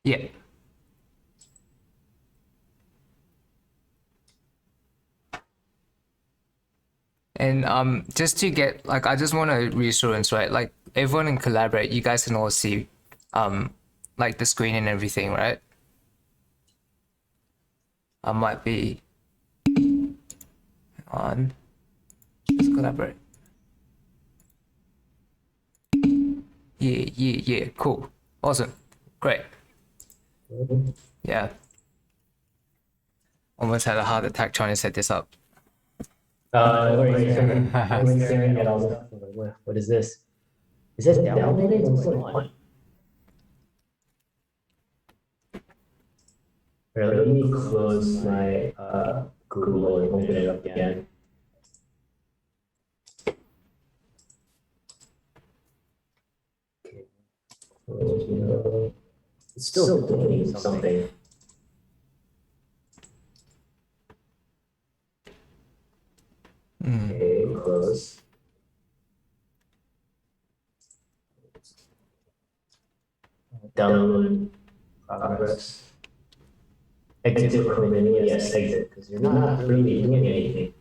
Yeah. And just to get like I just want a reassurance, right? Like everyone in Collaborate, you guys can all see like the screen and everything, right? I might be on let's Collaborate. Yeah, yeah, yeah. Cool. Awesome. Great. Yeah. Almost had a heart attack trying to set this up. No worries. I was staring at all the stuff. I'm like, what is this? Is this downloading? What's going on? Here, let me close my Google and open it up again. It's still doing something. Okay, close. Download progress. Exit Chrome menu. Yes, exit, because you're not really doing anything.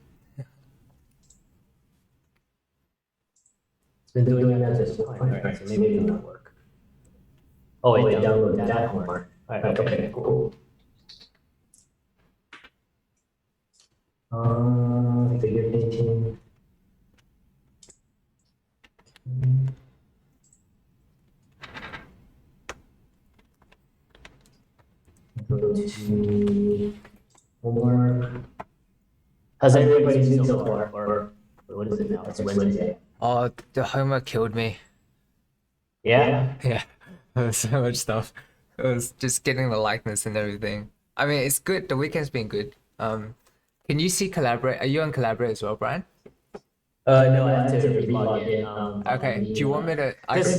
It's been doing that this whole time. All right, so maybe it'll not work. Oh, wait, download that homework. All right, okay, cool. Figure painting. Go to homework. How's everybody's week so far? Or what is it now? It's Wednesday. Oh, the homework killed me. Yeah? Yeah. There was so much stuff. It was just getting the likeness and everything. I mean, it's good. The weekend's been good. Can you see Collaborate? Are you on Collaborate as well, Brian? No, I have to relog in. Okay. Do you want me to? I can.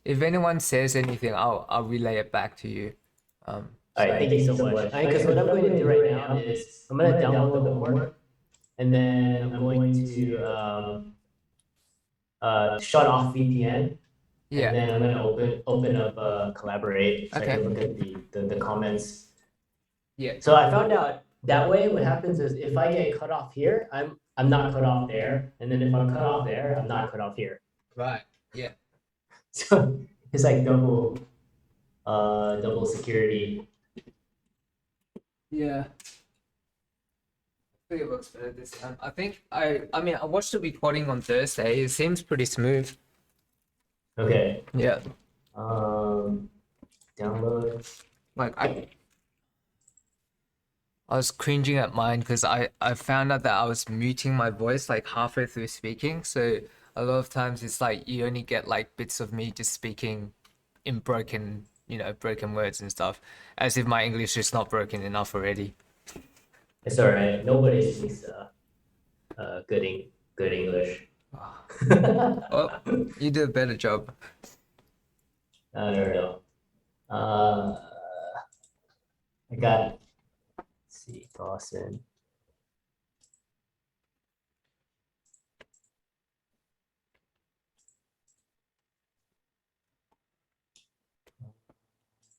If anyone says anything, I'll relay it back to you. All right, thank you so much. Because what I'm going to do right now is I'm going to download the homework, and then I'm going to shut off VPN, Yeah. and then I'm going to open up Collaborate so I Okay. can look at the comments. Yeah. So I found out that way what happens is if I get cut off here, I'm not cut off there, and then if I'm cut off there, I'm not cut off here. Right. Yeah. So it's like double security. Yeah. I think it looks better this time. I think I mean I watched the recording on Thursday. It seems pretty smooth. Okay. Yeah. Download. Like I was cringing at mine because I found out that I was muting my voice like halfway through speaking. So a lot of times it's like you only get like bits of me just speaking in broken, broken words and stuff, as if my English is not broken enough already. It's all right. Nobody speaks good English. Well, you did a better job. I don't know. I got, let's see, Dawson.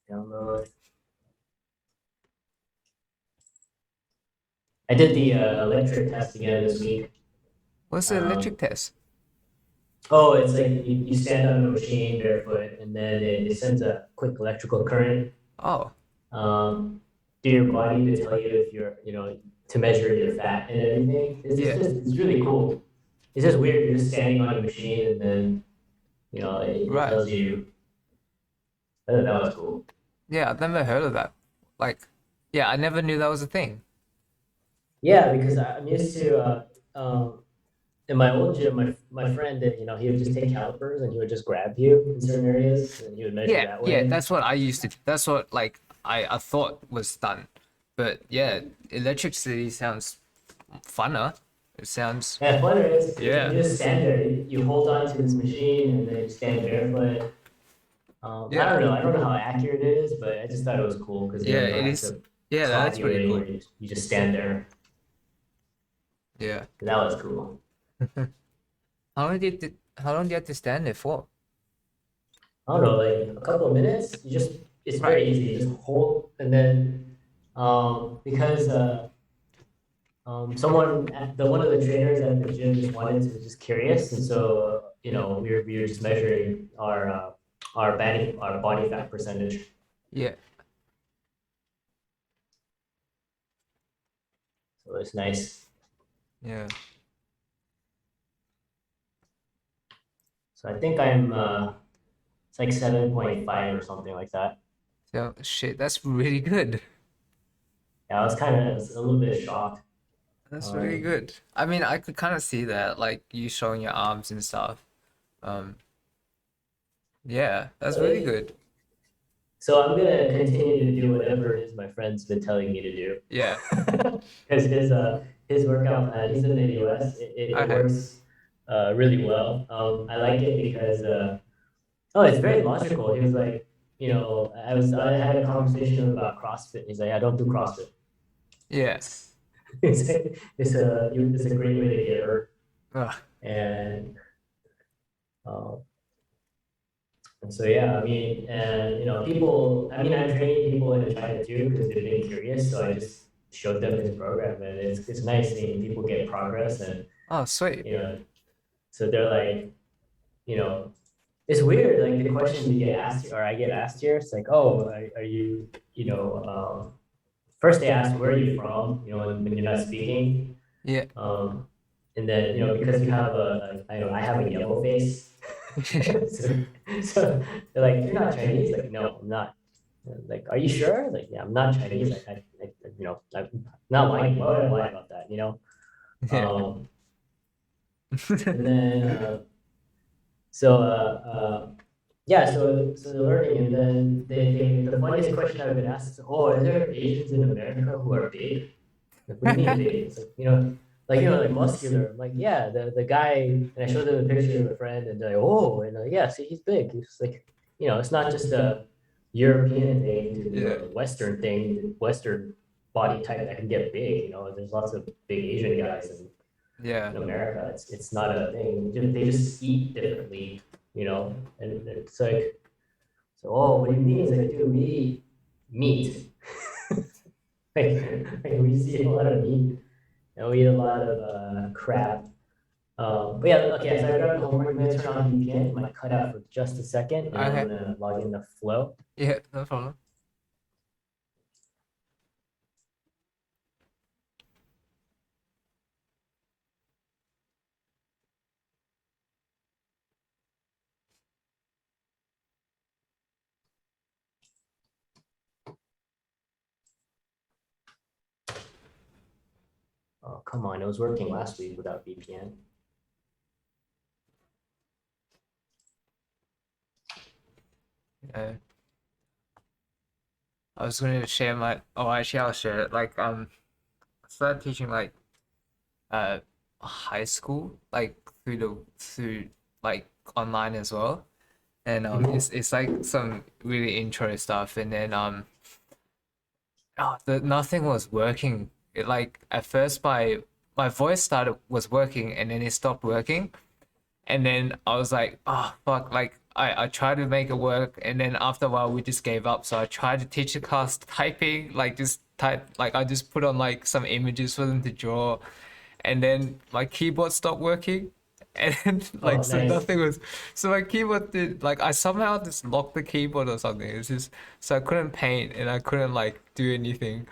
Download. I did the electric test again this week. What's the electric test? Oh, it's like you stand on a machine barefoot, and then it sends a quick electrical current Oh, to your body to tell you if you're, to measure your fat and everything. It's really cool. It's just weird. You're just standing on a machine, and then, it right. tells you. I thought that was cool. Yeah, I've never heard of that. Like, yeah, I never knew that was a thing. Yeah, because I'm used to in my old gym, my friend, he would just take calipers and he would just grab you in certain areas and he would measure Yeah, that yeah, way. that's what I used to. That's what like I thought was done. But yeah, electricity sounds funner. It sounds Yeah, fun is yeah. you just stand there, you hold on to this machine and then you stand barefoot. I don't know. I don't know how accurate it is, but I just thought it was cool because Yeah, you it don't have is. to Yeah, clock that's you pretty cool. anymore. You just stand there. Yeah. That was cool. How long do you have to stand there for? I don't know, like a couple of minutes. it's Right. very easy. Just hold, and then because someone the one of the trainers at the gym just wanted to just curious, and so we were just measuring our body fat percentage. Yeah. So it's nice. Yeah. So I think I'm it's like 7.5 or something like that. So shit, that's really good. Yeah, I was a little bit shocked. That's really Um, good. I mean, I could kind of see that, like you showing your arms and stuff. Um, yeah, that's really but good. So I'm gonna continue to do whatever it is my friend's been telling me to do. Yeah. Because his workout plan, he's in the US, it Okay. works really well. I like it because oh, it's very logical. He was like, I had a conversation about CrossFit. He's like, I don't do CrossFit. Yeah. It's a great way to get hurt. Ugh. And uh, And so yeah, I mean, and people. I mean, I've trained people in China too because they've been curious. So I just showed them his program, and it's nice seeing people get progress, and Oh, sweet. you know, so they're like, you know, it's weird. Like the questions we get asked, or I get asked here, it's like, oh, are you, first they ask where are you from, when you're not speaking, Yeah. um, and then because you have I have a yellow face. so, so they're like, you're not Chinese? Like, no, I'm not. Like, are you sure? Like, yeah, I'm not Chinese. Like, I'm not lying. Why would I lie about that? Yeah. Um, and then, so, yeah, so they're learning, and then the funniest question I've been asked is, oh, are there Asians in America who are big? Like, what do you mean big? It's like, like muscular. I'm like, yeah, the guy, and I showed them a picture of a friend, and they're like, oh, and yeah, see, he's big. He's like, it's not just a European thing to Yeah. a Western thing, Western body type that can get big. There's lots of big Asian guys Yeah. in America. It's not a thing. They just eat differently, and it's like, so, oh, what do you mean? It's like, dude, we eat meat. like we see a lot of meat and we eat a lot of crap. But yeah, okay, so I grabbed the homework. I'm gonna turn on VPN. It might cut out for just a second, and I'm Okay. gonna log in the Flow. Yeah, no problem. Oh, come on, it was working last week without VPN. Yeah. I was going to share my. Oh, actually, I'll share it. Like, I started teaching like uh high school, like through like online as well, and Mhm. it's like some really intro stuff, and then nothing was working. It like at first my voice started was working, and then it stopped working, and then I was like, oh fuck, like I tried to make it work, and then after a while we just gave up. So I tried to teach the class typing, like just type, like I just put on like some images for them to draw, and then my keyboard stopped working, and then like Oh, so nice. nothing was, so my keyboard did like I somehow just locked the keyboard or something. It's just so I couldn't paint and I couldn't like do anything,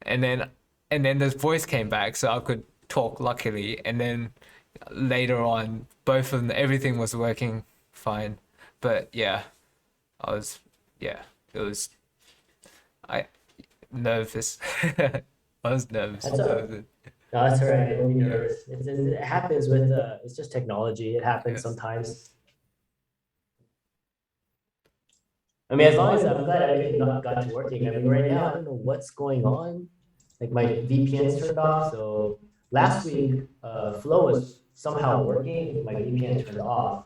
and then this voice came back, so I could talk luckily, and then later on both of them everything was working fine, but yeah, I was yeah it was I nervous. I was nervous. That's That a was it. No, that's all right. Don't be Yeah, nervous. It happens with it's just technology. It happens yeah, sometimes. I mean, as long as I'm glad everything got to working. I mean, right now I don't know what's going on. Like my VPN's turned off. So last week, Flow was somehow working. My VPN turned off.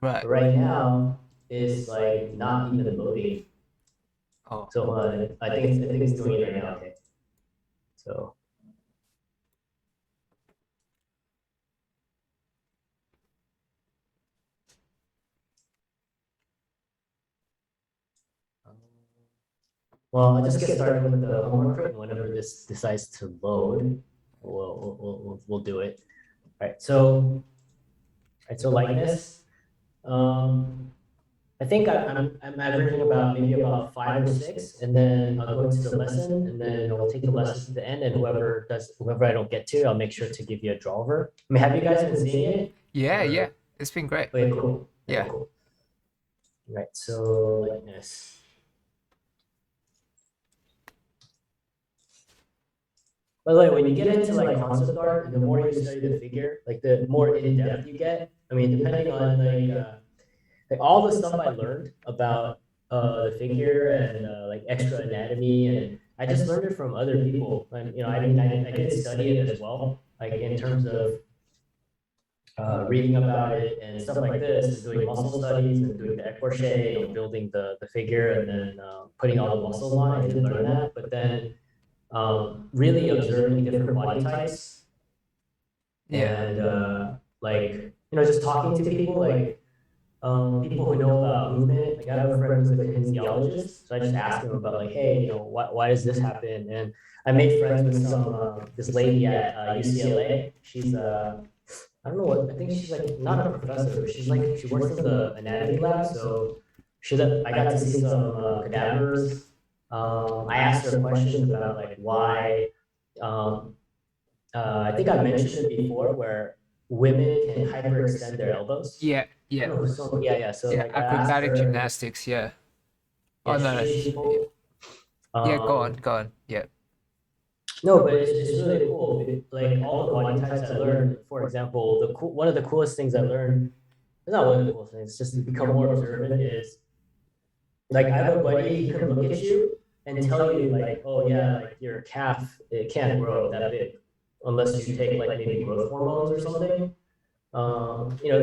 right. But right now, it's like not even loading. Oh, So hold on. I think it's doing it right now. Okay. So Well, I'll just get started with the homework quick. Whenever this decides to load, we'll do it. All right. So likeness. Um, I think I'm averaging about maybe about 5 or 6, and then I'll go into the lesson, and then I'll take the lesson to the end, and whoever I don't get to, I'll make sure to give you a draw over. I mean, have you guys been seeing it? Yeah, yeah. Or It's been great. okay, cool. Okay, Yeah. cool. Right. So likeness. By the way, when you get into like concept art, the more you study the figure, like the more in depth you get. I mean, depending on like all the stuff I learned about the figure and like extra anatomy, and I just learned it from other people. And I mean, I did study it as well, like in terms of reading about it and stuff like this, and doing muscle studies and doing the écorché, building the figure and then putting all the muscles on. I did learn that, but then really observing different body types Yeah. and like just talking to people like people who know about movement. Like I have a friend who's like a kinesiologist, so I just asked him about like, hey, why does this happen? And I made friends with some this lady at UCLA. She's I don't know what, I think she's like not a professor, but she's like she works in the anatomy lab. So I got to see some cadavers. I asked her questions about like why. Um, I think I mentioned it before, where women can hyperextend their elbows. Yeah, I yeah. don't know yeah, yeah. So Yeah, like I asked acrobatic her, gymnastics, yeah. Oh yeah, no, no. Yeah, yeah, go on, um, go on. Yeah. no, but it's really cool. Like all the body types I learned, for example, one of the coolest things I learned, it's not one of the coolest things, just to become more observant is like I have a buddy, he can look at you and tell you like, oh yeah, like your calf, it can't grow that big unless you take like maybe growth hormones or something.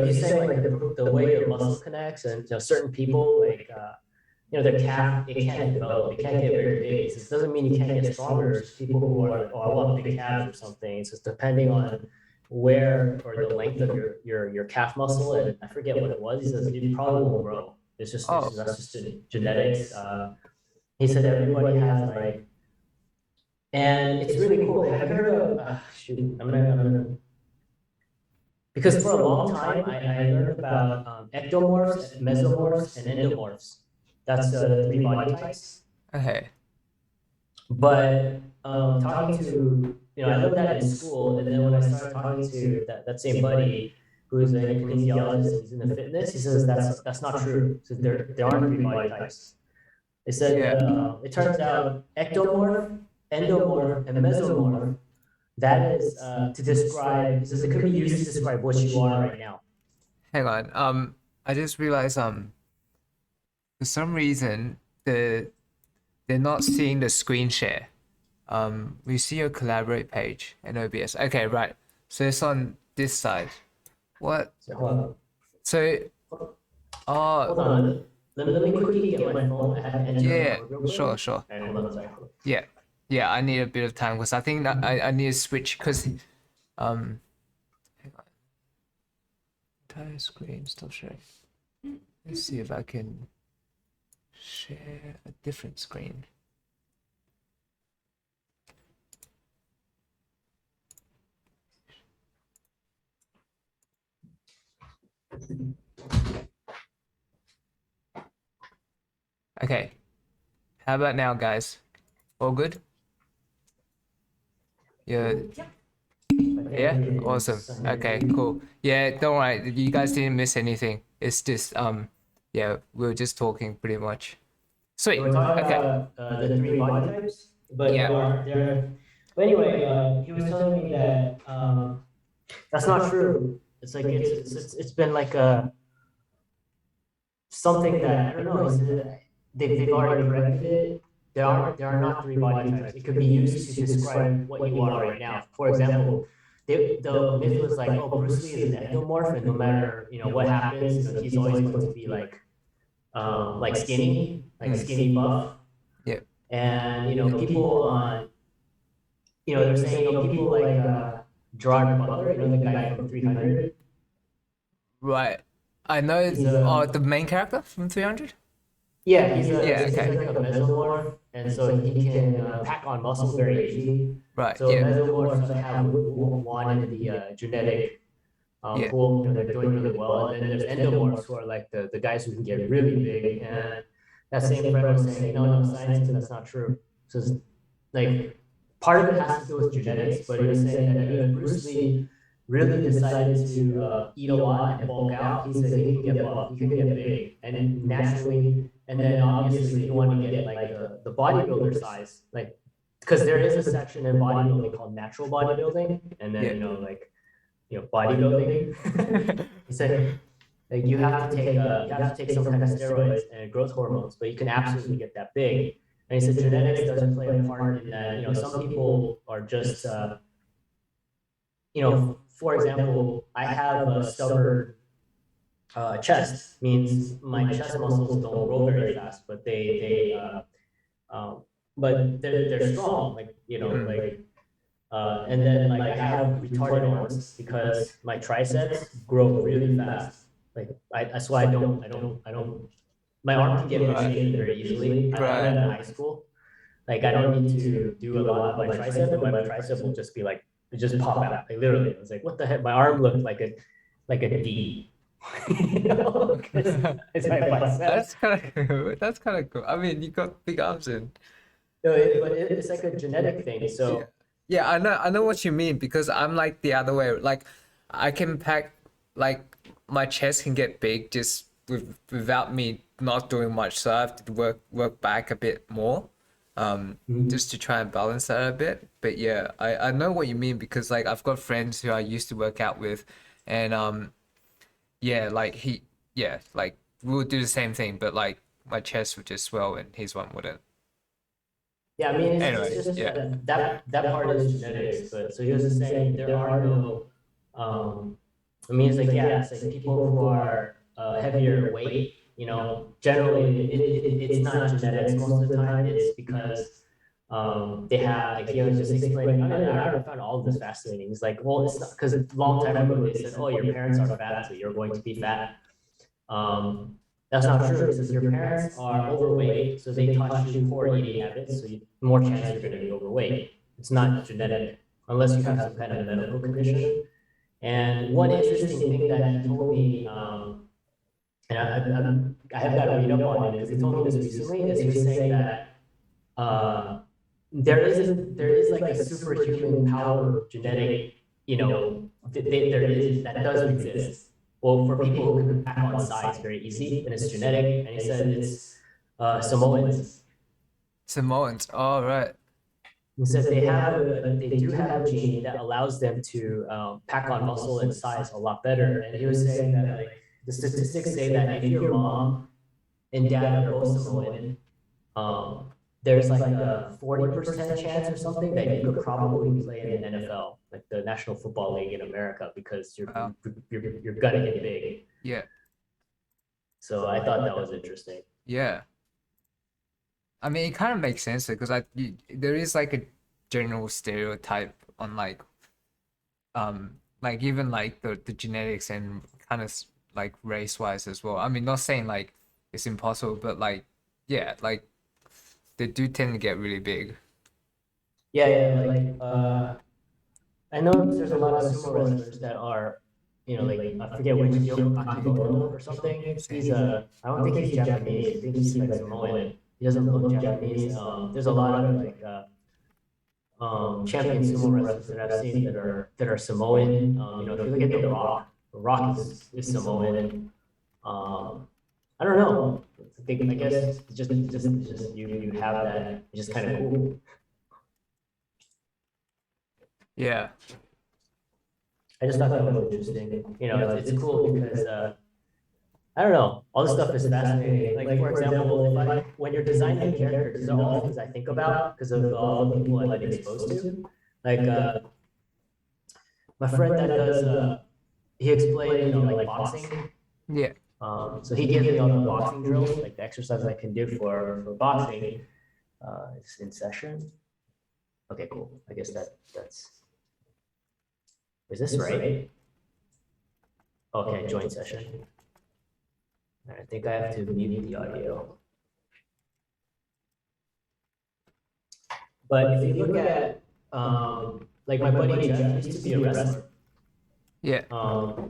He's saying like the way your muscle connects, and certain people like their calf, it can't develop, it can't get very big. He says doesn't mean you can't get stronger. It's just people who are like, oh, I want big calves or something. It's just depending on where or the length of your calf muscle, and I forget what it was. He says you probably won't grow. Oh, That's just genetics. He said everybody has like, and it's really cool. Have you heard of? Shoot, I'm gonna because for a long time I learned about ectomorphs, mesomorphs, and endomorphs. That's the three body types. okay. But talking to, I learned that in school, and then when I started talking to that same buddy who's a kinesiologist, he's in the fitness, he says that's not true. So there aren't three body types. They said Yeah. it turns out ectomorph, endomorph, and mesomorph. That is to describe. He says it could be used to describe what you are right now. Hang on. I just realized for some reason they're not seeing the screen share. We see your collaborate page in OBS. Okay, right. So it's on this side. What? So hold on. So, Hold on. Let me quickly get my phone. I have to enter yeah, my code real quick. sure, sure. All right, hold on, sorry. Yeah, yeah. I need a bit of time because I think that I need to switch because hang on. Entire screen stop sharing. Let's see if I can share a different screen. Okay. How about now, guys? All good? Yeah. Yeah? Awesome. Okay, cool. Yeah, don't worry. You guys didn't miss anything. It's just yeah, we were just talking pretty much. Sweet. We're talking Okay. about the three body types, but Yeah. but anyway, he was telling me that that's not true. It's like it's been like a something that I don't know. He said they've already corrected it. There are not three body types. It could be used to describe what you are right now. For example, the myth was like, oh, Bruce Lee is an ectomorph, and no matter what happens, he's always going to be like skinny, like skinny buff. Yeah. And people on, they're saying people like Gerard Butler, the guy from 300. Right. I know He's a the main character from 300? Yeah, Yeah, he's okay. like a mesomorph, and so he can pack on muscle very easily. Right, So yeah. mesomorphs have won in the genetic Yeah. pool. You know, they're doing really well. And then there's endomorphs who are like the guys who can get really big. And that same friend was saying, no, science says that's not true. So it's like part of it has to do with genetics, but he was saying that if Bruce Lee really decided to eat a lot and bulk out, he said he can get buff, he can get big, and naturally. And then obviously, if you want to get like the bodybuilder size, like because there is a section in bodybuilding called natural bodybuilding, and then Yeah. bodybuilding. He said like you have to take some kind of steroids and growth hormones, but you can absolutely get that big. And he said genetics does play a part in that. Some people are just for example, I have a stubborn chest, means my chest muscles don't grow very fast, but they're strong, like Mm. and then like I have retarded arms because my triceps grow really fast. Like that's why I don't. My arm can get Right. misshapen very easily. I found Right. that in high school. Like I don't need to do a lot of my tricep, and my tricep will just be like it just pop out. Like literally, it was like what the heck? My arm looked like a D. It's my bicep. That's kind of that's kind of cool. I mean, you got big arms and No, but it's like a genetic thing. yeah. So Yeah, I know what you mean because I'm like the other way. Like I can pack like my chest can get big just without me not doing much. So I have to work back a bit more. Just to try and balance that a bit. But yeah, I know what you mean because like I've got friends who I used to work out with and yeah, like yeah, like we would do the same thing, but like my chest would just swell and his one wouldn't. yeah, I mean, it's Anyway, just yeah. that part is genetics. But so he was just saying there are no, I mean, it's like yeah, it's like people who are heavier weight. Generally it's not genetics most of the time. It's because they have like he was just explaining. I found all of this fascinating. He's like, well, it's not because a long time ago they said, oh, your parents are fat, so you're going to be fat. Um, that's not true. It says your parents are overweight, so they taught you poor eating habits, so more chance you're going to be overweight. It's not genetic, unless you have some kind of medical condition. And one interesting thing that he told me, and I have got to read up on it because he told me this recently, is he was saying that there is like a superhuman power genetic, there is that does exist. Well, for people who can pack on size very easy, and it's genetic. And he said it's Samoans. Samoans. All right. He said they do have a gene that allows them to pack on muscle and size a lot better. And he was saying that like the statistics say that if your mom and dad are both Samoan, um, there's like a 40% chance or something that you could probably play in the NFL, like the National Football League in America, because Wow. you're gonna get big. Yeah. So I thought that was interesting. Yeah. I mean, it kind of makes sense because there is like a general stereotype on like even like the genetics and kind of like race wise as well. I mean, not saying like it's impossible, but like yeah, like they do tend to get really big. Yeah, like I know there's a lot of sumo wrestlers that are, like I forget which Yoko Akibono or something. He's I don't think he's Japanese. I think he's like Samoan. He doesn't look Japanese. There's a lot of like champion sumo wrestlers that I've seen that are Samoan. If you look at The Rock is Samoan. Um, I don't know. I guess it's just you have that. It's just kind of cool. Yeah. I just thought that was interesting. It's cool because I don't know. All this stuff is fascinating. Like for example, when you're designing a character, these are all things I think about because of all the people I've been exposed to. Like my friend that does he explained, like boxing. Yeah. So he gives me all the boxing drills, like the exercises I can do for boxing. It's in session. Okay, cool. I guess that's is this right? Okay, join session. I think I have to mute the audio. But if you look at like my buddy Jeff, he used to be a wrestler, Yeah.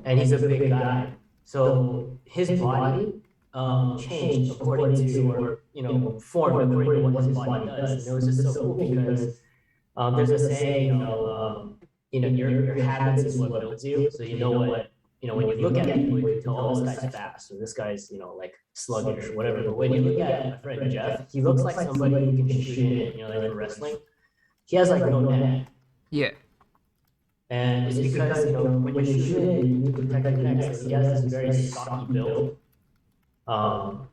and he's a big guy. So his body changed according to, or formed according to what his body does, and it was just so cool because there's a saying, your habits is what builds you. So you know what, when you look at people, you can tell, oh, this guy's fast, or this guy's, like sluggish or whatever. But when you look at my friend Jeff, he looks like somebody who can shoot in, like for wrestling. He has like no neck. Yeah. And it's because, when you shoot in, you need to protect your neck. So he has this very stocky build, um,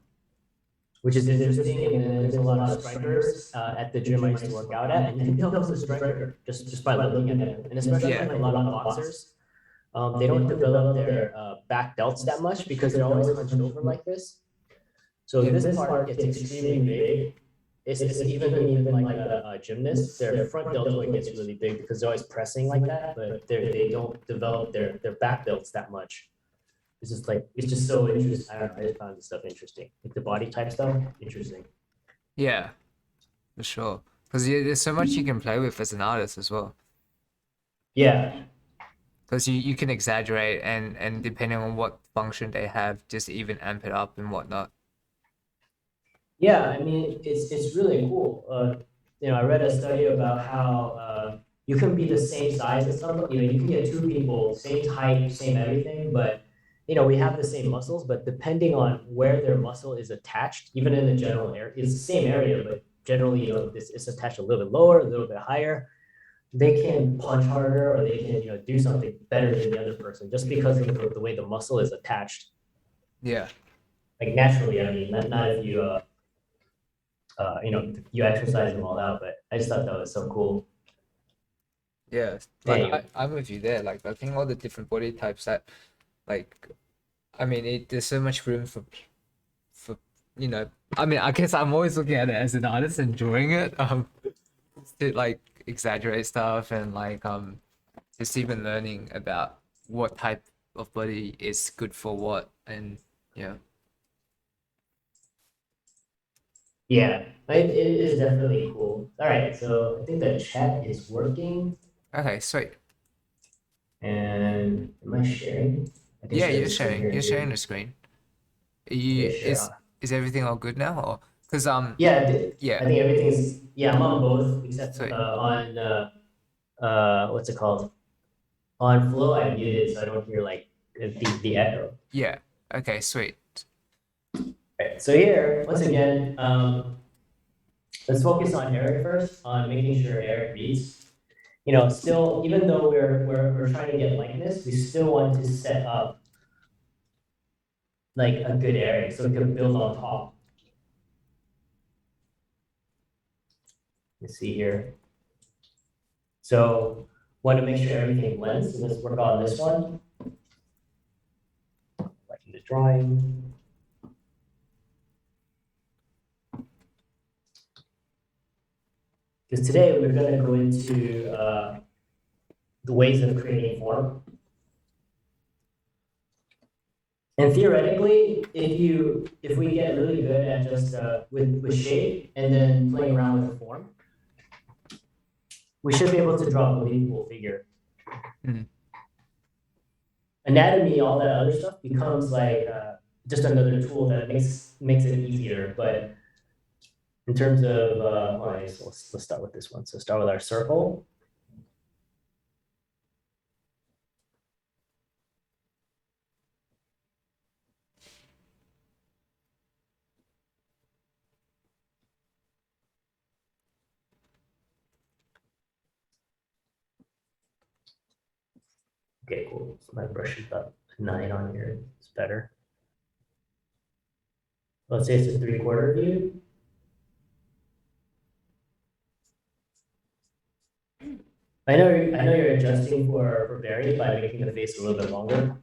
which is interesting. And then there's a lot of strikers at the gym I used to work out at, and you can tell who's a striker just by looking at them. And especially like a lot of boxers, they don't develop their back delts that much because they're always hunched over like this. So this part gets extremely big. It's even like a gymnast, their front deltoid gets really big because they're always pressing like that, but they don't develop their back delts that much. It's just so interesting. I don't know. I just found this stuff interesting, like the body type stuff. Interesting. Yeah. For sure. Because there's so much you can play with as an artist as well. Yeah, Because you can exaggerate and depending on what function they have, just even amp it up and whatnot. yeah. I mean, it's really cool. I read a study about how you can be the same size as somebody. You can get two people, same height, same everything, but we have the same muscles, but depending on where their muscle is attached, even in the general area, it's the same area, but generally, this is attached a little bit lower, a little bit higher. They can punch harder, or they can, do something better than the other person just because of the way the muscle is attached. Yeah. Like naturally, I mean, not if you you exercise them all out, but I just thought that was so cool. Yeah. Like Anyway, I'm with you there. Like I think all the different body types that like I mean there's so much room for I mean I guess I'm always looking at it as an artist enjoying it. To like exaggerate stuff and like just even learning about what type of body is good for what and yeah. yeah, it is definitely cool. All right, so I think the chat is working, Okay, sweet. and am I sharing? I can Yeah, share the screen here you're sharing too. the screen. Okay, You share on. is everything all good now or because Yeah, yeah, I think everything's, yeah, I'm on both except sweet. on what's it called? On Flow, I muted so I don't hear like the echo. Yeah. Okay, sweet. Right, so here, once again, let's focus on Eric first, on making sure Eric reads. Still, even though we're trying to get likeness, we still want to set up like a good Eric so we can build on top. Let's see here. So want to make sure everything blends. So let's work on this one. Like in the drawing. Because today we're going to go into the ways of creating form. And theoretically, if we get really good at just with shape and then playing around with the form, we should be able to draw a believable figure. Mm. Anatomy, all that other stuff becomes like just another tool that makes it easier. But in terms of, so let's start with this one. So start with our circle. Okay, cool. So my brush is about 9 on here. It's better. Let's say it's a 3/4 view. I know you're adjusting for Barry by making the face a little bit longer,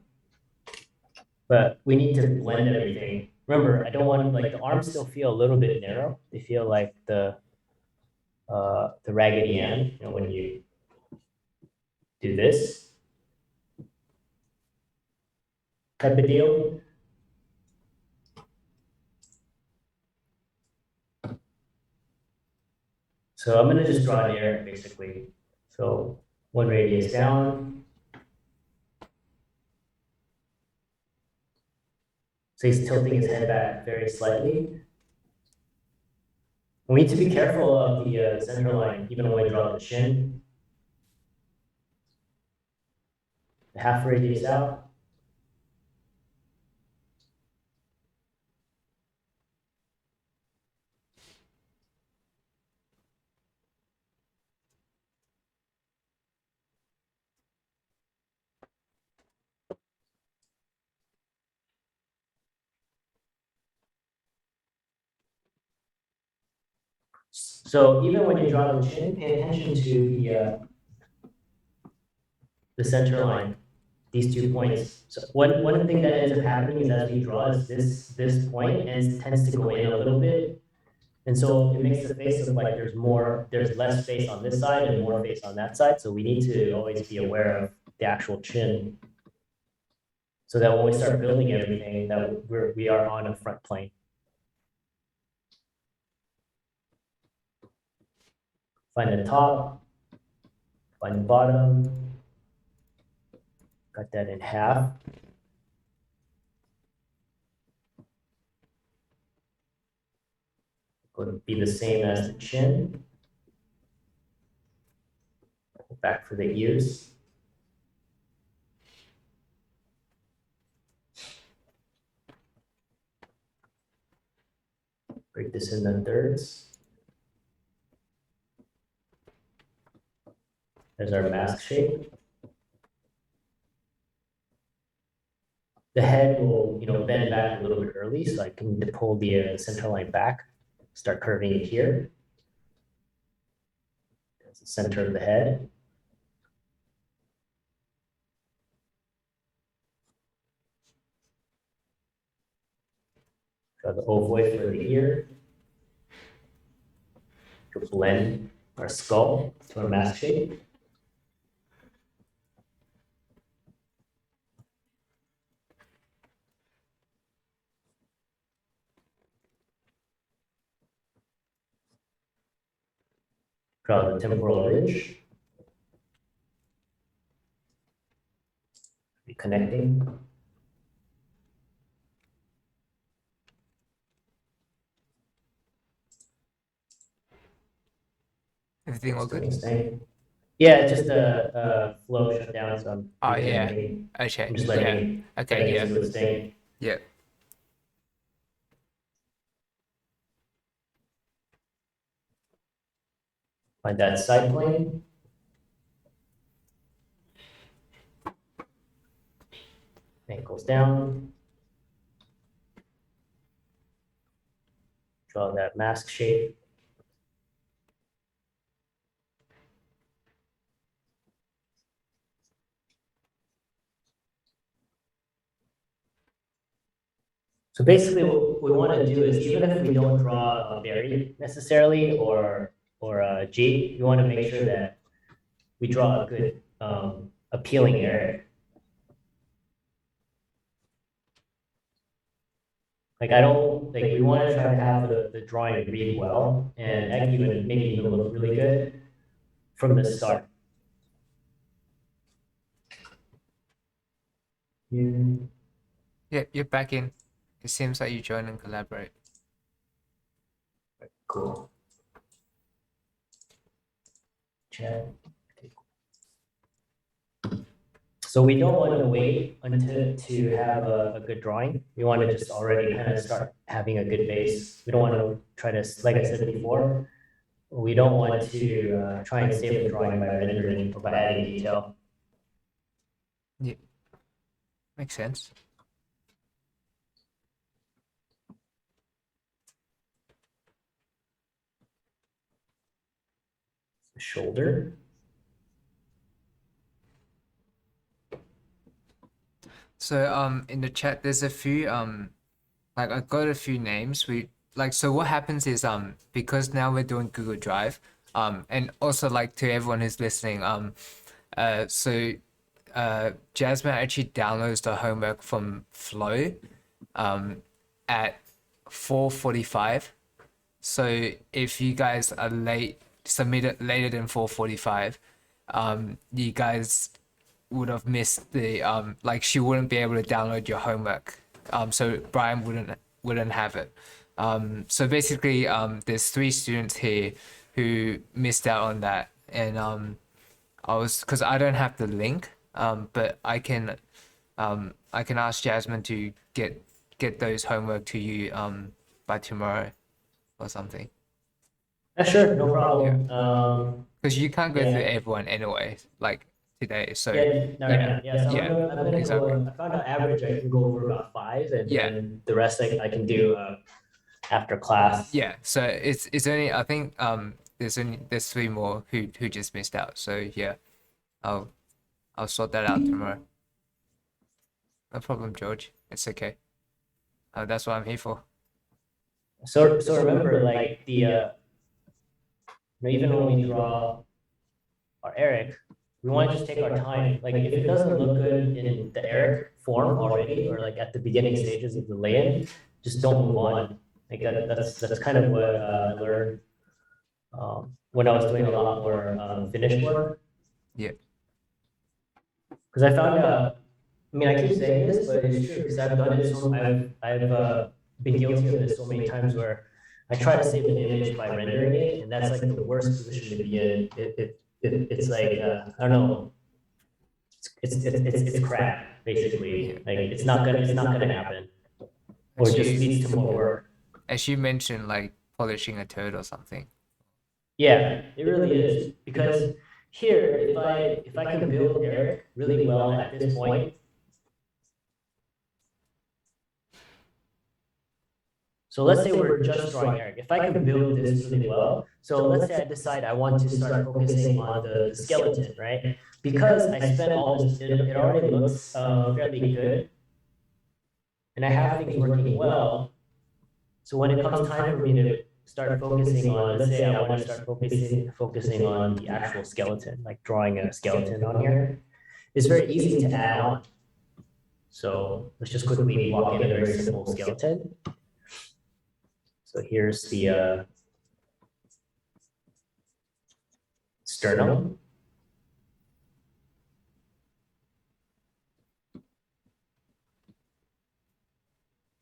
but we need to blend everything. Remember, I don't want like the arms still feel a little bit narrow. They feel like the Raggedy Ann, when you do this type of deal. So I'm gonna just draw an arc basically. So one radius down. So he's tilting his head back very slightly. We need to be careful of the center line, even when we draw the chin. The half radius out. So even when you draw the chin, pay attention to the center line, these 2 points. So one thing that ends up happening is as we draw is this point and it tends to go in a little bit. And so it makes the face look like there's less face on this side and more face on that side. So we need to always be aware of the actual chin. So that when we start building everything, that we are on a front plane. Find the top, find the bottom, cut that in half. Going to be the same as the chin. Back for the ears. Break this into thirds. There's our mask shape. The head will, bend back a little bit early, so I can pull the center line back, start curving it here. That's the center of the head. Draw the ovoid for the ear. To blend our skull to our mask shape. Draw the temporal ridge. Reconnecting. Everything all good? Yeah, just a flow shut down, so I'm yeah. reconnecting. Okay. I'm just letting Okay. it do its thing. Yeah. Find that side plane. Ankles down. Draw that mask shape. So basically what we want to do is, even if we don't draw a berry necessarily or a G, we want to make sure that we draw a good appealing area. We want to try to have the drawing read well and even maybe even look really good from the start. Yeah, you're back in. It seems like you join and collaborate. Cool. Chat. So we don't want to wait until to have a good drawing. We want to just already kind of start having a good base. We don't want to try to, like I said before, we don't want to try and save the drawing by rendering or by adding detail. Yeah, makes sense. The shoulder. So in the chat there's a few like I got a few names. So what happens is because now we're doing Google Drive, and also like to everyone who's listening, Jasmine actually downloads the homework from Flow at 4:45. So if you guys are late submit it later than 4:45, you guys would have missed the like she wouldn't be able to download your homework. So Brian wouldn't have it. So basically, there's 3 students here who missed out on that, and I was because I don't have the link, but I can ask Jasmine to get those homework to you by tomorrow or something. Sure, no problem. Because you can't go through Yeah. everyone anyway, like today. So Yeah, no, yeah, yeah. So yeah, I'm gonna exactly. go. I found out average I can go over about 5, and Yeah. then the rest I can do after class. Yeah. So it's only I think there's 3 more who just missed out. So yeah, I'll I'll sort that out tomorrow. No problem, George. It's okay. That's what I'm here for. So remember, like the even when we draw our Eric, we want to just take our time. Like if it doesn't look good in the Eric form already, or like at the beginning stages of the lay-in, just don't move on. Like that's kind of what I learned when I was doing a lot more finished work. Yeah. Because I found out. I mean, I keep saying this, but it's true because I've done it. So I've been guilty of this so many times where I try to save an image by rendering it, and that's like the worst position to be in. It's like I don't know. It's crap basically. Like it's not gonna happen, or it just leads to more work. As you mentioned, like polishing a turd or something. Yeah, it really is because here, if I can build Eric really well at this point. So let's say we're just drawing Eric. If I can build this really well, so let's say I decide I want to start focusing on the skeleton, right? Because I spent all this, it already looks fairly good, and I have things working well. So when it comes time for me to start focusing on, let's say I want to start focusing on the actual skeleton, like drawing a skeleton on here, it's very easy to add on. So let's just quickly walk in a very simple skeleton. So here's the sternum.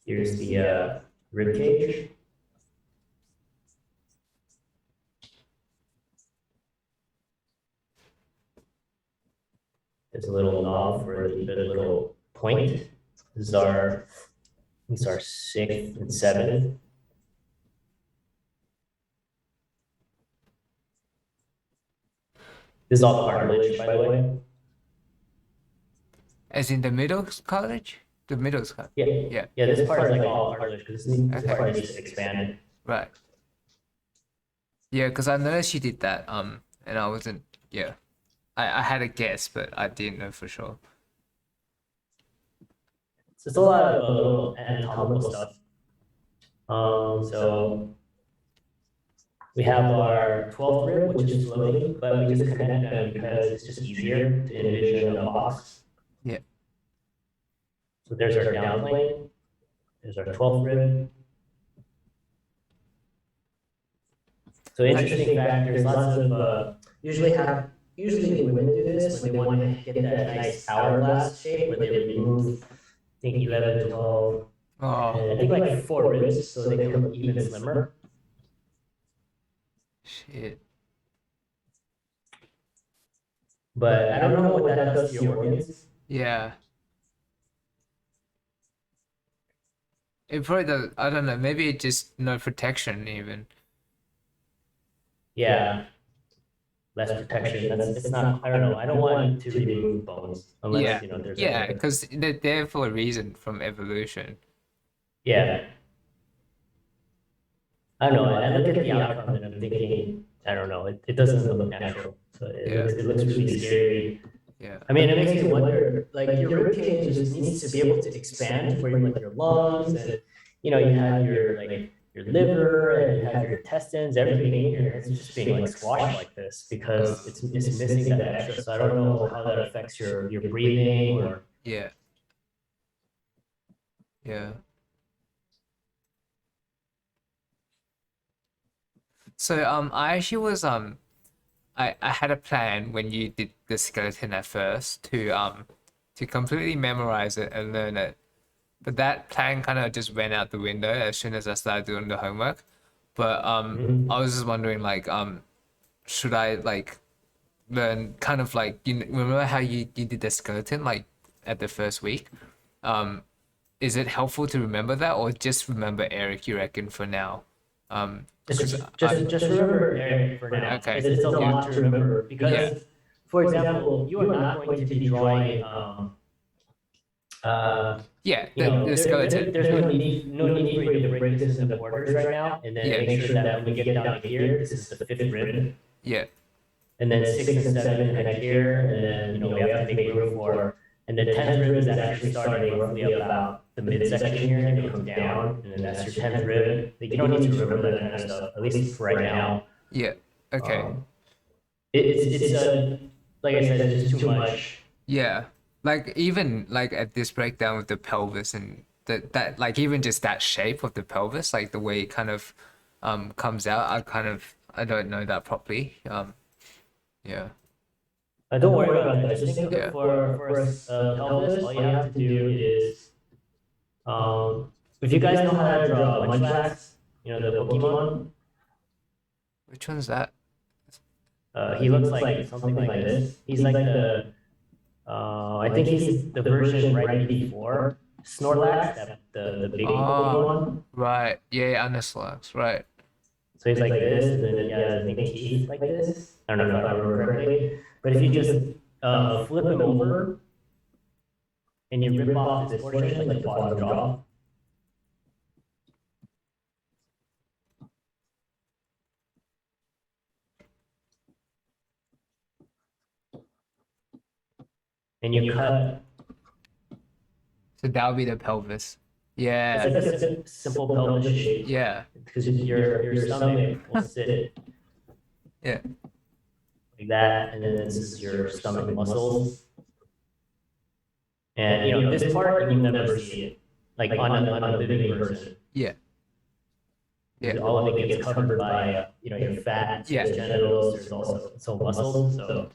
Here's the rib cage. There's a little knob for the little point. These are 6th and 7th. This is all cartilage, by the way. As in the middle college? The middle college. Yeah. This part is like all cartilage because this part needs to expand. Right. Yeah, because I noticed you did that. And I wasn't. Yeah, I had a guess, but I didn't know for sure. So it's a lot of little anatomical stuff. So we have our 12th rib, which is floating, but we just connect them because it's just easier to envision a box. Yeah. So there's our down plane. There's our 12th rib. So interesting fact, there's lots of, usually women do this when they want to get that nice hourglass shape where they remove, I think 11, 12, and I think like 4 ribs so they become even slimmer. Shit. But I don't know what that does to your organs. Yeah. It probably does. I don't know. Maybe it just no protection even. Yeah. Less protection. It's not. I don't know. I don't want to remove bones unless there's. Yeah, because they're there for a reason from evolution. Yeah. I don't know. I look at the outcome and I'm thinking, I don't know. It doesn't look natural. So it looks really scary. Yeah. I mean, it makes you wonder. Like your rib cage just needs to be able to expand for your lungs, and you have your liver and you have your intestines, everything in here. It's just being like squashed like this because it's missing that extra. So I don't know how that affects your breathing or. Yeah. Yeah. So I actually was I had a plan when you did the skeleton at first to completely memorize it and learn it. But that plan kind of just went out the window as soon as I started doing the homework. But I was just wondering like should I like learn kind of like remember how you did the skeleton like at the first week? Um, is it helpful to remember that or just remember Eric, you reckon, for now? Because Just remember Eric for now. okay, It's a yeah, lot to remember yeah, because, for example, you are not going to be drawing uh yeah, the skeleton, there's no need for you to break this into quarters right now, and then yeah, make sure that when we get down to here, this is the fifth rib, yeah, and then six and seven connect here, and then we have to make room for, and the tenth rib is actually starting roughly about the midsection here, and it comes down, and then that's your tenth rib. Like, you don't need to remember that kind of stuff, at least for right now. yeah. Okay, It's like I said, it's just too much. yeah. Like even like at this breakdown with the pelvis and that like even just that shape of the pelvis, like the way it kind of comes out, I don't know that properly. Yeah, Don't worry about that. Just think yeah. for pelvis, all you have to do is, if you guys know how to draw Munchlax, the Pokemon, Which one's that? he looks like something like this. He's like I think he's the version right before Snorlax, the big Pokemon. Right. Yeah, yeah, Anislax. Right. So he's like this, and then he has, I think, teeth like this. I don't know if I remember correctly. But if you just flip him over and you rip off this portion, like the bottom jaw, and you cut, So that would be the pelvis. it's Yeah. like a simple pelvis shape Yeah. because your stomach will sit Yeah. like that, and then this is your stomach muscles. And this part you never see it, like on a living person. Yeah. Yeah. All of it gets covered by your fat, Yeah. genitals. There's also muscles. So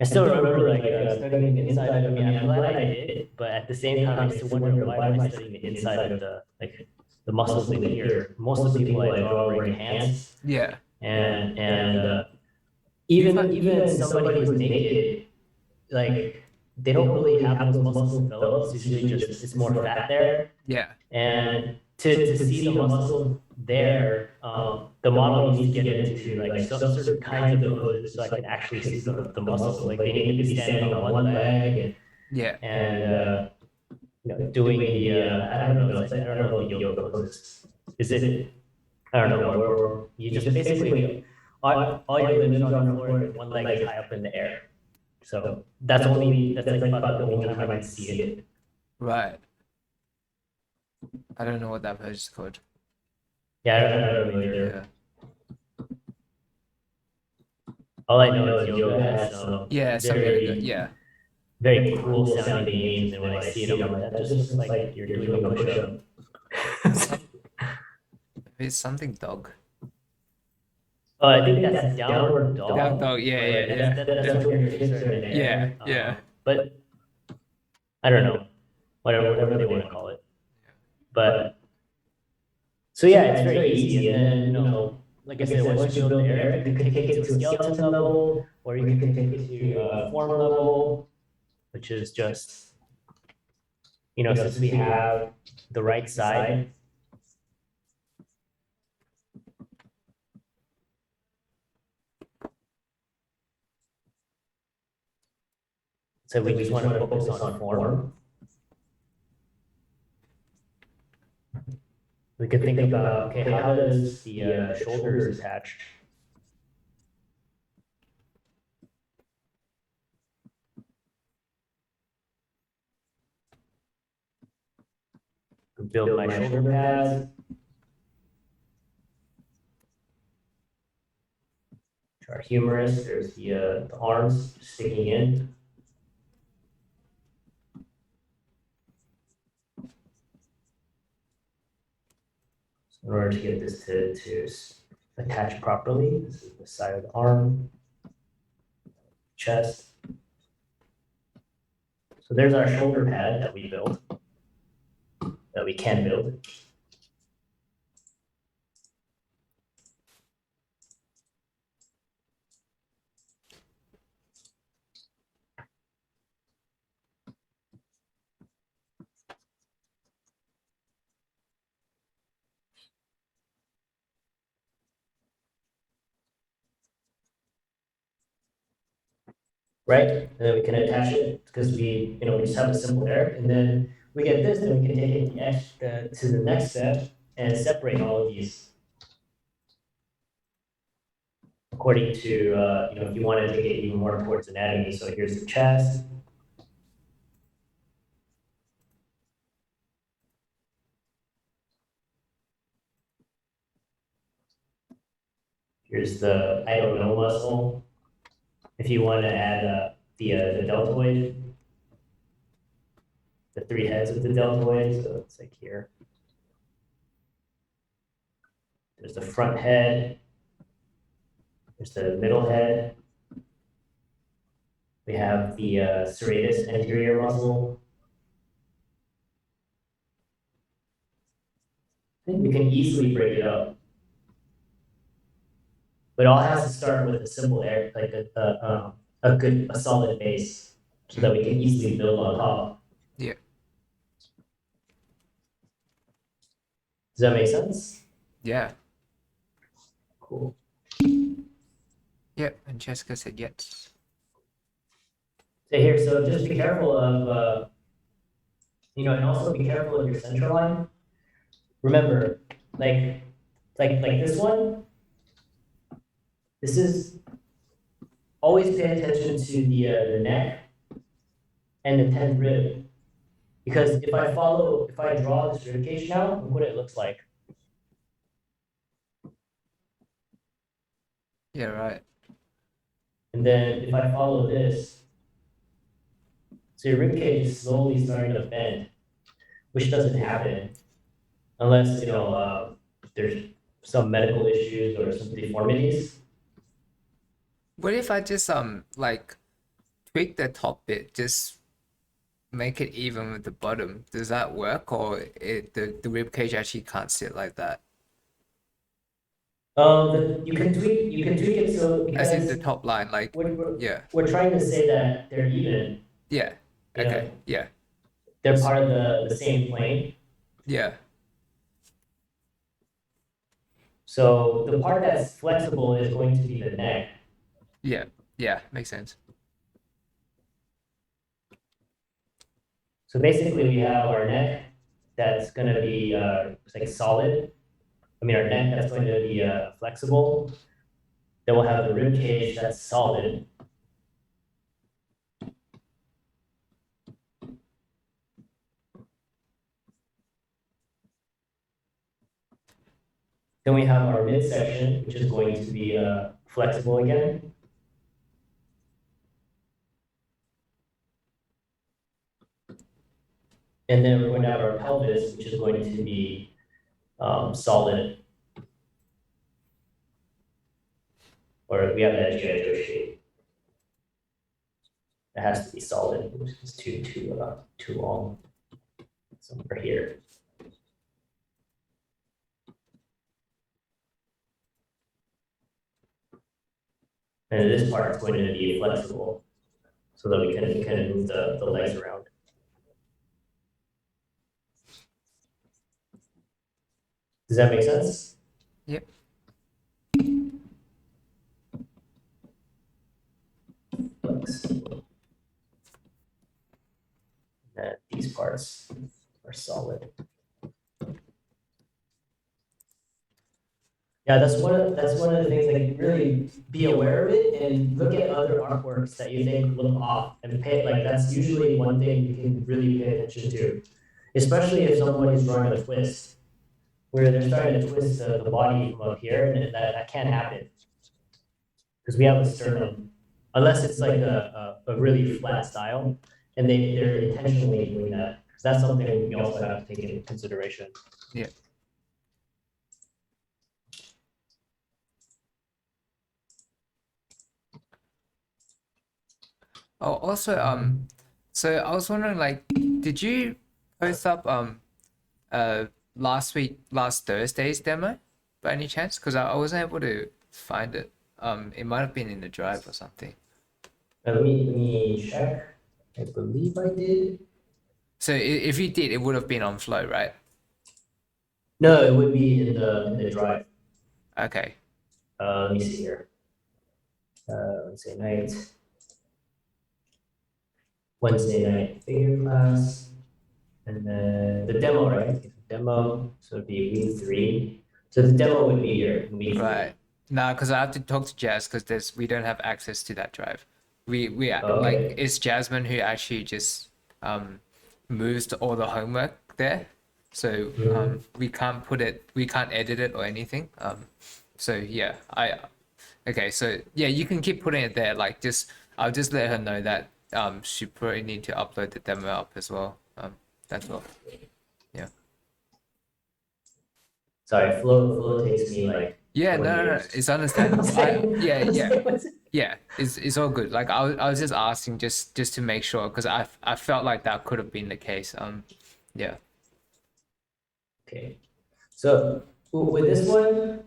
I still remember like studying the inside of. I mean, I'm glad I did, but at the same time, I still wonder why am I studying the inside of the muscles in here. Most of the people I draw wearing hands, Yeah. and even somebody who's naked, like they don't really have those muscles developed. It's usually just it's more fat there. Yeah. And to see the muscle there, the model needs to get into like some certain kinds of poses so I can actually see the muscle. Like they need to be standing on one leg Yeah. and doing the I don't know the yoga poses. Is it? I don't know. Where you just basically all your limbs are on the floor and one leg is high up in the air. So that's like about the only time I can see it. Right. I don't know what that pose is called. Yeah, I don't know either. Yeah. All I know is yoga has some Yeah. Yeah. very cool sounding names, and when I see it, I'm like, that just looks like you're doing a push-up. It's something dog. Oh, I think that's downward dog. Down dog. Yeah. Yeah. Yeah. That's when your hips are in the air. Yeah. Yeah. But I don't know, whatever they want to call it. But so yeah, it's very easy, and then like I said, once you build there, you can take it to a skeleton level, or you can take it to form level, which is just since we have the right side. So we just want to focus on form. We could think about, okay, how does the shoulders attach? Build my shoulder pads. Our humerus, there's the arms sticking in. In order to get this to attach properly, this is the side of the arm, chest. So there's our shoulder pad that we built, that we can build. Right? And then we can attach it because we just have a simple air, and then we get this, then we can take it to the next step and separate all of these according to if you want to take it even more towards anatomy. So here's the chest. Here's the I don't know muscle. If you want to add the deltoid, the 3 heads of the deltoid, so it's like here. There's the front head. There's the middle head. We have the serratus anterior muscle. I think we can easily break it up. But it all has to start with a simple air, like a solid base, so that we can easily build on top. Yeah. Does that make sense? Yeah. Cool. Yep. And Jessica said yes. So here, so just be careful of, and also be careful of your central line. Remember, like this one. This is always pay attention to the neck and the 10th rib, because if I draw this rib cage now, look what it looks like. Yeah, right. And then if I follow this, so your rib cage is slowly starting to bend, which doesn't happen unless there's some medical issues or some deformities. What if I just like tweak the top bit, just make it even with the bottom? Does that work, or the rib cage actually can't sit like that? You can tweak it so As in the because top line, like yeah, we're trying to say that they're even. yeah, You okay, know, yeah, they're part of the same plane. yeah, So the part that's flexible is going to be the neck. yeah, yeah, makes sense. So basically we have our neck that's going to be like solid. I mean, our neck that's going to be flexible. Then we'll have the rib cage that's solid. Then we have our midsection, which is going to be flexible again. And then we're going to have our pelvis, which is going to be solid. Or we have the SGIO shape. It has to be solid. It's too long. Somewhere here. And this part is going to be flexible, so that we can move the legs around. Does that make sense? Yep. And these parts are solid. Yeah, that's one of the things, like, really be aware of it and look at other artworks that you think look off and pay, like, that's usually one thing you can really pay attention to, especially if someone is drawing a twist, where they're starting to twist the body from up here, and that can't happen. Because we have a sternum, unless it's like a really flat style, and they're intentionally doing that. Because that's something we also have to take into consideration. Yeah. Oh, also, so I was wondering, like, did you post up uh last Thursday's demo by any chance? Because I wasn't able to find it. It might have been in the drive or something. Let me check. I believe I did. So if you did, it would have been on Flow, right? No, it would be in the drive. Okay. Let me see here. Wednesday night. Wednesday night figure class. And then the demo, right? Demo. So it'd be week 3. So the demo would be here in week 3. Right. Nah, because I have to talk to Jazz because we don't have access to that drive. We like Okay. it's Jasmine who actually just moves to all the homework there. So we can't edit it or anything. So yeah, I okay, so yeah, you can keep putting it there. Like just I'll just let her know that she probably need to upload the demo up as well. That's all. Yeah. Sorry, flow takes me like Yeah, 4 no, years. it's understandable. Yeah, it's all good. Like I was just asking just to make sure because I felt like that could have been the case. Yeah. Okay. So with this one,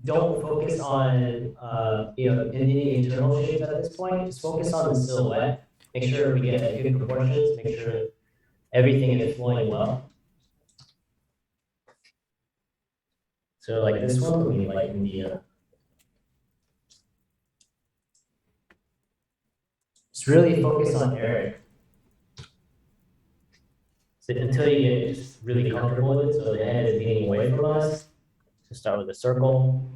don't focus on any internal shapes at this point. Just focus on the silhouette. Make sure we get good proportions. Make sure everything is flowing well. So like this one, we lighten the. Just really focus on Eric. So until you get just really comfortable with it, so the head is leaning away from us. So start with a circle.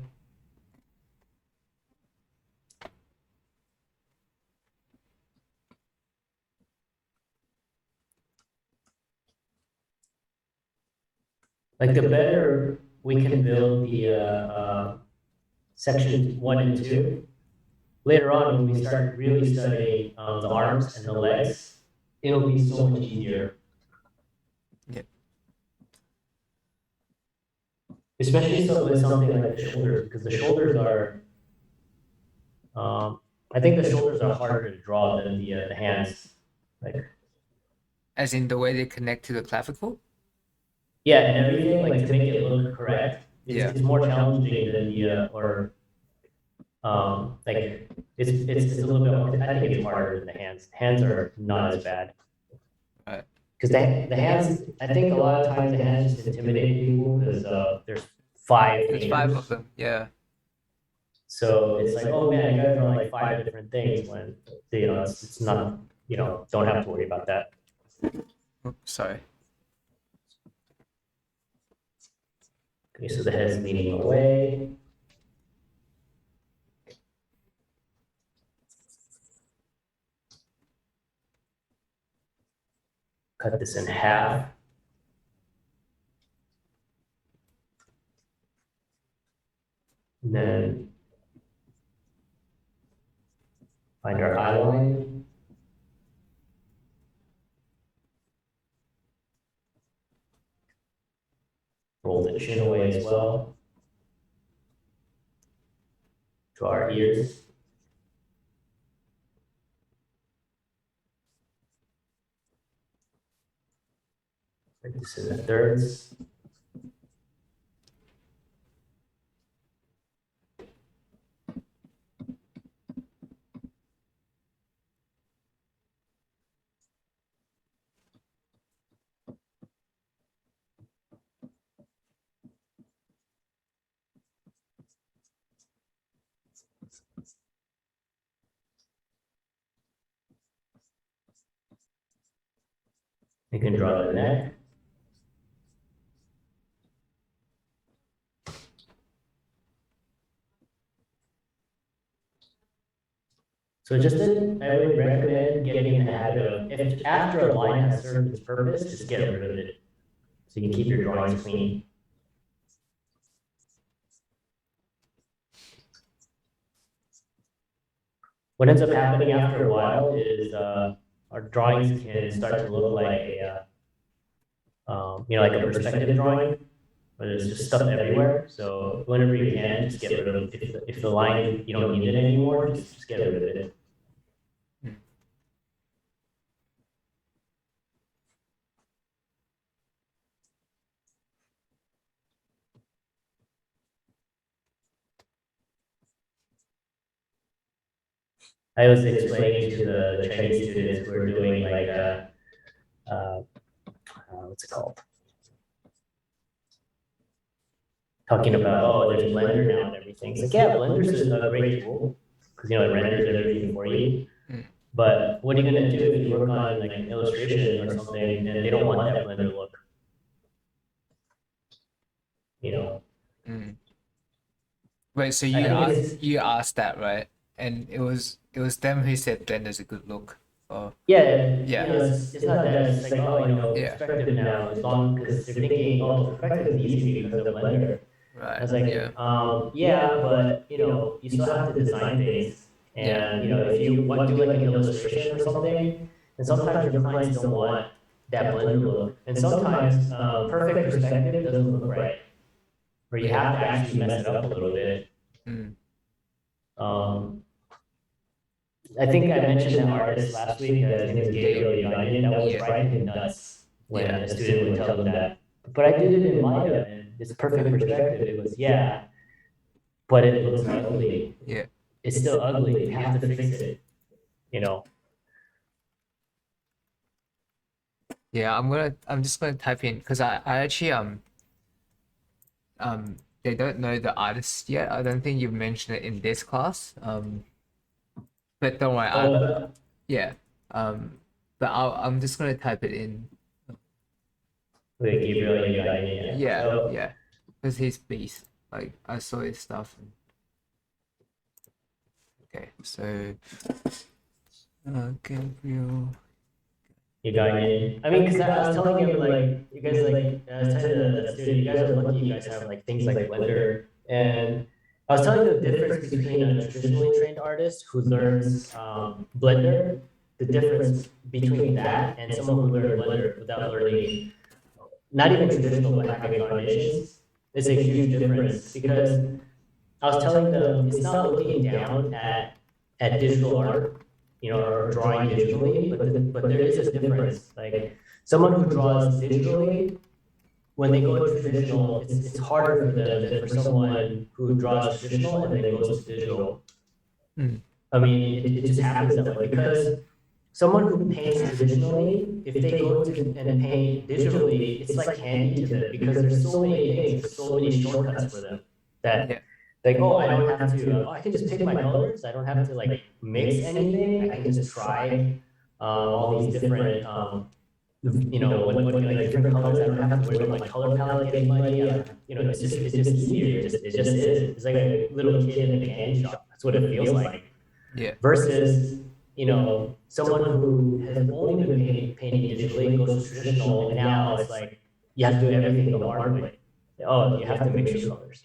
Like the better we can build the section 1 and 2, later on when we start really studying the arms and the legs, it'll be so much easier. Yeah. Especially so with something like the shoulders, because the shoulders are, I think the shoulders are harder to draw than the hands. Like, As in the way they connect to the clavicle? yeah, and everything, like to make it look correct, Yeah. it's more challenging than like it's a little bit, I think it's harder than the hands. Hands are not as bad. Right. Because the hands, I think a lot of times the hands just intimidate people because there's 5 There's fingers. 5 of them. Yeah. So it's like, oh man, you guys are like 5 different things when it's not, don't have to worry about that. Oops, sorry. Okay, so the head is leaning away. Cut this in half. And then find our eye line. Roll the chin away as well. Draw our ears. Break this into thirds. You can draw the neck. So just I would recommend getting in the habit of, if after a line has served its purpose, just get rid of it. So you can keep your drawings clean. What ends up happening after a while is our drawings can start to look like like a perspective drawing, where there's just stuff everywhere. So whenever you can, just get rid of it. If the line, you don't need it anymore, just get rid of it. I was explaining to the Chinese students who were doing like what's it called? Talking about, oh, there's Blender now and everything. It's like, yeah, Blender's a great tool because it renders everything for you. But what are you gonna do if you work on like an illustration or something and they don't want that Blender look? You know. Wait, so you asked that, right? And it was them who said Blender's a good look. Oh. Yeah, Yeah. It's not that it's like, oh, perspective now, as long because they're thinking, oh, perspective is easy because of Blender. Right. I was like, yeah, but you still have to design things. And if you want to do like an illustration or something, and sometimes your clients don't want that Blender look. And sometimes perfect perspective doesn't look right. Where you have to actually mess it up a little bit. I think I mentioned that artist last week. His name is Gabriel United. That was driving him nuts when a student would tell him that. But I did it in Maya, and it's perfect perspective. It was, yeah, but it looks ugly. Yeah. It's still ugly. You have to fix it. Yeah, I'm just gonna type in because I actually they don't know the artist yet. I don't think you've mentioned it in this class. But don't worry. Yeah. But I'm just gonna type it in. Wait, Gabriel United. Yeah, yeah. Because he's beast. Like I saw his stuff. Okay, so Gabriel. You got it. I mean, because I was telling him like, you guys like, I was telling the student, you guys are lucky. You guys have like things like Blender, and I was telling the difference between a traditionally trained artist who learns Blender, the difference between that and someone who learned Blender without learning, not even traditional graphic foundations, is a huge difference. Because I was telling them it's not looking down at digital art, or drawing digitally, but there is a difference. Like someone who draws digitally, when they go to traditional, it's harder for them than for someone who draws traditional and then goes to digital. I mean, it just happens that way because someone who paints traditionally, if they go to and paint digitally, it's like candy to them because there's so many things, so many shortcuts for them that. Like, oh, I don't have to, I can just pick my colors. I don't have to like mix anything. I can just try all these different, like different colors. I don't have to worry about my color palette getting muddy. It's just easier. It just is. It's like a little kid in a candy shop. That's what it feels like. Yeah. Versus, someone who has only been painting digitally goes to traditional, and now it's like you have to do everything the hard way. Oh, you have to mix your colors.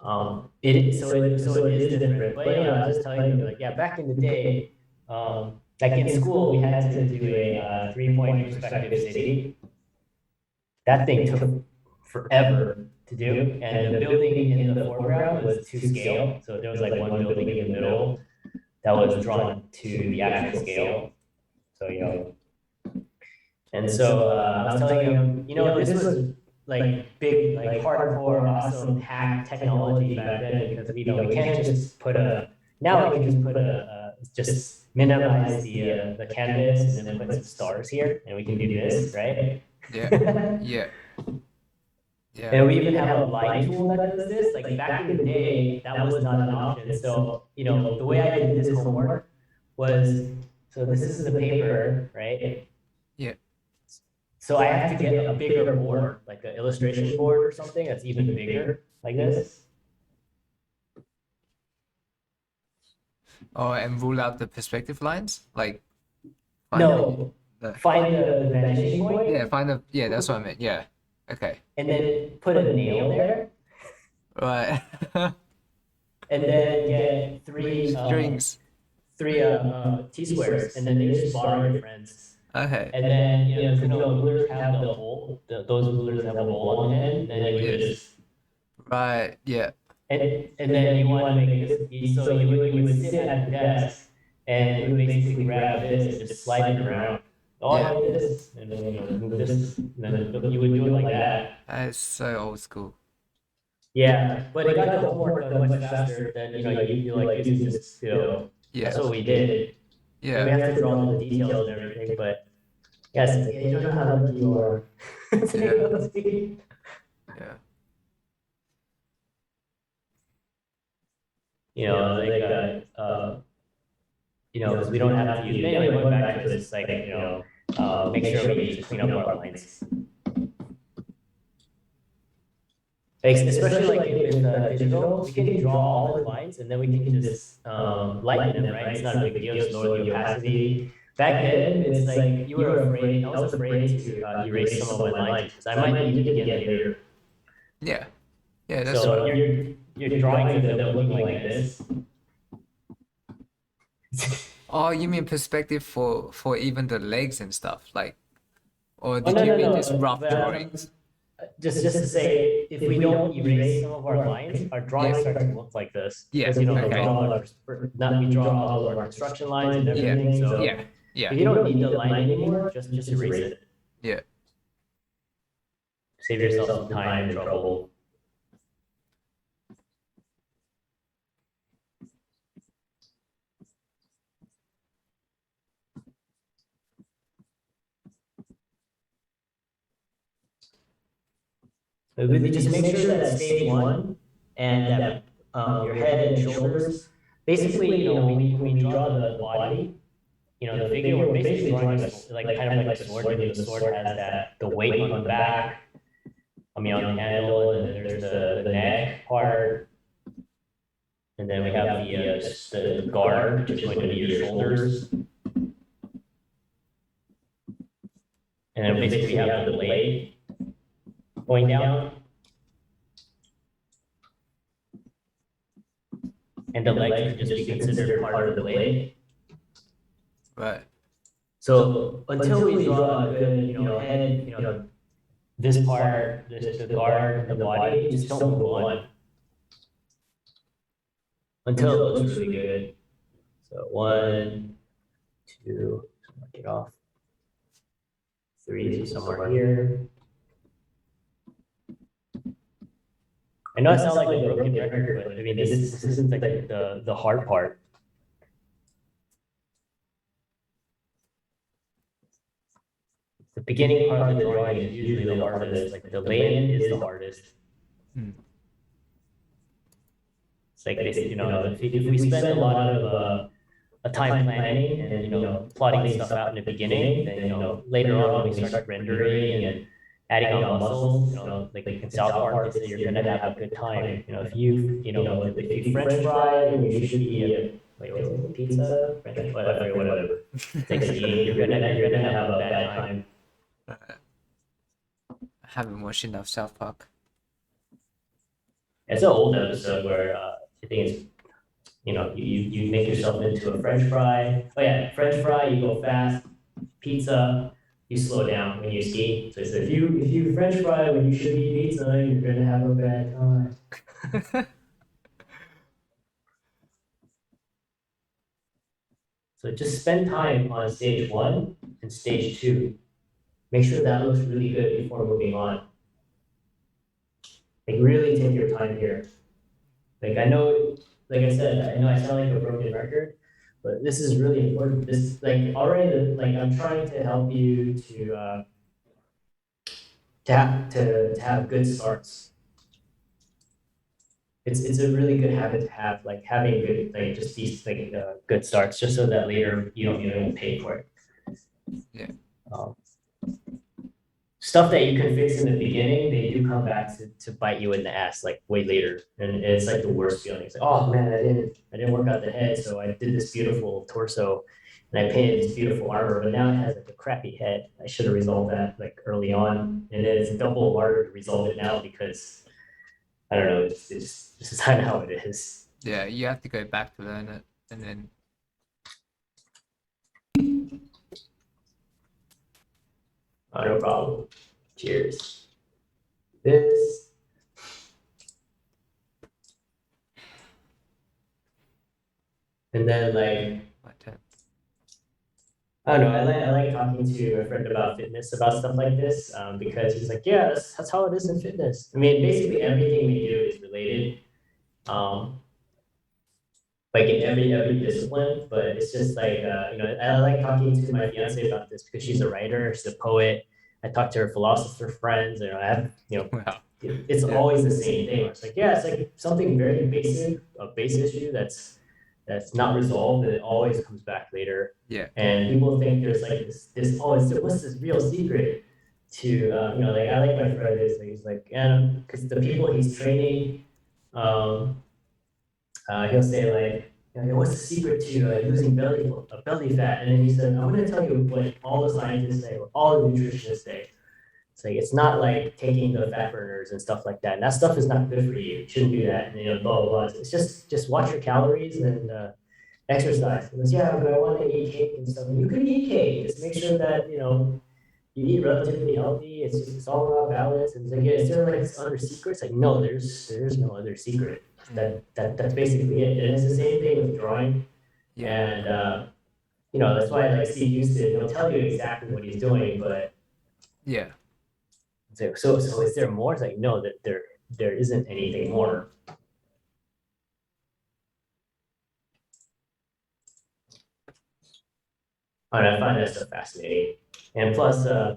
So it is different. But I was just telling you, like, yeah, back in the day, like in school, we had to do a 3-point perspective city. That thing took forever to do, and the building in the foreground was to scale. So there was like one building in the middle that was drawn to the actual scale. So and so I was telling him, this was like big, like hardcore, awesome hack technology back then because we can't just put now we can just put just minimize the canvas and then put some stars here, and we can do this, right? Yeah, yeah. And we even have a light tool that does this. Like back in the day, that was not an option. So the way I did this homework was, so this is the paper, right? Yeah. So I have to get a bigger board, like an illustration board or something that's even bigger, like this. Oh, and rule out the perspective lines? Like find the vanishing point? Yeah, that's what I meant. Yeah. Okay. And then put a nail there. Right. And then get three strings. Three T-squares, and then you just borrow your friends. Okay. And then rulers have the hole. Those rulers have a hole on the end. And then you just right. Yeah. And then you want to make this. So you would sit at the desk and you would basically grab this and just slide it around. Like this, and then move this, and then you would do it like that. That is so old school. Yeah, but it got the homework done much faster than you like use this That's Yeah. what we did. And we Yeah. have to draw all the details and everything, but yes, it's like, yeah, you don't know how lucky you are. It's like, Yeah. let's see. Yeah. You know, because we don't have to use. But anyway, going back to it, it's like, make sure we just clean up our lines. Like, especially like with digital, we can draw all the lines and then we can just lighten them, right? It's not a big deal, just lower the opacity. Back then, it's like you were afraid. I was afraid to erase some of my lines because I might need it again later. Yeah. Yeah, that's So right. your drawings end up looking like this. Oh, you mean perspective for even the legs and stuff, like, or Oh did no you no mean no! just rough But, drawings? just to say, if we don't erase some of our lines, our drawings start to look like this. Yeah. Because we Okay. draw all we draw all of our construction lines and everything. Yeah. So Yeah. Yeah. if you don't need the line anymore, just erase it. Yeah. Save yourself some time and trouble. But really just make sure that stage one and that your head and shoulders, basically, when we draw the body, the figure, we're basically drawing like kind of like a sword. The sword has the weight on the back, on the handle, and then there's the neck part. And then we have the guard, which is going to be your shoulders. And then basically we have the blade going down. And the legs can just be considered part of the blade. Right. So until we draw a good, head, this part, the guard, and the body, just don't move on. Until it looks really good. So 1, 2, mark it off. 3 is somewhere here. I know it sounds like a broken record, but I mean, this isn't like the hard part. The beginning part of the drawing is usually the hardest. Like the lay-in is the hardest. It's like this, if we spend a lot of time planning and plotting stuff out in the beginning, then later on when we start rendering and adding on muscles, like in South Park, they say you're gonna have a good time. If you French fry, you should be pizza, French, whatever. Like you're gonna have a bad time. I haven't watched enough South Park. It's an old episode where I think it's you make yourself into a French fry. Oh yeah, French fry, you go fast. Pizza, you slow down when you ski. So if you French fry when you should eat pizza, you're gonna have a bad time. So just spend time on stage 1 and stage 2. Make sure that looks really good before moving on. Like really take your time here. Like I know, like I said, I know I sound like a broken record, but this is really important. This like already, like I'm trying to help you to have good starts. It's a really good habit to have, like having good, like just these like good starts, just so that later you don't pay for it. Yeah. Stuff that you can fix in the beginning, they do come back to bite you in the ass like way later, and it's like the worst feeling. It's like, oh man, I didn't work out the head, so I did this beautiful torso, and I painted this beautiful armor, but now it has like a crappy head. I should have resolved that like early on, and it's double harder to resolve it now because I don't know, it's this is kind of how it is. Yeah, you have to go back to learn it, and then. No problem. Cheers. This. And then like, I don't know, I like talking to a friend about fitness, about stuff like this, because he's like, yeah, that's how it is in fitness. I mean, basically everything we do is related. like in every discipline. But it's just like I like talking to my fiance about this because she's a writer, she's a poet. I talk to her philosopher friends, and I have Wow. it's Yeah. always the same thing. It's like, yeah, it's like something very basic, a base issue that's not resolved, and it always comes back later. Yeah. And people think there's like this oh, what's this real secret to like I like my friend is he's like, and because the people he's training, um, he'll say like, what's the secret to losing belly fat? And then he said, I'm going to tell you what all the scientists say, what all the nutritionists say. It's like it's not like taking the fat burners and stuff like that. And that stuff is not good for you. You shouldn't do that. And blah blah blah. It's just watch your calories and exercise. He goes, yeah, but I want to eat cake and stuff. And you can eat cake. Just make sure that you eat relatively healthy. It's all about balance. And it's like, yeah, is there like other secrets? Like, no, there's no other secret. That's basically it. And it's the same thing with drawing. Yeah. And that's why like Steve Houston, he'll tell you exactly what he's doing, but Yeah. so is there more? It's like, no, that there isn't anything more. And I find that stuff fascinating. And plus, I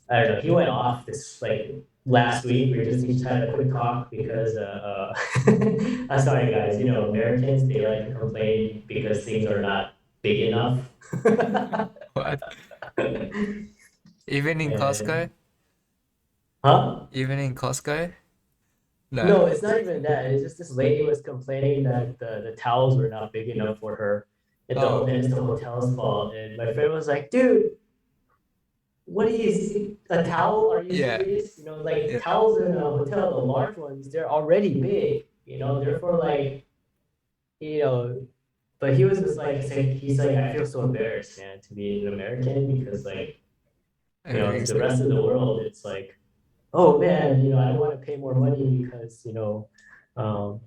don't know, he went off this like last week. We just had a quick talk because I'm sorry guys, Americans they like to complain because things are not big enough. What? Even in And Costco? huh? Even in Costco? No. No, it's not even that. It's just this lady was complaining that the towels were not big enough for her. Oh. And it's the hotel's fault. And my friend was like, dude, what is a towel? Are you Yeah. serious? Like Yeah. towels in a hotel, the large ones, they're already big. They're for like, you know. But he was just like, he's like, I feel so embarrassed, man, to be an American because like, to Everything's the rest of the world, it's like, oh man, I want to pay more money because um,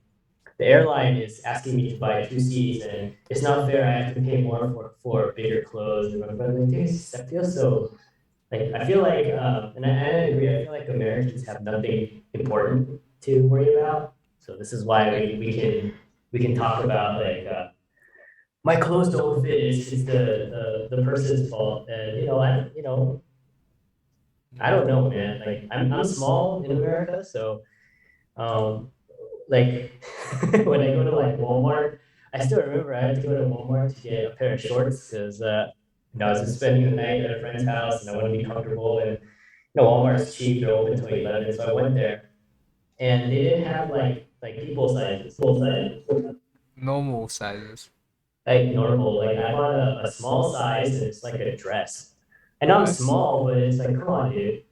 the airline is asking me to buy two seats, and it's not fair. I have to pay more for bigger clothes. And I'm like, dude, that feels so like I feel like, and I agree. I feel like Americans have nothing important to worry about. So this is why we can talk about like my clothes don't fit. It's the person's fault, and I don't know, man. Like I'm small in America, so like when I go to like Walmart, I still remember I had to go to Walmart to get a pair of shorts because I was just spending the night at a friend's house and I want to be comfortable. And Walmart's cheap; they're open until 11. So I went there, and they didn't have like people sizes, full size, normal sizes. like normal. Like I bought a small size, and it's like a dress. I know I'm What? small, but it's like, come on, dude.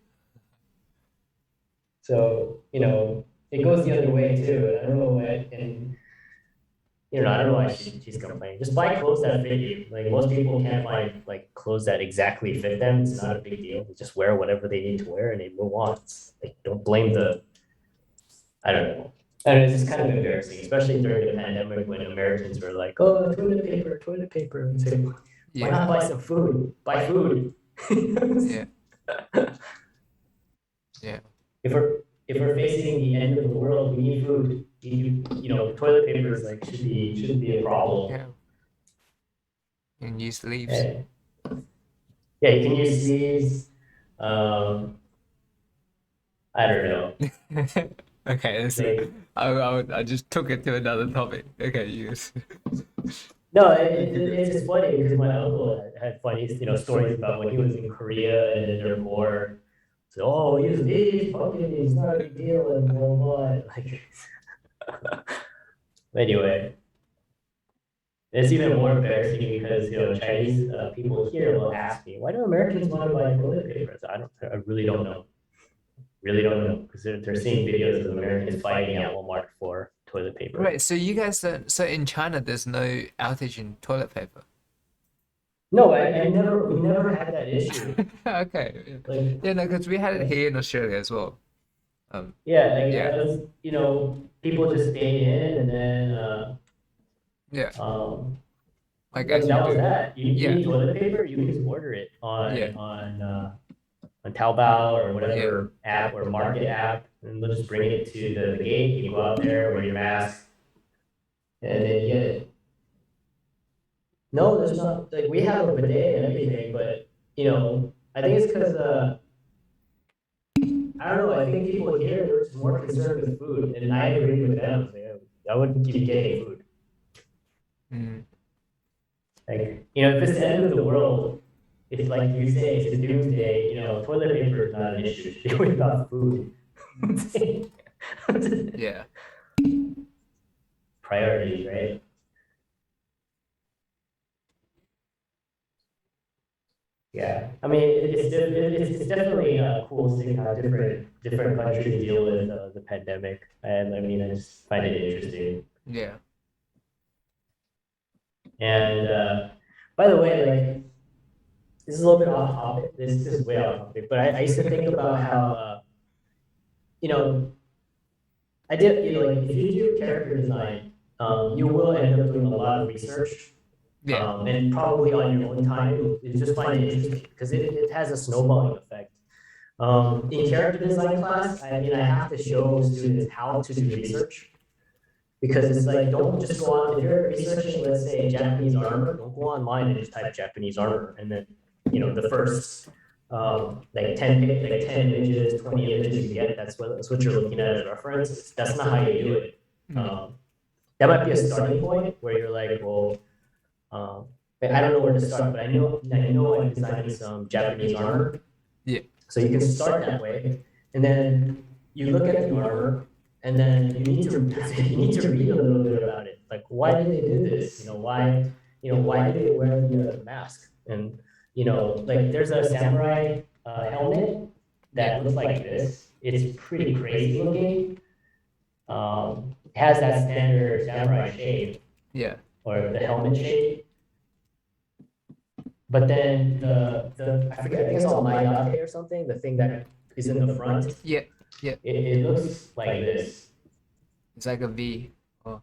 So it goes the other way too. And I don't know what, and I don't know why she's complaining. Just buy clothes that fit you. Like most people can't find like clothes that exactly fit them. It's not a big deal. They just wear whatever they need to wear and they move on. It's like don't blame the I don't know. And it's just kind of embarrassing, especially during the pandemic when Americans were like, "Oh, toilet paper, toilet paper." And say, why Yeah. not buy some food? Buy food. Yeah. Yeah. If we're facing the end of the world, we need food. Toilet paper is like shouldn't be a problem. Yeah. You can use leaves. And, yeah, you can use these. Um, I don't know. Okay, this is, Like I just took it to another topic. Okay, use. no, it's just funny because my uncle had funny stories about when he was in Korea and then they're more. So, oh, use these, fucking, it's not a big deal, and blah blah. Like, anyway, it's even more embarrassing because Chinese people here will ask me, why do Americans want to buy toilet paper? So I really don't know. Really don't know because they're seeing videos of Americans fighting at Walmart for toilet paper. Right, so you guys don't, so in China there's no outage in toilet paper. No, we never had that issue. Okay. Yeah, Like, yeah, no, because we had it here in Australia as well. yeah, like Yeah. it was, people just stayed in, and then Yeah. Like like as you that was do. that. You Yeah. need toilet paper, you can just order it Yeah. on Taobao or Yeah. whatever app or market app, and they'll just bring it to the gate. You go out there, wear your mask, and then you get no, there's not like we have a bidet and everything, but I think it's because I don't know. I think people here they're just more concerned with food, and I agree with them. Like, I wouldn't keep getting food. Mm. Like if it's the end of the world, if like you say it's a doomsday, toilet paper is not an issue. It's really about food. Yeah. Priorities, right? Yeah, I mean, it's definitely cool seeing how different countries deal with the pandemic, and I mean, I just find it interesting. Yeah. And by the way, like this is a little bit off topic. This is way off topic, but I used to think about how you know I did like if you do character design, you will end up doing a lot of research, Yeah. and probably on your own time. You just find it interesting because it has a snowballing effect. In character design class, I mean, I have to show students how to do research because it's like, don't just go on, if you're researching, let's say, Japanese armor, don't go online and just type Japanese armor. And then, the first like 10 images, 20 images you get, that's what you're looking at as reference. That's not how you do it. That might be a starting point where you're like, well, I don't know where to start, but I know I'm designing some Japanese armor. Yeah. So you can start that way, and then you look at the armor, and then you need to read a little bit about it. Like, why did they do this? Why did they wear the mask? And like there's a samurai helmet that looks like this. It's pretty crazy looking. It has that standard samurai shape. Yeah. Or the helmet shape. But then I forget, I think it's called Mayate or something, the thing that is in the front. Yeah. Yeah. It looks like this. It's like a V. Oh.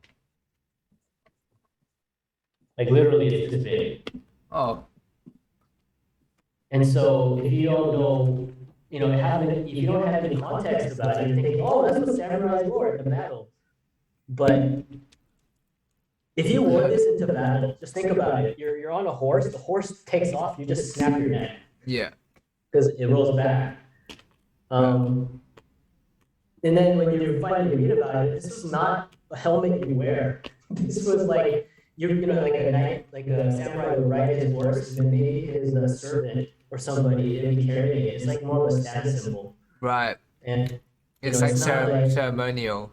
Like literally it's this big. Oh. And so if you don't know, if you don't have any context about it, you're thinking, oh, that's what samurais wore in the battle. But if you wore this into battle, just think about it. You're on a horse. The horse takes off. You just snap your neck. Yeah. Because it rolls back. And then when you finally read about it, this was not a helmet you wear. This was like like a knight, like a samurai would ride his horse, and then maybe his servant or somebody would be carrying it. It's like more of a status symbol. Right. And It's like it's not like ceremonial.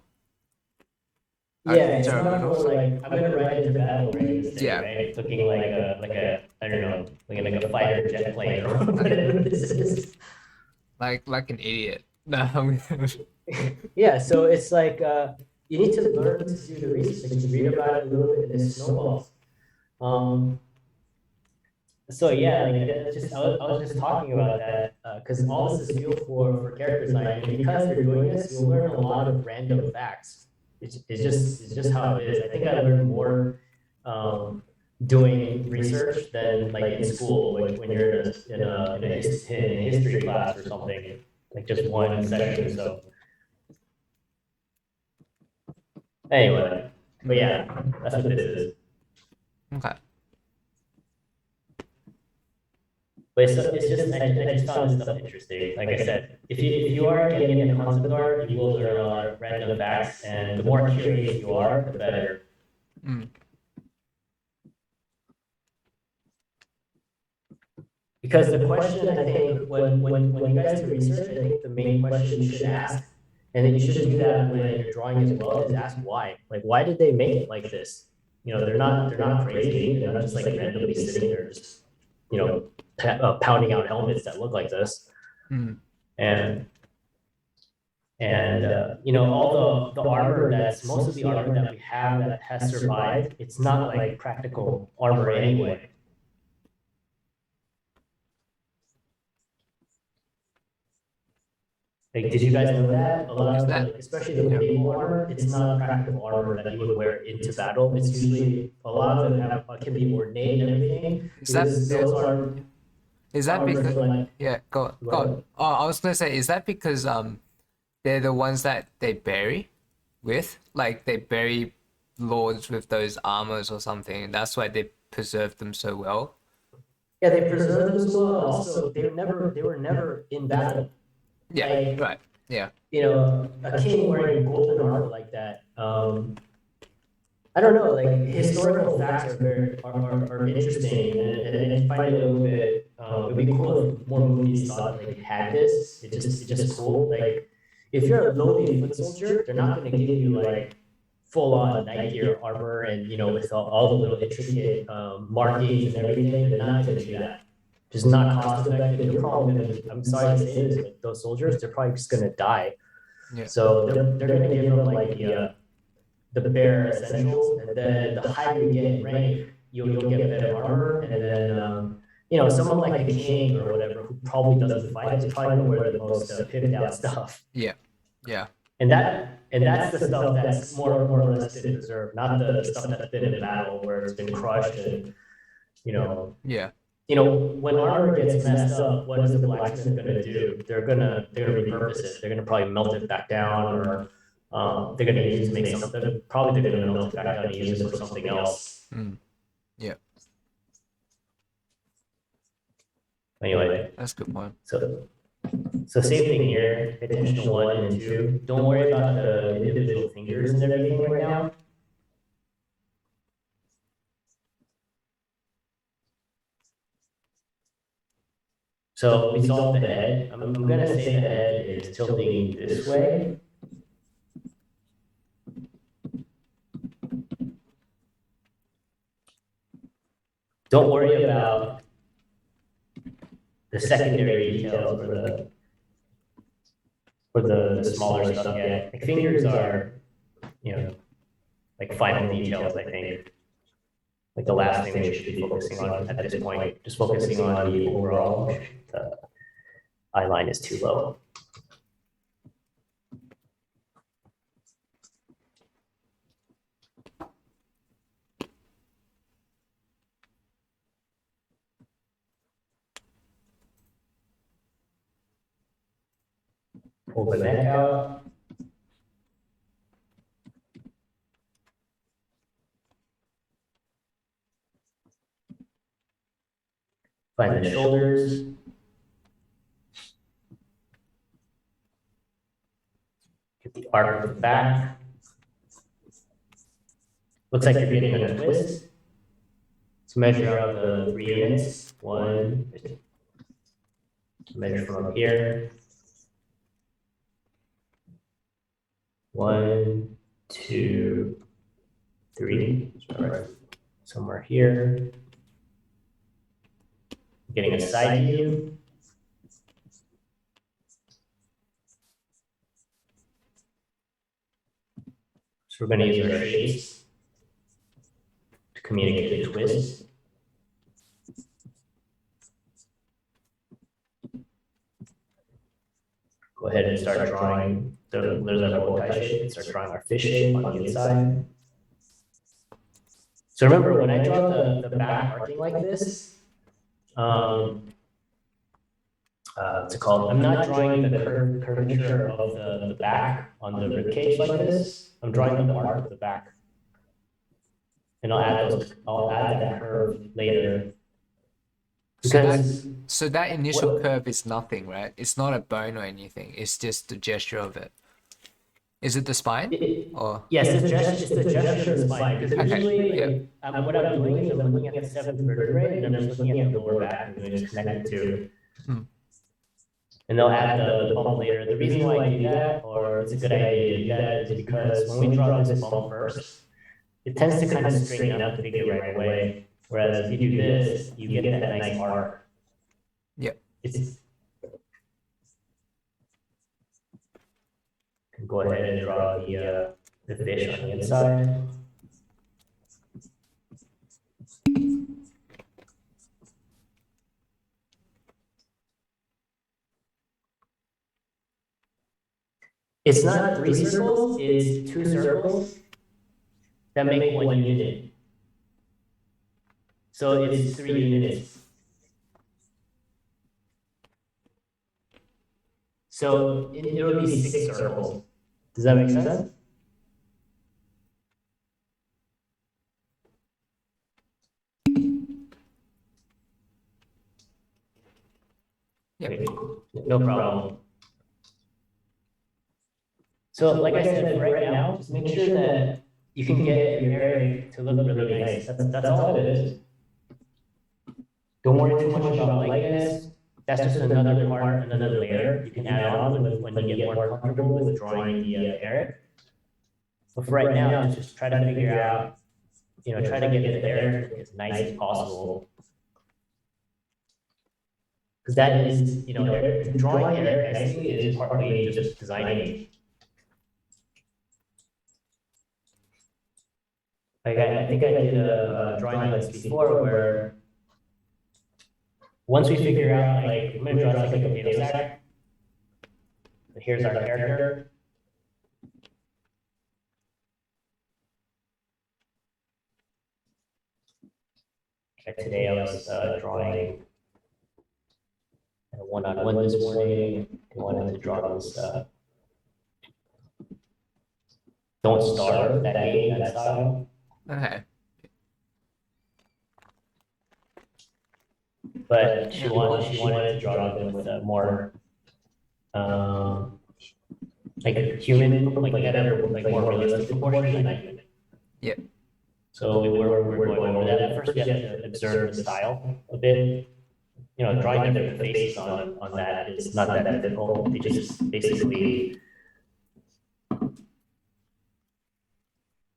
yeah, it's not for like I'm gonna ride into battle right this day, Yeah. right? Looking like a I don't know, like a fighter jet plane or whatever this is. Like an idiot. No. Yeah, so it's like you need to learn to do the research, to read about it a little bit, and it snowballs. So yeah, like I was just talking about that because all this is fuel for character design, and because you're doing this, you'll learn a lot of random facts. It's just how it is. I think I learned more doing research than like in school, like when you're in a history class or something, like just one section. So anyway, but yeah, that's what this is. Okay. But it's just I just found this stuff interesting. Like I said, if you are getting into concept art, you will learn a lot of random facts, and the more curious you are, the better. Mm. Because the question I think when you guys do research, I think the main question you should ask, and then you should do that when you're drawing as well, is ask why. Like why did they make it like this? They're not crazy. They're not just like randomly sitting there just pounding out helmets that look like this. Mm. And all the armor most of the armor that we have that has survived, it's not like practical armor anyway. Like, did you guys know that? A lot of that? especially the medieval armor, it's not practical armor that you would wear into battle. It's usually a lot of them can be ornate and everything. Is that Armors because are like, yeah, go Go go. ahead. Oh, I was gonna say, is that because they're the ones that they bury with? Like they bury lords with those armors or something. That's why they preserved them so well. Yeah, they preserved them so well. Also, they were never in battle. Yeah, Like, right. Yeah. a king wearing golden armor like that. I don't know. Like historical facts are are interesting, and I find it a little bit. It'd be cool if more movies thought like had this. It's just cool. Like if you're a lowly foot soldier, they're not going to give you like full on knight gear armor and with all the little intricate markings and everything. They're not going to do that. Just not cost effective. You're probably going to. I'm sorry to say this, but those soldiers, they're probably just going to die. Yeah. So they're going to give them like the bare essentials, and then the higher you get in rank, you'll get better armor, and then someone like the king or whatever who probably doesn't fight is probably gonna wear the most pimped out stuff. Yeah. Yeah. And that's the stuff that's more or less been preserved, not the stuff that's been in battle where it's been crushed and Yeah. when armor gets messed up, what is the blacksmith gonna do? They're gonna repurpose it. They're gonna probably melt it back down, or they're gonna use it to make something. Probably they're gonna melt it back down and use it for something else. Yeah. Anyway, That's a good point. So same thing here. Pay attention to 1 and 2. Don't worry about the individual fingers and everything right now. So we solved the head. I'm gonna say the head is tilting this way. Don't worry about the secondary details for the smaller stuff yet. Like fingers are, like final details, I think. Like the last thing we should be focusing on at this point, just focusing on the overall. The eye line is too low. Pull the neck out. Find the shoulders. Get the arc of the back. Looks like you're getting a twist. Let's measure out the 3 units. 1. Measure from up here. 1, 2, 3. Start somewhere here. Getting a side view. So we're going to use our shapes to communicate the twist. Go ahead and start drawing. There's our bow tie shape. Start drawing our fish shape on the inside. So remember, when I draw the back arcing like this, what's it called? I'm not drawing the curvature of the back on the rib cage like this. I'm drawing the arc of the back, and I'll add that curve later. So that initial curve is nothing, right? It's not a bone or anything. It's just the gesture of it. Is it the spine? Yes, it's the gesture of the spine. Because usually, what I'm doing is I'm looking at the 7th vertebrae, and I'm just looking at the lower back and just connect the two. And they'll add the bump later. The reason why I do that, or it's a good idea to do that, is because when we draw this bump first, it tends to kind of straighten out the figure right away. Whereas if you do this, you get that nice arc. Yep. Go ahead and draw the fish on the inside. It's not 3 circles, it's 2 circles that make 1 unit. So it's 3 units. So it'll be 6 circles. Does that make sense? no problem. So like I said, for right now, just make sure that you can get your area to look really nice. That's all it is. Don't worry too much about lightness. That's just another part, another layer you can add on when you get more comfortable with drawing the Eric. But for right now, just try to figure out, try to get the Eric to look as nice as possible. Because that is, drawing Eric nicely is partly just designing. Like I think I did a drawing like this before where once we figure out, like, I'm gonna draw like a potato sack. Here's our character. Like today I was drawing a one-on-one this morning. I wanted to draw this Don't Starve, that game, that style. Okay. But she wanted to draw them with a more like a human, like better, like more realistic proportion. Yep. So we're going over that. At first, we have to observe the style a bit. Drawing different faces on that is not that difficult. They just basically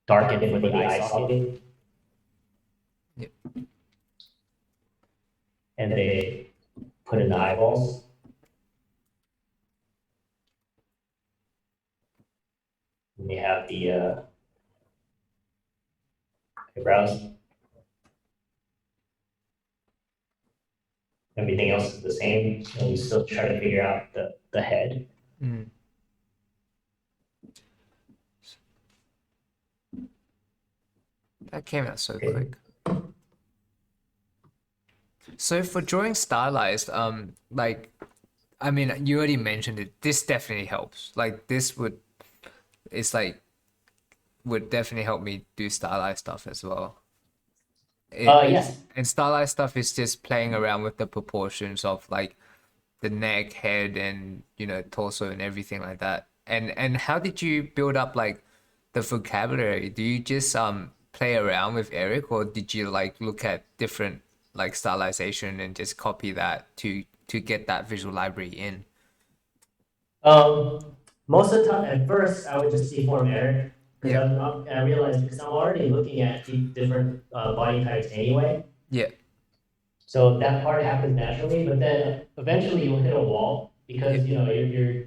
darken for the eye socket. Yep. And they put in the eyeballs. And they have the eyebrows. Everything else is the same. And we still try to figure out the head. Mm. That came out so quick. So for drawing stylized, like, I mean, you already mentioned it. This definitely helps. Like, would definitely help me do stylized stuff as well. Yes. And stylized stuff is just playing around with the proportions of like the neck, head, and torso and everything like that. And how did you build up like the vocabulary? Do you just play around with Eric, or did you like look at different like stylization and just copy that to get that visual library in? Most of the time, at first, I would just deform Eric. Because I realized, because I'm already looking at different body types anyway. Yeah. So that part happens naturally, but then eventually you'll hit a wall because you're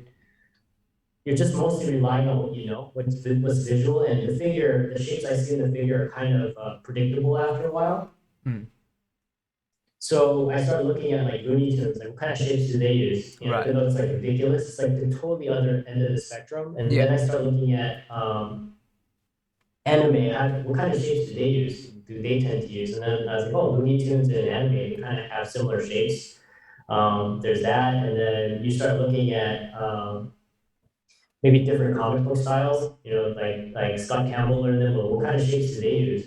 just mostly relying on what you know, what's visual, and the shapes I see in the figure are kind of predictable after a while. Hmm. So I started looking at like Looney Tunes, like what kind of shapes do they use? Right. Even though it's like ridiculous, it's like the totally other end of the spectrum. And then I started looking at anime, what kind of shapes do they tend to use? And then I was like, oh, Looney Tunes and anime, they kind of have similar shapes. There's that, and then you start looking at maybe different comic book styles, like Scott Campbell or them, but what kind of shapes do they use?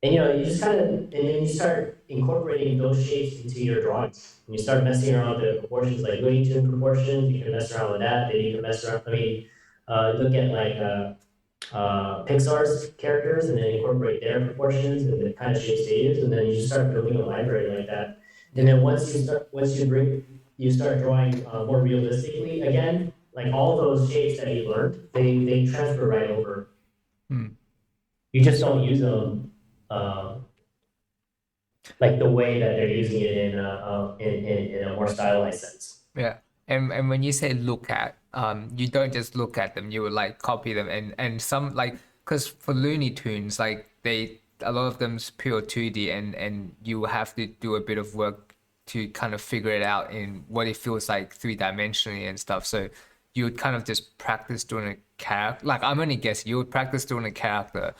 And you just and then you start incorporating those shapes into your drawings. And you start messing around with the proportions, like Looney Tunes proportions, you can mess around with that, then you can mess around, look at like Pixar's characters and then incorporate their proportions and the kind of shapes they use, and then you just start building a library like that. And then once you start drawing more realistically again, like all those shapes that you learned, they transfer right over. You just don't use them like the way that they're using it in a more stylized sense. Yeah. And when you say look at, you don't just look at them, you would like copy them, and some like, because for Looney Tunes, like a lot of them's pure 2D, and you have to do a bit of work to kind of figure it out in what it feels like 3-dimensionally and stuff. So you would kind of just practice doing a character, like I'm only guessing, you would practice doing a character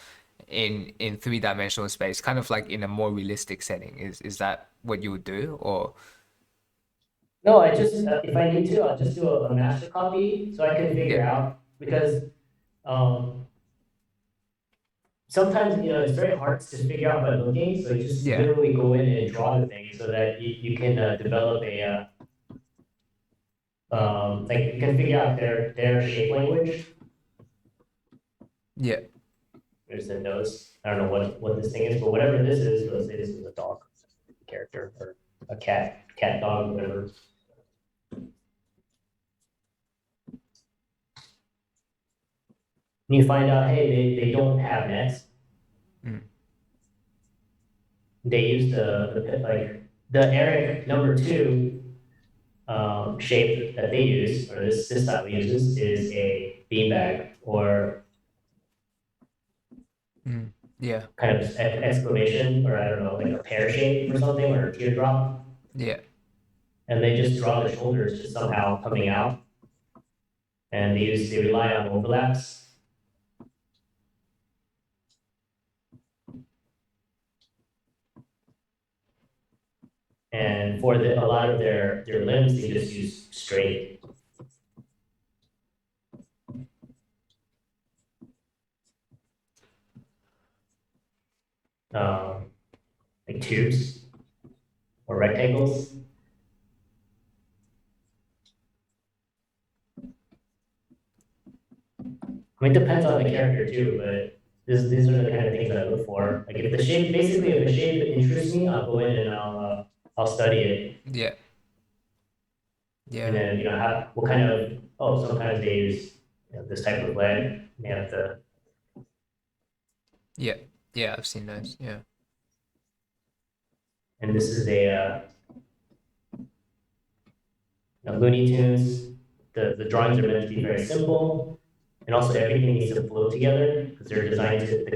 in 3-dimensional space, kind of like in a more realistic setting. Is that what you would do, or? No, I just, if I need to, I'll just do a master copy so I can figure out, because sometimes, it's very hard to figure out by looking, so you just literally go in and draw the thing so that you can develop Like you can figure out their shape language. Yeah. There's the nose. I don't know what this thing is, but whatever this is, let's say this is a dog character or a cat dog, whatever. And you find out, hey, they don't have nets. Mm. They use the Eric number 2 shape that they use, or this style uses, is a beanbag or Yeah. kind of exclamation, or I don't know, like a pear shape or something, or a teardrop. Yeah. And they just draw the shoulders just somehow coming out. And they rely on overlaps. And for a lot of their limbs, they just use straight. Like tubes or rectangles. I mean, it depends on the character too, but these are the kind of things I look for. Like if the shape, basically, if the shape interests me, I'll go in and I'll study it. Yeah. And then what kind of sometimes they use this type of lead. They have the Yeah. Yeah. I've seen those. Yeah. and this is a Looney Tunes. The drawings are meant to be very simple, and also everything needs to flow together because the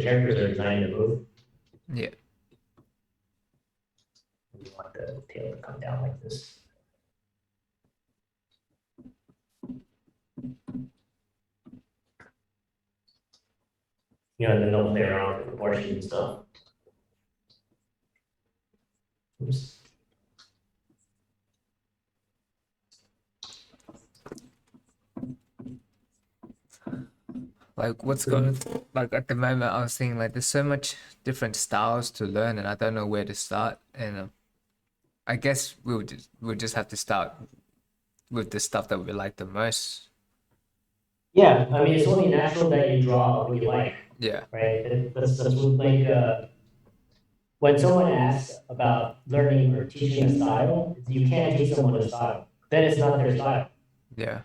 characters are designed to move. Yeah. You want the tail to come down like this. And then they'll play around with proportion and stuff. Oops. Like what's going like at the moment I was thinking like there's so much different styles to learn and I don't know where to start and I guess we'll just have to start with the stuff that we like the most. Yeah, I mean, it's only natural that you draw what you like, Yeah. right? That's like when someone asks about learning or teaching a style, you can't teach someone a style. Then it's not their style. Yeah.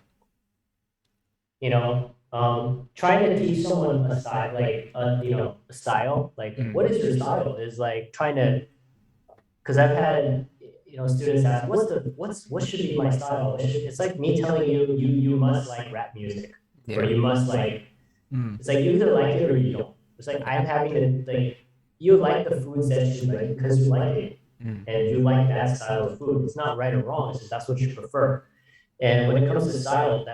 Trying to teach someone a style, like a style, like what is your style, is like trying to, because I've had students ask, what should be my style? It's like me telling you must like rap music, or you must like. It's like you either like it or you don't. It's like I'm having to like you like the foods that you like because you like it, and you like that style of food. It's not right or wrong. It's just that's what you prefer. And when it comes to style,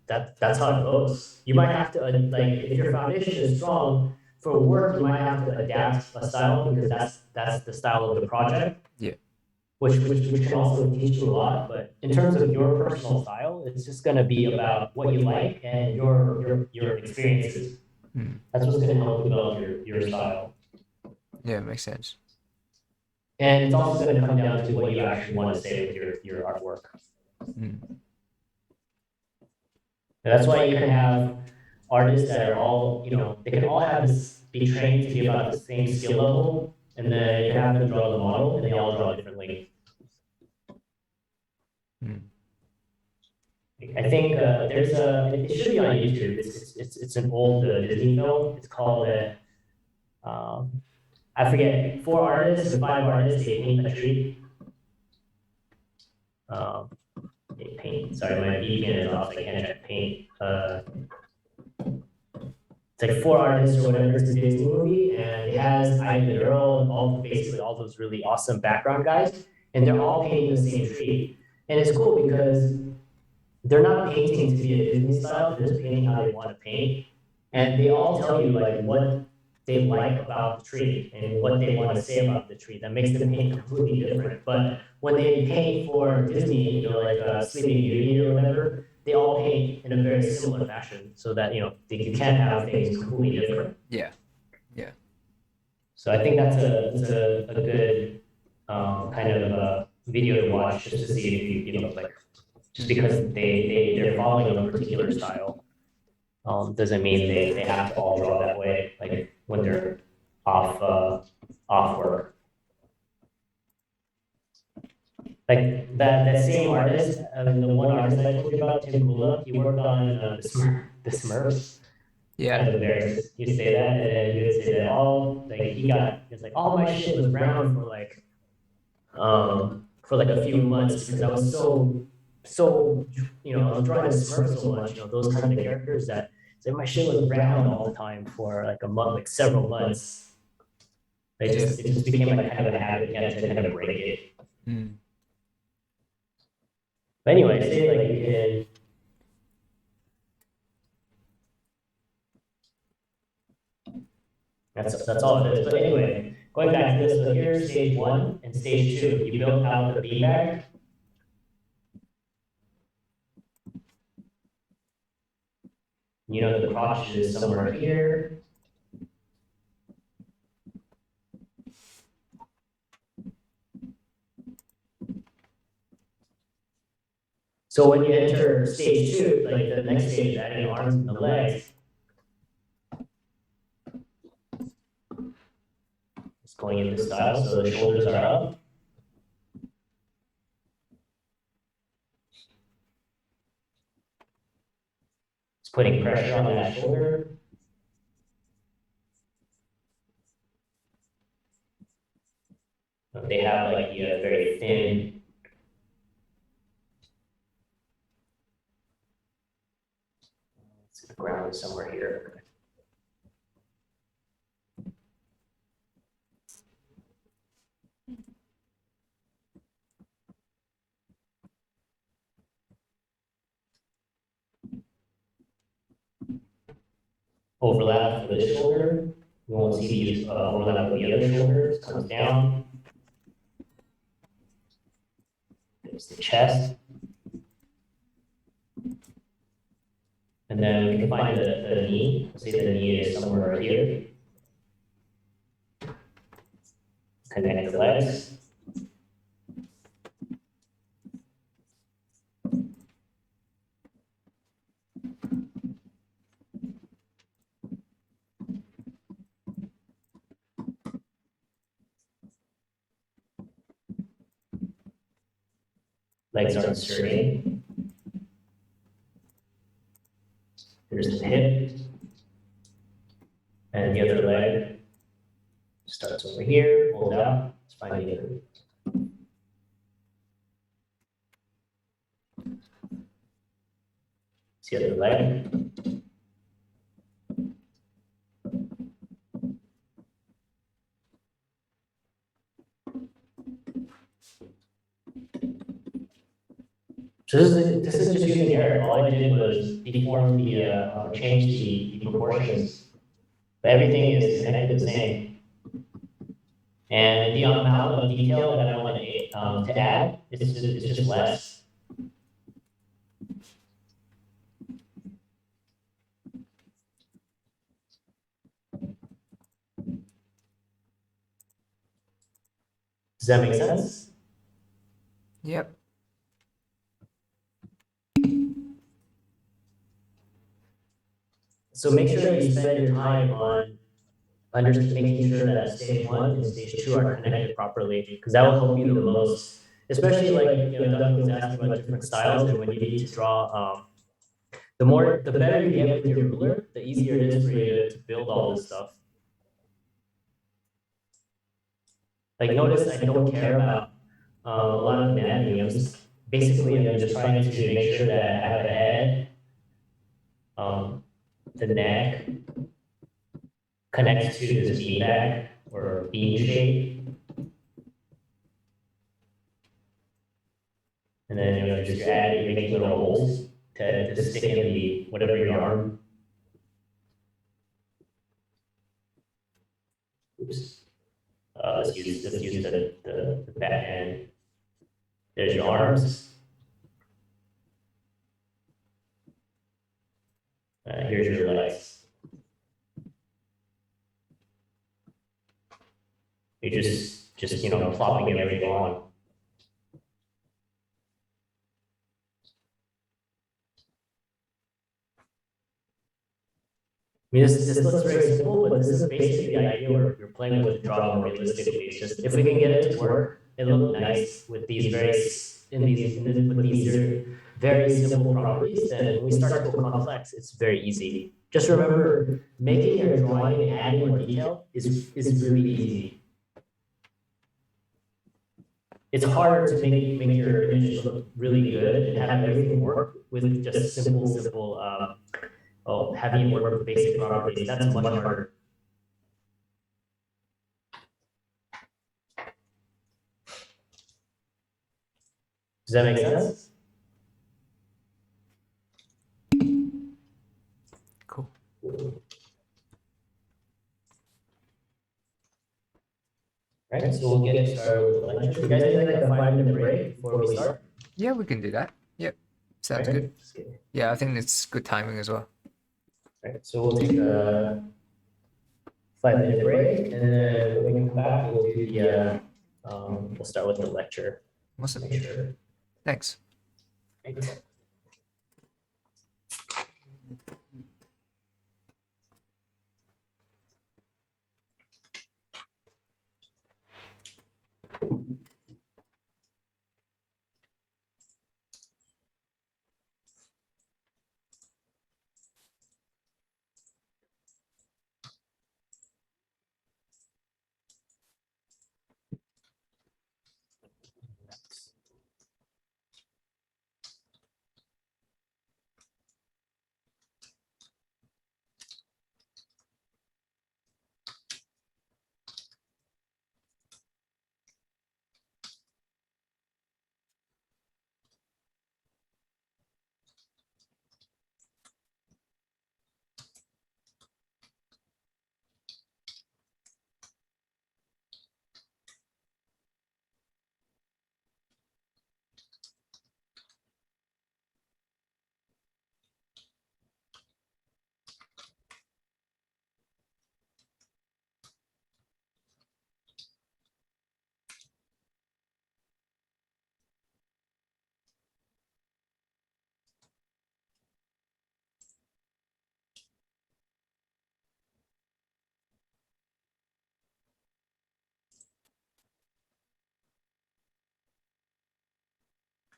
that's how it goes. You might have to like if your foundation is strong for work, you might have to adapt a style because that's the style of the project. Yeah. Which can also teach you a lot. But in terms of your personal style, it's just going to be about what you like and your experiences. That's what's going to help develop your style. Yeah, it makes sense. And it's also going to come down to what you actually want to say with your artwork. That's why you can have artists that are all, they can all be trained to be about the same skill level, and then you have them draw the model, and they all draw differently. I think it should be on YouTube. It's an old Disney film. It's called I forget, 4 artists or 5 artists, they paint a tree. They paint. Sorry, my VPN is off, so I can't try to paint. It's like 4 artists or whatever. It's a Disney movie, and it has Ivan Earl and basically all those really awesome background guys, and they're all painting the same tree. And it's cool because they're not painting to be a Disney style. They're just painting how they want to paint, and they all tell you like what they like about the tree and what they want to say about the tree. That makes them paint completely different. But when they paint for Disney, like Sleeping Beauty or whatever, they all paint in a very similar fashion, so that you can't have things completely different. Yeah. So I think that's a good kind of video to watch just to see if you like just because they're following a particular style, doesn't mean they have to all draw that way. Like when they're off work. Like that same artist, the one artist that I told you about, Tim Kula, he worked on the Smurfs. Yeah. The Bears. He'd say that, and then he would say that it's like all my shit was brown for like a few months because I was so I was drawing the Smurfs so much, those kind of characters that my shit was brown all the time for like a month, like several months. It just became like kind of a habit. You had to kind of break it. Mm. But anyway, say like you can. That's all it is. But anyway, going back to this, so here's stage 1 and stage 2. You built out the beanbag. The crotch is somewhere here. So when you enter stage 2, like the next stage, adding arms and the legs, it's going into style, so the shoulders are up. It's putting pressure on that shoulder. They have like the very thin. The ground is somewhere here. Overlap for this shoulder. We won't see these overlap with the other shoulders. Comes down. There's the chest. And then we can find the knee. Let's say the knee is somewhere right here. Connect the legs. Legs are inserting. Here's the hip. And the other leg starts over here, pulls out. Let's find the other. It's the other leg. So this is just using air. All I did was deform change the proportions. But everything is connected the same. And the amount of detail that I want to add is just less. Does that make sense? Yep. So make sure you spend your time on making sure that stage 1 and stage 2 are connected properly, because that will help you the most. Especially like Duncan was asking about different styles, and when you need to draw, the better you get with your ruler, the easier it is for you to build all this stuff. Like notice I don't care about a lot of anatomy. I'm just trying to make sure that I have a head, the neck connects to this beanbag or bean shape. And then you're making little holes to stick in the whatever your arm. Oops. Let's use the back end. There's your arms. Here's your legs. You're just plopping everything on. mean, this looks very simple, but this is basically the idea where you're playing with the draw more realistically. It's just if we can get it to work, it look nice with these with these very simple properties. Then when we start to go complex, it's very easy. Just remember, making your drawing and adding more detail is really easy. It's harder to make your image look really good and have everything work with just simple having it work with basic properties. That's much harder. Does that make sense? Cool. Right, so we'll get started with the lecture. You guys need like a 5-minute break before we start? Yeah, we can do that. Yep. Sounds Right. good. Yeah, I think it's good timing as well. Right, so we'll take a 5-minute break, and then when we come back, we'll do the we'll start with the lecture. Awesome. Make sure. Thanks. Right.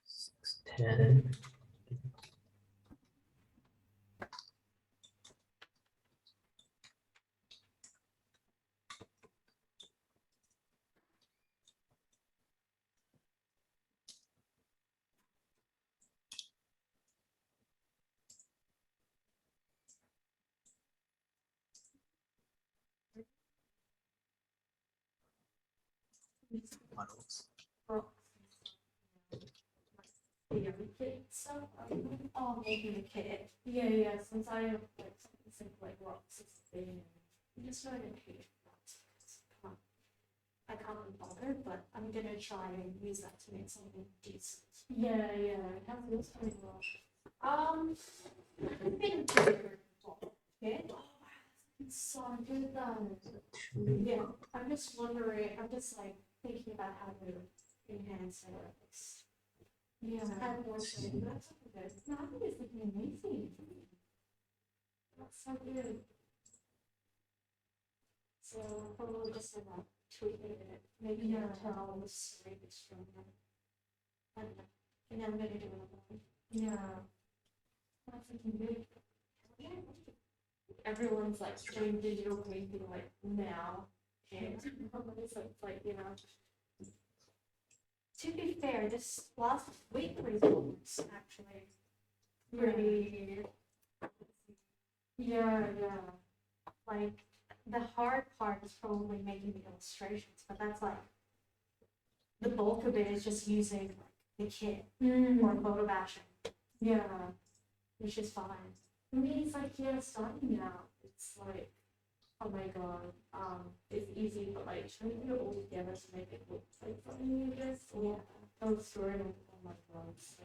Six, 10. Yeah, so oh, maybe a kid. Yeah, since I have like something simple like rocks, it's a thing. I'm just trying to page rocks. I can't be bothered, but I'm gonna try and use that to make something decent. Yeah, how's this coming along? I've been bigger before. Yeah. Oh, wow, it's so good then. Yeah, I'm just wondering, I'm just like thinking about how to enhance it. Yeah, and more so, that's so good. No, I think it's looking amazing. That's so good. So probably just about tweak it, maybe tell the story bit stronger. And then I'm gonna do another one. Yeah. That's looking good. Everyone's like doing digital painting like now, and it's like to be fair, this last week was actually pretty. Yeah. Like the hard part is probably making the illustrations, but that's like the bulk of it is just using like the kit or photo bashing. Yeah, which is fine. I mean, it's like starting out, it's like, oh my god, it's easy, but like trying to put it all together to make it look like something, I guess. Yeah, oh, story, oh my god, so.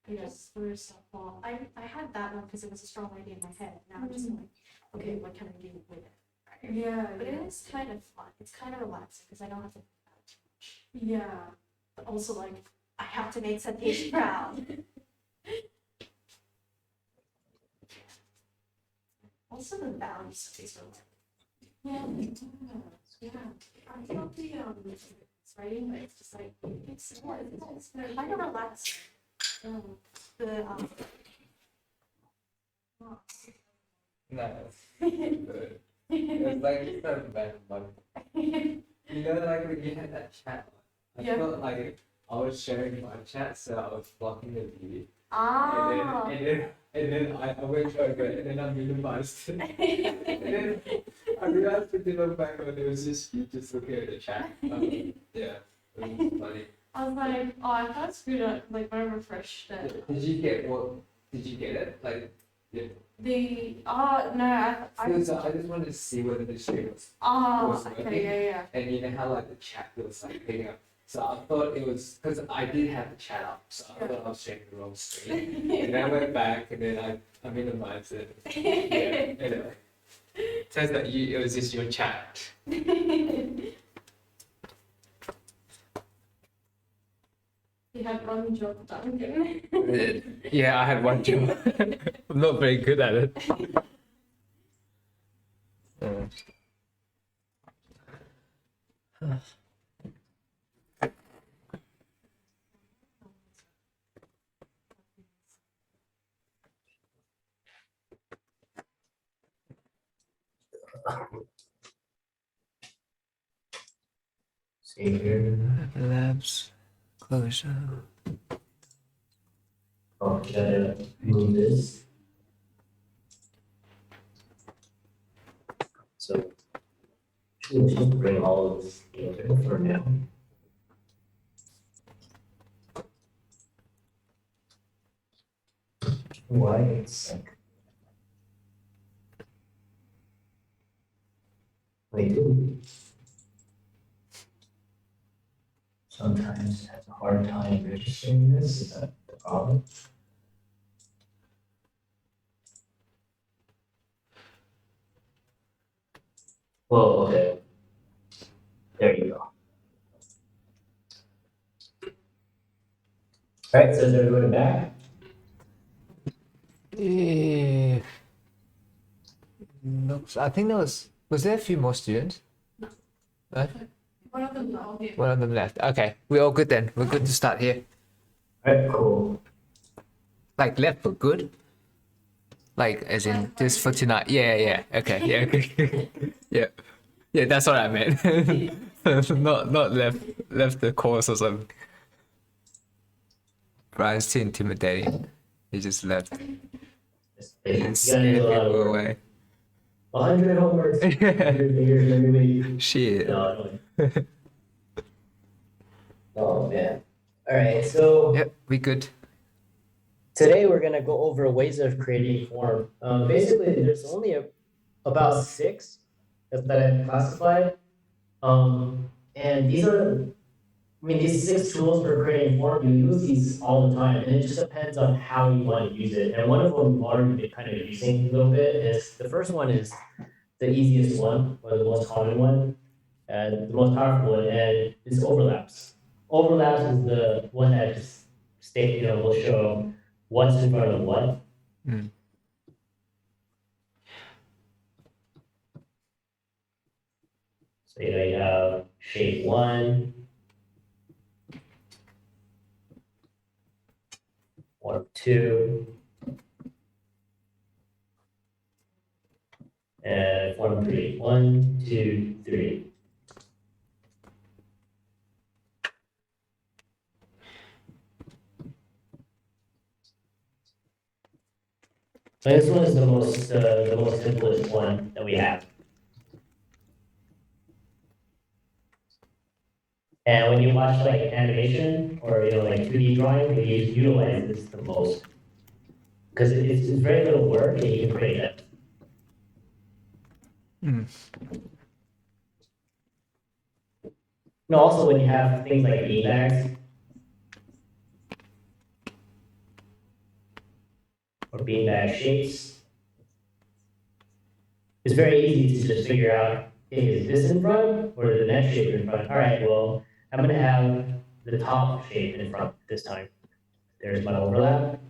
I just threw stuff off. I had that one because it was a strong idea in my head. Now I'm just like, okay, what can I do with it? Right? Yeah. But it is kind of fun. It's kind of relaxing because I don't have to think about it too much. Yeah. But also like I have to make Satish proud. also the value studies are like, yeah. I felt the it's writing, but it's just like it's kind of relaxing. The No, good. It's like so bad, you know, like when you had that chat, I Yeah. felt like I was sharing my chat, so I was blocking the view. ah. And then I went over and then I minimized it. And then I realized to look back when it was just you just looking at the chat. Yeah, it was funny. I was like, oh, I thought screwed up. Like when I refreshed Yeah. it. Did you get what? Did you get it? Like, yeah. No, I Because I just wanted to see whether the stream was was okay, working. yeah. And you know how like the chat was like picking up. So I thought it was because I did have the chat up, so I thought I was sharing the wrong screen. And then I went back and then I minimized it. Yeah. Anyway, turns out it was just your chat. You had one job, Duncan. Yeah, I had one job. I'm not very good at it. See here. Labs closure. Oh, gotta move this. So, let's just bring all of this together for now. Why it's like. They do. Sometimes has a hard time registering this. Is that the problem? Well, okay. There you go. All right, so is everyone back? Yeah. No, I think there was there a few more students? No. One of them now. One of them left. Okay, we're all good then. We're good to start here. All right, cool. Like left for good? Like as in just for tonight? Yeah. Okay, yeah, okay. Yeah. Yeah, that's what I meant. not left the course or something. Brian's too intimidating. He just left. You And gotta do a lot of people work. away. 100 homeworks. 100 figures every week. Shit. No, oh man. All right, so Yep, we good. today we're gonna go over ways of creating form. Basically, there's only about 6 that I've classified. And these are, I mean, these 6 tools for creating form, you use these all the time, and it just depends on how you want to use it. And one of them we've already been kind of using a little bit is, the first one is the easiest one, or the most common one, and the most powerful one, and it's overlaps. Overlaps is the one that just will show what's in front of what. Mm. So, you have shape 1, form 2, and form 3. 1, 2, 3. So this one is the most simplest one that we have. And when you watch like animation or like 2D drawing, they utilize this the most because it's very little work and you can create it. Mm. Also when you have things like beanbags or beanbag shapes, it's very easy to just figure out, hey, is this in front or the next shape in front? All right, well, I'm going to have the top shape in front this time. There's my overlap.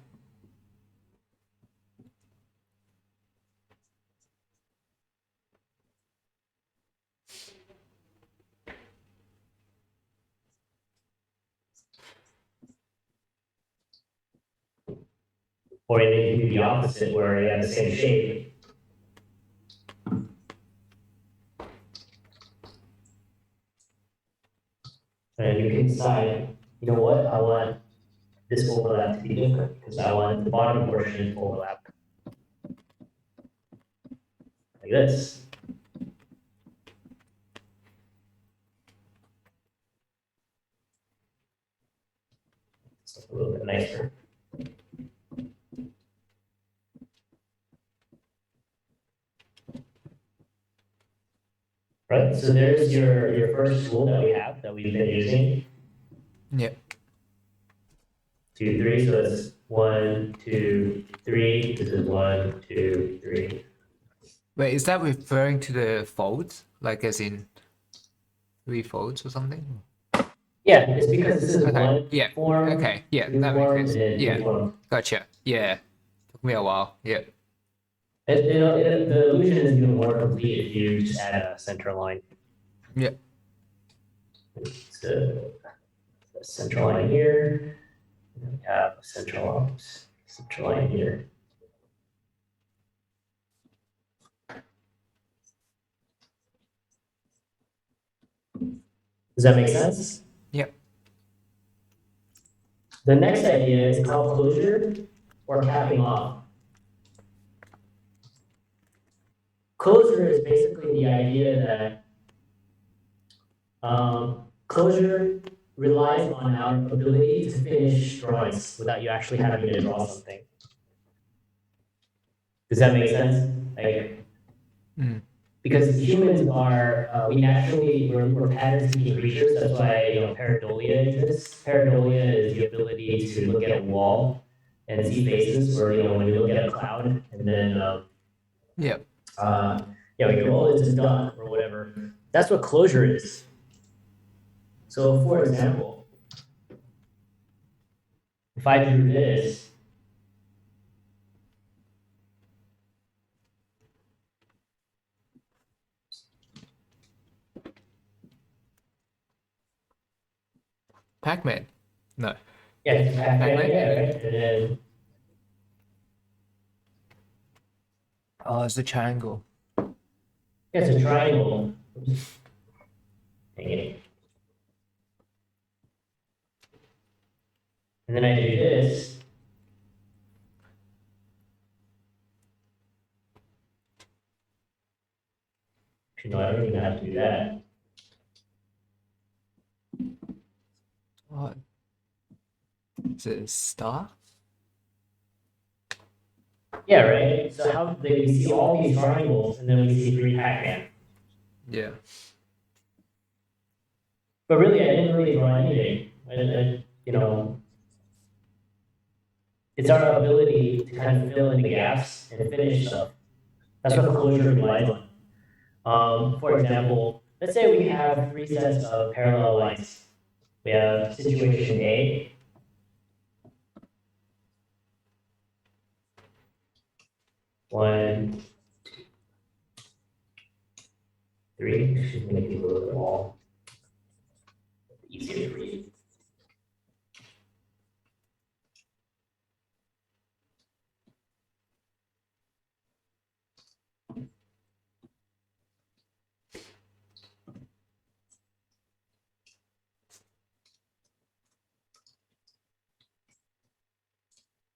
Or it can be the opposite where they have the same shape. And you can decide, you know what, I want this overlap to be different because I want the bottom portion to overlap like this. So a little bit nicer. Right, so there's your first tool that we have that we've been using. Yeah. 2, 3, so it's 1, 2, 3. This is 1, 2, 3. Wait, is that referring to the folds? Like as in 3 folds or something? Yeah, it's because this is Okay. one Yeah. form. Okay. Yeah, two that makes forms, sense. and then Yeah. two forms. Gotcha. Yeah. Took me a while. Yeah. The illusion is even more complete if you just add a center line. Yeah. So a central line here, and then we have a central line here. Does that make sense? Yep. The next idea is called closure or capping off. Closure is basically the idea that closure relies on our ability to finish drawings without you actually having to draw something. Does that make sense? Like, because humans are, we're pattern-seeking creatures. That's why, pareidolia exists. Pareidolia is the ability to look at a wall and see faces, or, when you look at a cloud and then, Yeah. we go, oh, it's a duck or whatever. That's what closure is. So, for example, if I drew this, Pac-Man. No. yeah, it's Pac-Man? yeah, right? And then, Oh, it's a triangle. yeah, it's a triangle. Oops. Dang it. And then I do this. Actually, no, I don't even have to do that. What? Is it a star? Yeah, right? So how we see all these triangles and then we see 3 Pac-Man. Yeah. But really, I didn't really draw anything. It's our ability to kind of fill in the gaps and finish stuff. That's what closure relies on. For example, let's say we have 3 sets of parallel lines. We have situation A. One, 2, 3. Should make these a little bit long. Easier to read.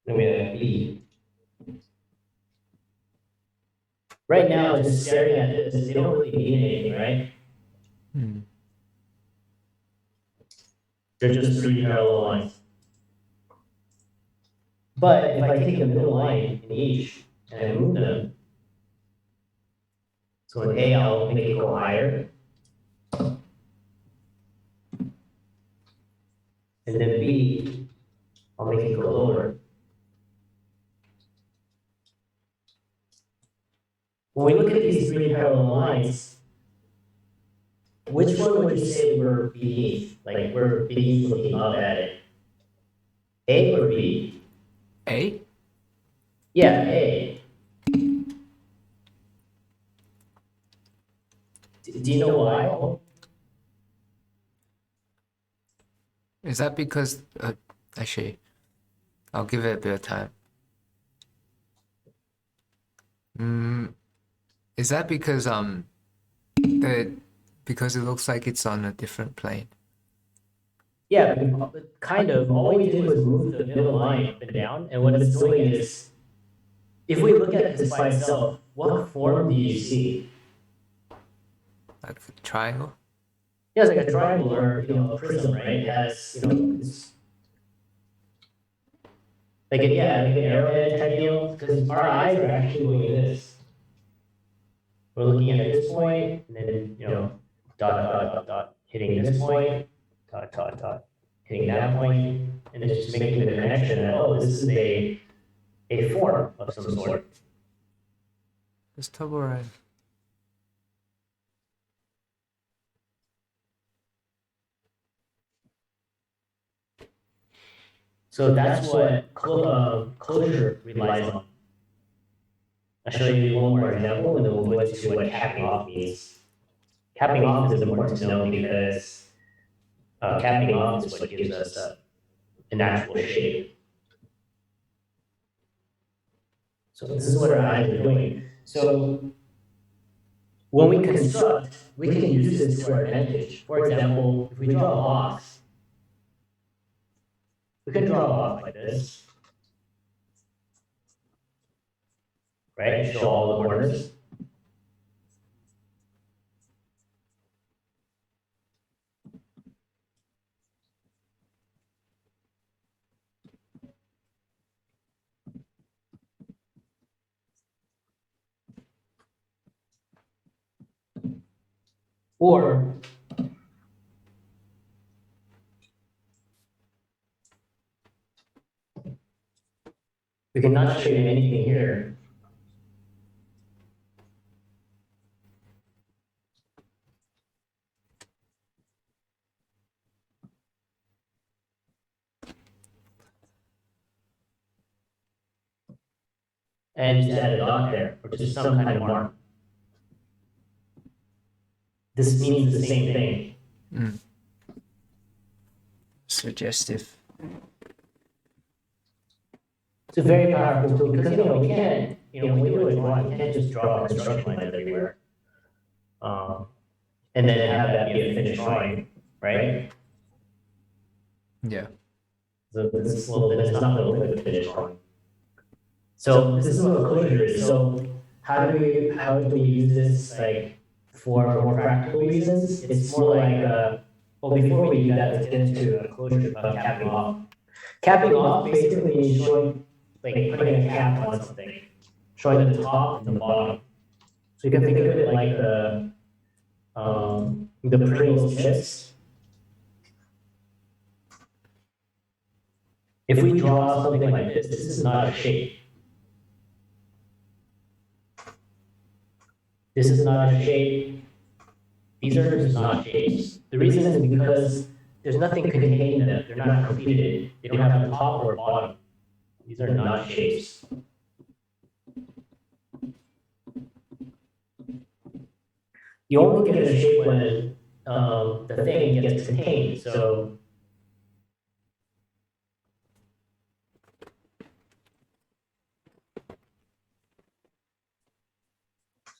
Then we have B. Right now, just staring at this, they don't really mean anything, right? They're just 3 parallel lines. But if I take the middle line in each and I move them, so in A, I'll make it go higher. And then B, I'll make it go lower. When we look at these 3 parallel lines, which one would you say we're beneath? Like we're beneath looking up at it? A or B? A? Yeah, A. Do you know why? Is that because actually I'll give it a bit of time. Mm, is that the because it looks like it's on a different plane? Yeah, kind of. All we did was move the middle line up and down, and what it's doing is, if we look at this by itself, what form do you see? Like a triangle? Yeah, it's like a triangle or a prism, right? It has it's like like an arrowhead type deal. Because our eyes are actually doing this. We're looking at this point, and then dot, hitting this point, dot, hitting that point, and it's just making the connection that this is a form of some sort. It's Toblerone. So that's what closure relies on. I'll show you one more example, and then we'll go into what capping off means. Capping off is important to know because capping off is what gives us an actual shape. So this is what our eyes are doing. So when we construct, we can use this to our advantage. For example, if we draw a box, we can draw a box like this, right? Show all the corners. Or we can not show you anything here. And just add a dot there, or just some kind of mark. This means the same thing. Mm. Suggestive. It's a very powerful tool because we can't, when we do a drawing, you can't just draw construction lines everywhere. And then have that be a finished drawing, right? Yeah. So this then it's not going to look like a finished drawing. So this is what closure is. So how do we use this like for more practical reasons? It's more like before we do that, let's get into a closure of capping off. Capping off basically means showing, like putting a cap on something, showing the top and the bottom. So you can think of it like the Pringles chips. If we draw something like this is not a shape. This is not a shape. These are just not shapes. The reason is because there's nothing containing them. They're not completed. They don't have a top or a bottom. These are not shapes. You only get a shape when the thing gets contained. So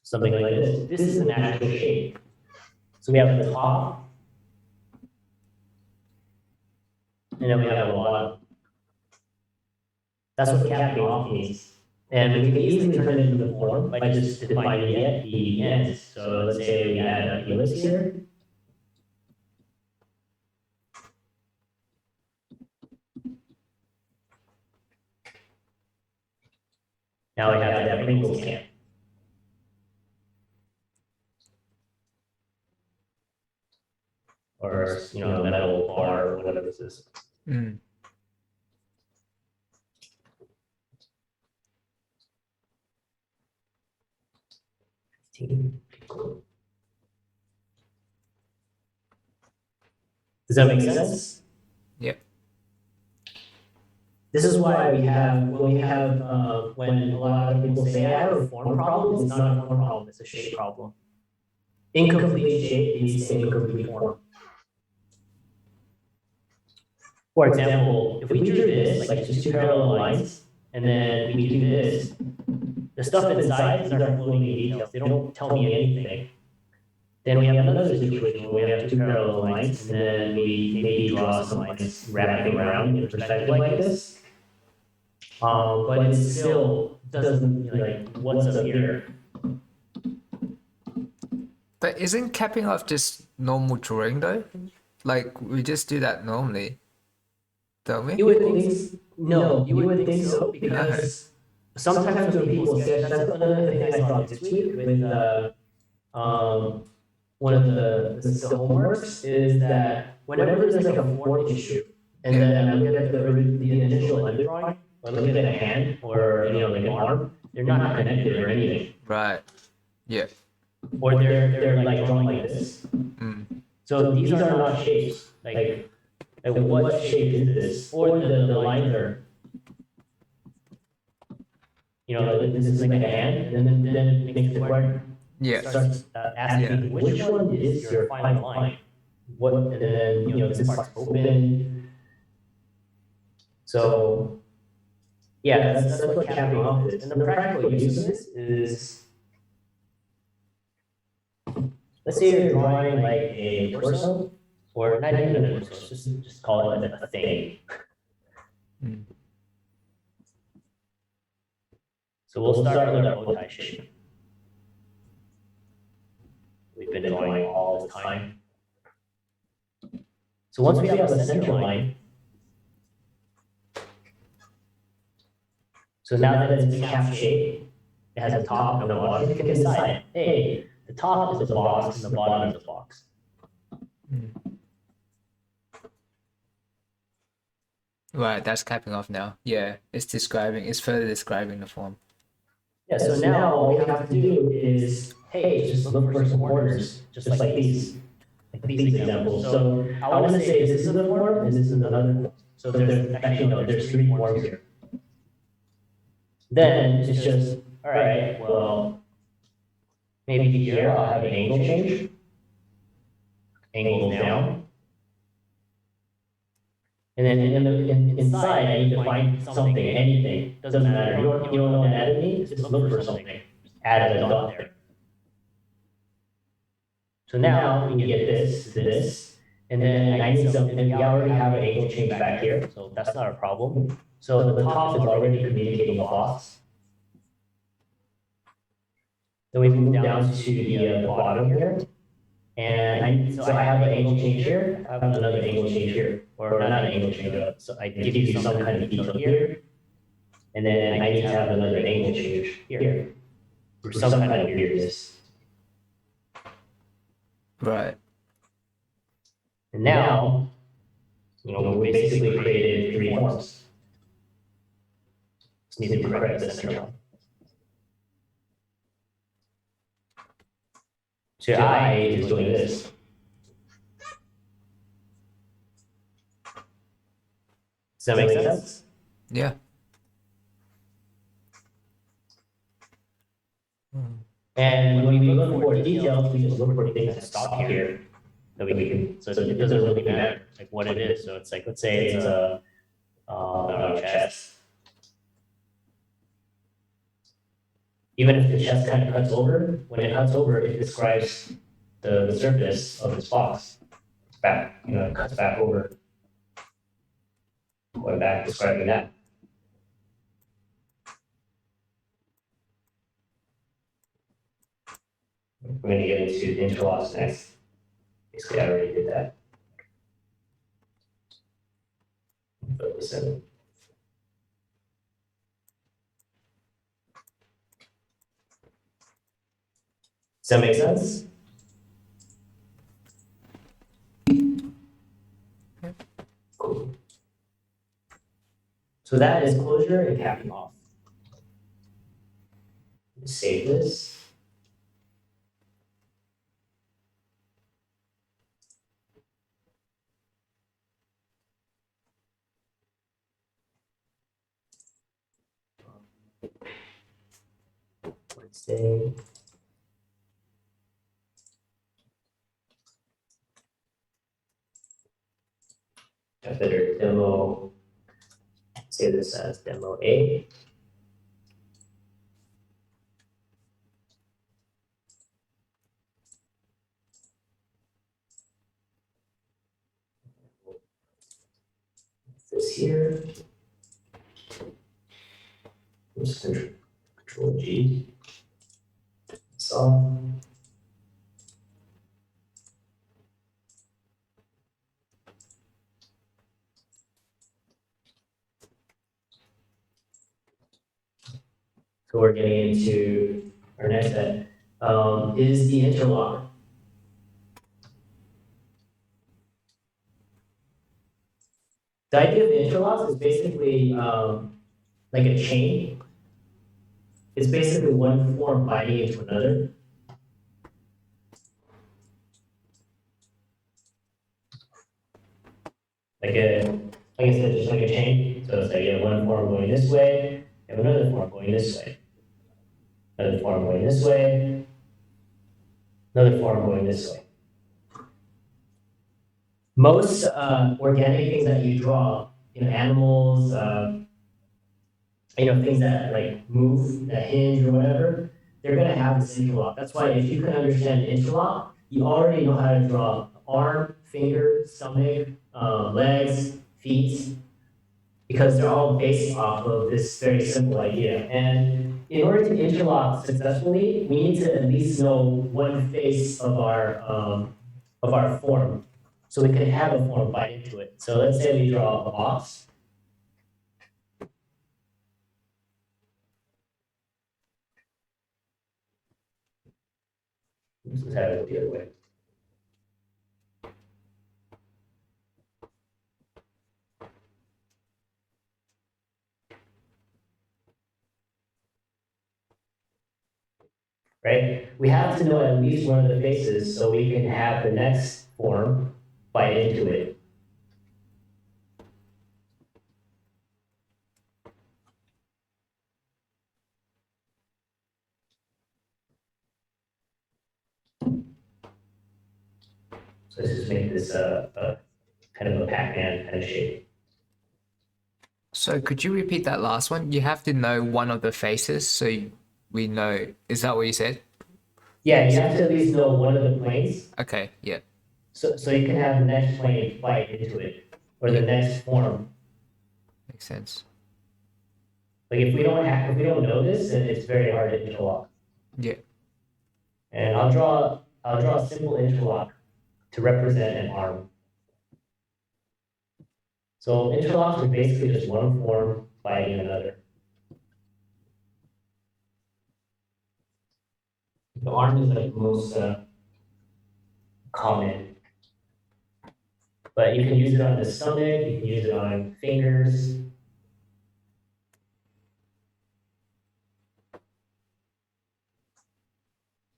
something like this. This is an actual shape. So we have the top, and then we have the bottom. That's what capping off means. And we can easily turn it into the form by just defining the ends. So let's say we add an ellipse here. Now we have that Pringles can. Or metal bar or whatever this is. Mm. Does that make sense? Yep. This is why when a lot of people say I have a form problem, it's not a form problem, it's a shape problem. Incomplete shape leads to incomplete form. For example, if we drew this, like just two parallel lines, and then we do this, the stuff inside, these are floating details. They don't tell me anything. Then we have another situation where we have two parallel lines, and then we maybe draw some lines wrapping around in perspective like this. But it still doesn't, like, what's up here? But isn't capping off just normal drawing though? Like we just do that normally, don't we? You would think, no, you would think so, because sometimes when people sketch, that's another thing I saw this week with one of the homeworks is that whenever there's like a form issue, and then I look at the initial underdrawing, or look at a hand, or like an arm, they're not connected or anything, Right. Yeah. or they're like drawn like this. Mm. So these are not shapes. Like what shape is this? Or the lines are, this is like a hand, and then it makes the question. Yeah. Starts asking which one is your final line. What, and then this part's open. So yeah, that's what capping off is. And the practical use of this is, let's say you're drawing like a torso, or not even a torso, just call it a thing. Mm. So we'll start with our bow tie shape. We've been drawing all the time. So once we have the center line, so now that it's a cap shape, it has a top and a bottom, you can decide, hey, the top is the box and the bottom is the box. Right, that's capping off now. Yeah, it's further describing the form. Yeah, so now all we have to do is, hey, just look for some borders, just like these examples. So I want to say this is the form, and this is another form. So there's actually, no, there's three forms here. Then it's just, all right, well, maybe here I'll have an angle change. Angle down. And then inside, I need to find something, anything. Doesn't matter. You don't know anatomy, just look for something. Add a dot there. So now we get this, and then I need something. And we already have an angle change back here, so that's not a problem. So the top is already communicating the box. Then we move down to the bottom here. And so I have an angle change here, I have another angle change here, or not an angle change, so I give you some kind of detail here, and then I need to have another angle change here, for some kind of weirdness. Right. And now, we basically created three forms. Just need to correct the center line. So I is doing this. Does that make sense? Yeah. And when we look for details, we just look for things that stop here. That we can, so it doesn't really matter like what it is. So it's like, let's say it's a chest. Even if the chest kind of cuts over, when it cuts over, it describes the surface of this box. It's back, it cuts back over. Going back, describing that. We're going to get into interlocks next. Basically, I already did that. Put this in. Does that make sense? Cool. So that is closure and capping off. Save this. Wednesday. Better demo, say this as demo A. here. Oops, Control G. So. So we're getting into our next step, is the interlock. The idea of interlocks is basically like a chain. It's basically one form binding into another. Like I said, just like a chain. So it's like you have one form going this way, you have another form going this way. Another form going this way, another form going this way. Most organic things that you draw, animals, things that like move, that hinge or whatever, they're gonna have this interlock. That's why if you can understand interlock, you already know how to draw arm, finger, stomach, legs, feet, because they're all based off of this very simple idea. And in order to interlock successfully, we need to at least know one face of our form, so we can have a form bind into it. So let's say we draw a box. Let's have it go the other way. Right? We have to know at least one of the faces so we can have the next form bite into it. So let's just make this a kind of a Pac-Man kind of shape. So could you repeat that last one? You have to know one of the faces, so we know. Is that what you said? Yeah, you have to at least know one of the planes. Okay, yeah. So you can have the next plane bite into it, or the next form. Makes sense. Like if we don't know this, then it's very hard to interlock. Yeah. And I'll draw a simple interlock to represent an arm. So interlocks are basically just one form biting another. The arm is like the most common, but you can use it on the stomach, you can use it on fingers.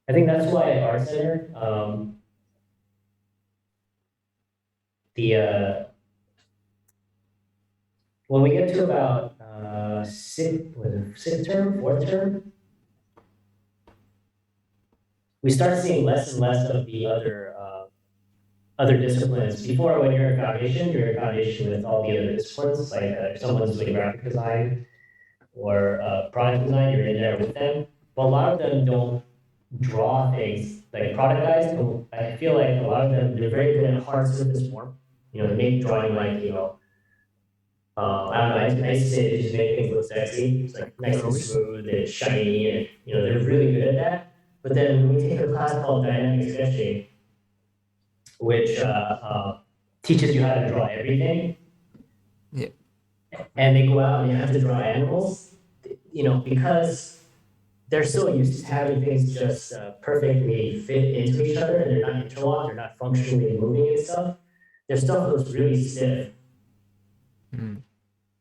I think that's why at Art Center, when we get to about fourth term, we start seeing less and less of the other disciplines. Before, when you're in foundation with all the other disciplines. Like if someone's doing graphic design or product design, you're in there with them. But a lot of them don't draw things. Like product guys, I feel like a lot of them, they're very good at hard surface form. They make drawing like, I don't know, I used to say they just make things look sexy. It's like nice and smooth and shiny, and they're really good at that. But then we take a class called dynamic sketching, which teaches you how to draw everything. Yeah. And they go out and you have to draw animals, because they're so used to having things just perfectly fit into each other, and they're not interlocked, they're not functionally moving and stuff. Their stuff looks really stiff. Mm.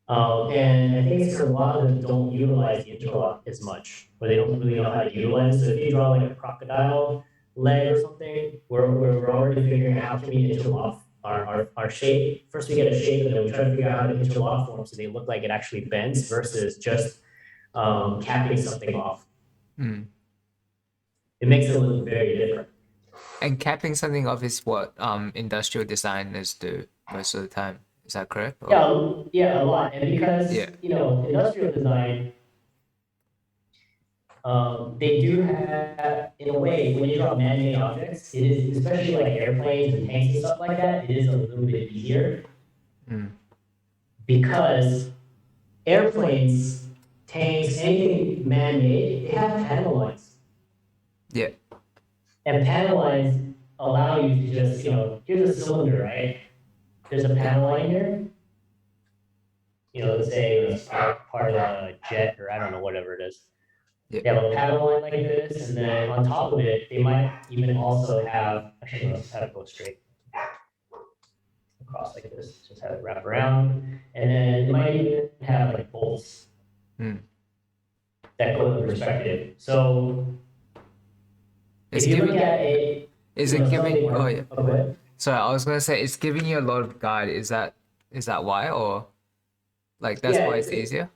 And I think it's because a lot of them don't utilize the interlock as much, or they don't really know how to utilize it. So if you draw like a crocodile leg or something, we're already figuring out how to interlock our shape. First we get a shape, and then we try to figure out how to interlock form so they look like it actually bends versus just capping something off. Mm. It makes it look very different. And capping something off is what industrial designers do most of the time. Is that correct? Or? Yeah, a lot. And because industrial design, they do have, in a way, when you draw man-made objects, it is, especially like airplanes and tanks and stuff like that, it is a little bit easier. Mm. because airplanes, tanks, anything man-made, they have panel lines. Yeah. And panel lines allow you to just, here's a cylinder, right? There's a panel line here. Let's say it's part of a jet or I don't know, whatever it is. Yeah. They have a panel line like this, and then on top of it, they might even also have, actually, let's have it go straight across like this, just have it wrap around. And then it might even have like bolts that go in perspective. So It's if you look giving. at a, Is it giving? something- Oh yeah. go ahead. Sorry, I was gonna say it's giving you a lot of guide. Is that why, or like that's Yeah, why it's easier?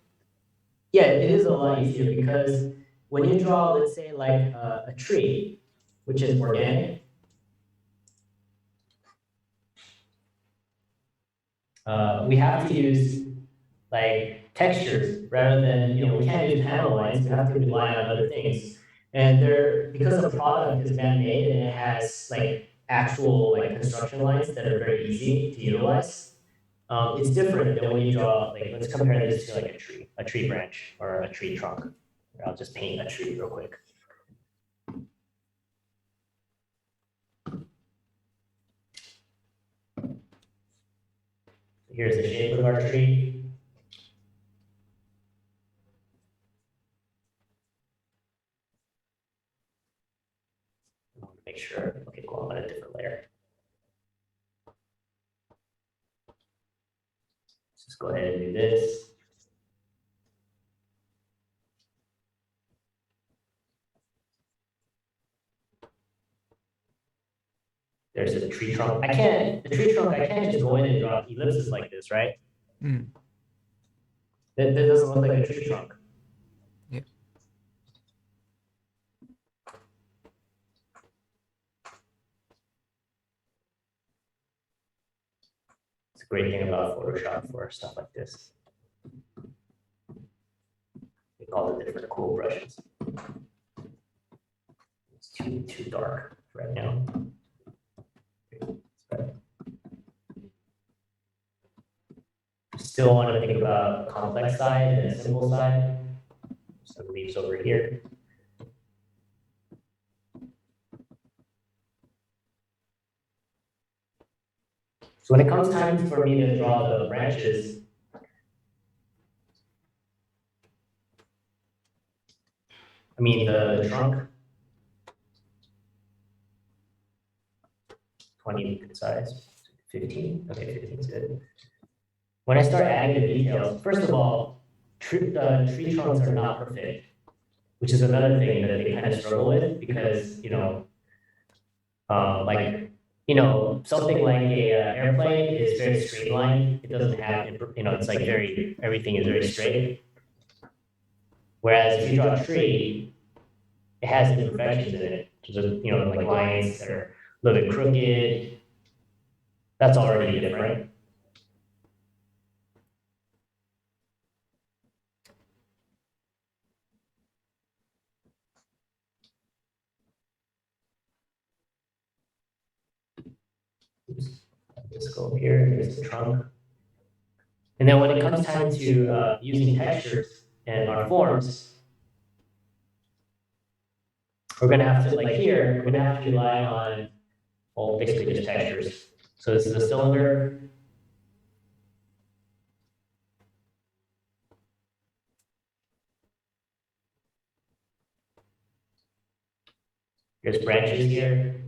Yeah, it is a lot easier because when you draw, let's say, like a tree, which is organic, we have to use like textures rather than, we can't use panel lines, we have to rely on other things. And because the product is man-made and it has like actual like construction lines that are very easy to utilize, it's different than when you draw, like, let's compare this to like a tree branch or a tree trunk. I'll just paint a tree real quick. Here's the shape of our tree. I want to make sure, okay, cool, I'm on a different layer. Let's just go ahead and do this. There's a tree trunk. I can't just go in and draw ellipses like this, right? That doesn't look like a tree trunk. Yeah. It's a great thing about Photoshop for stuff like this. We call it different cool brushes. It's too dark right now. Still want to think about a complex side and a simple side. Some leaves over here. So when it comes time for me to draw the branches, I mean the trunk, 20 good size, 15, okay, 15 is good. When I start adding the details, first of all, tree trunks are not perfect, which is another thing that they kind of struggle with because, something like a airplane is very streamlined. It doesn't have, it's like everything is very straight. Whereas if you draw a tree, it has imperfections in it. There's, like lines that are a little bit crooked. That's already different. Oops. Just go over here, here's the trunk. And then when it comes time to using textures and our forms, we're gonna have to, like here, we're gonna have to rely on, well, basically just textures. So this is a cylinder. There's branches here,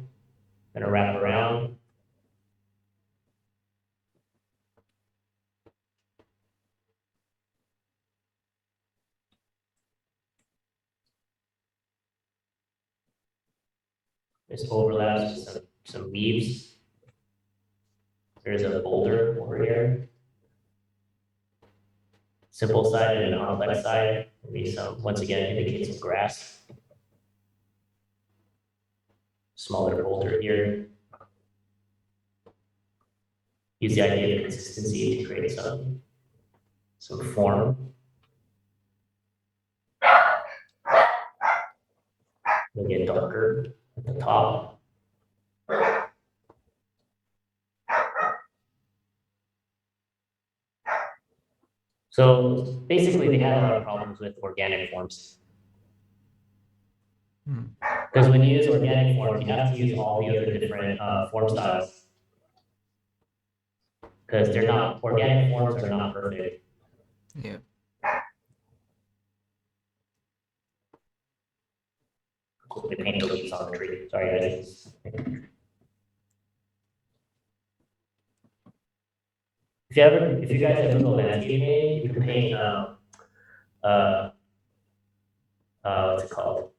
gonna wrap around. This overlaps with some leaves. There's a boulder over here. Simple side and a complex side. Maybe some, once again, indicate some grass. Smaller boulder here. Use the idea of consistency to create some form. It'll get darker at the top. So basically, they had a lot of problems with organic forms. Because when you use organic forms, you have to use all the other different form styles. Because they're not, organic forms are not perfect. Yeah. They paint the leaves on the tree. Sorry, guys. If you guys ever go landscape painting, you can paint what's it called?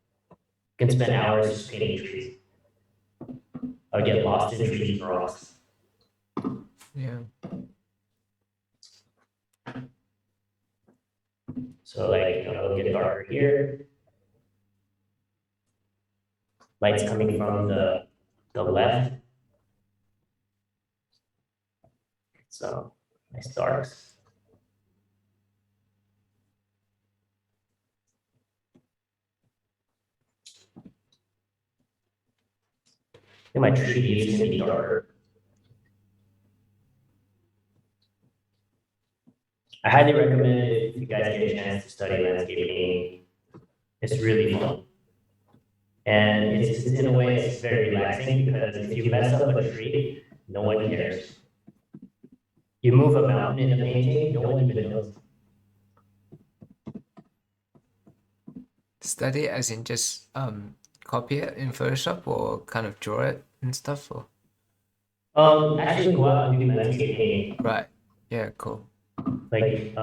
You can spend hours just painting trees. I would get lost in trees and rocks. Yeah. So like, it'll get darker here. Light's coming from the left. So nice darks. I think my tree leaves can be darker. I highly recommend it if you guys get a chance to study landscape painting. It's really fun. And it's in a way, it's very relaxing because if you mess up a tree, no one cares. You move a mountain in a painting, no one even knows. Study as in just copy it in Photoshop or kind of draw it and stuff, or Actually go out and do landscape painting. right. Yeah, cool. Like,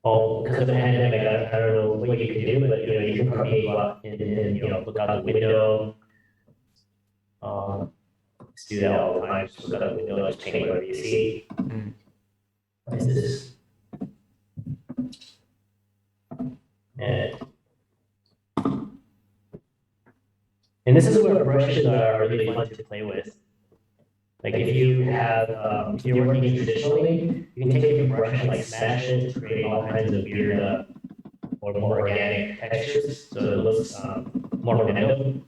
because of the pandemic, I don't know what you can do, but you can probably go out and look out the window. Just do that all the time. Just look out the window, just paint whatever you see. What is this? And this is where brushes are really fun to play with. Like if you have, if you're working traditionally, you can take your brush and like smash it to create all kinds of weird or more organic textures, so it looks more random.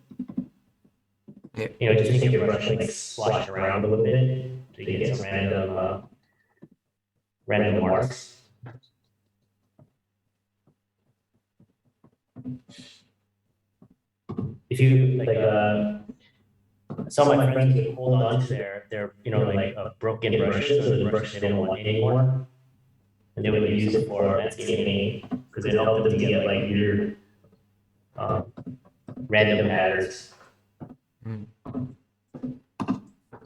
Yeah. Just take your brush and like slosh it around a little bit so you get some random marks. If you like, some of my friends would hold on to their broken brushes or the brush they didn't want anymore, and they would use it for landscaping because it helped them to get like weird, random patterns.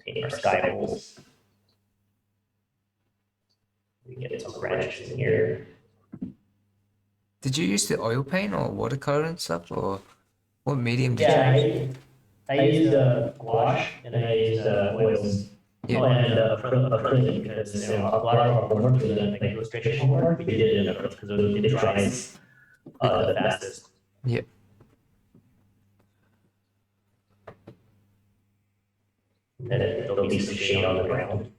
Paint our sky bowls. We get some branches in here. Did you use the oil paint or watercolor and stuff, or what medium did you use? I used gouache and I used oils. Yeah. Oh, and acrylic because a lot of our homework was like illustration homework. We did it in acrylic because it dries the fastest. Yeah. And then there'll be some shade on the ground.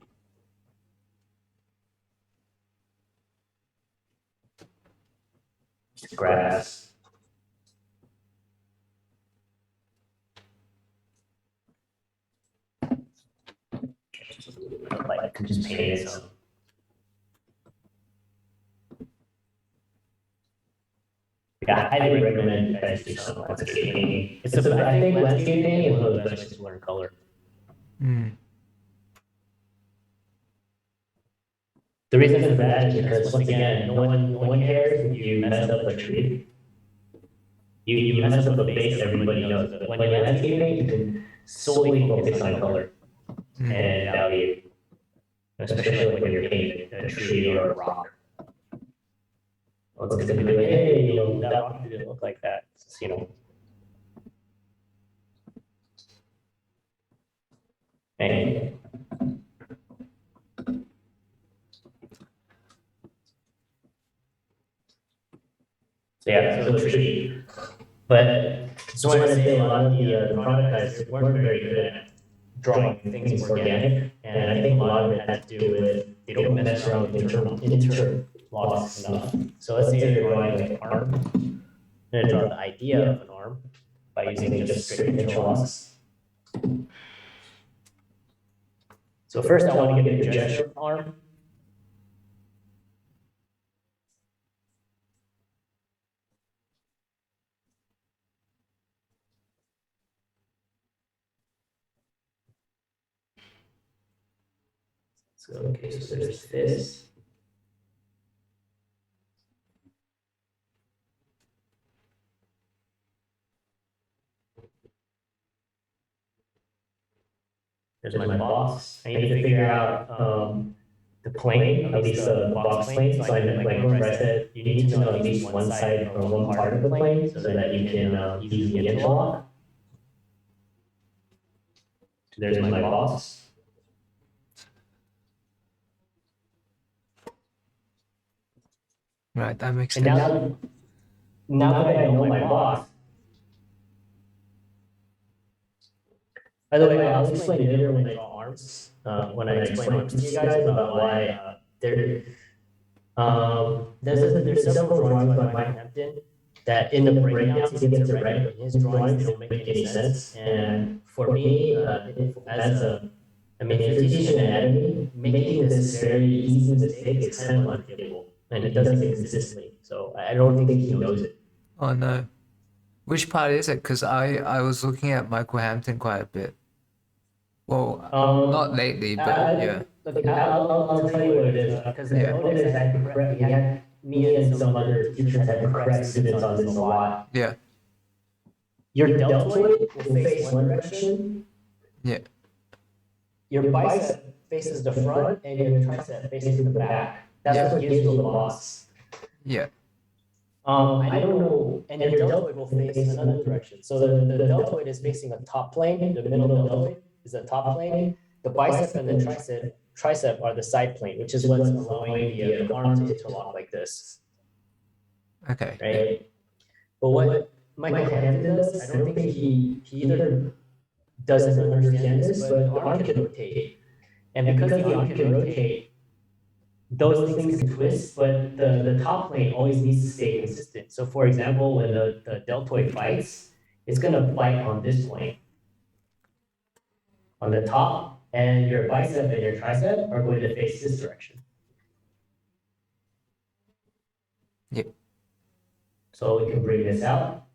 Just grass. Like I can just paint it some. Yeah, I highly recommend you guys do some landscape painting. I think landscape painting is one of the best ways to learn color. The reason for that is because once again, no one cares if you mess up a tree. You mess up a base, everybody knows. But when you're landscaping, you can solely focus on color and value, especially when you're painting a tree or a rock. Well, it's gonna be like, hey, that rock didn't look like that. Anyway. So yeah, so a tree. But so I want to say a lot of the product guys weren't very good at drawing things organic, and I think a lot of it has to do with they don't mess around with interlocks enough. So let's say you're drawing like an arm, I'm gonna draw the idea of an arm by using just straight interlocks. So first I want to get the gesture of an arm. So okay, so there's this. There's my box. I need to figure out the plane, at least the box plane. So I know, like remember I said, you need to know at least one side or one part of the plane so that you can easily interlock. So there's my box. Right, that makes And sense. now that I know my box, by the way, I'll explain later when I draw arms, when I explain arms to you guys about why there's several drawings by Mike Hampton that in the breakdowns he gets it right, but his drawings don't make any sense. And for me, I mean, if you're teaching anatomy, making this very easy mistake is kind of unforgivable, and he does it consistently. So I don't think he knows it. Oh no. Which part is it? Because I was looking at Michael Hampton quite a bit. Well, not lately, but yeah. Look, I'll tell you what it is, because I noticed that we had me and some other teachers had to correct students on this a lot. Yeah. Your deltoid will face one direction. Yeah. Your bicep faces the front, and your tricep faces the back. That's what gives you the boss. Yeah. I don't know, and your deltoid will face another direction. So the deltoid is facing a top plane. The middle deltoid is a top plane. The bicep and the tricep are the side plane, which is what's allowing the arm to interlock like this. Okay. Right. But what Michael Hampton does, I don't think he either doesn't understand this, but the arm can rotate. And because the arm can rotate, those things can twist, but the top plane always needs to stay consistent. So for example, when the deltoid bites, it's gonna bite on this plane, on the top, and your bicep and your tricep are going to face this direction. Yep. So we can bring this out.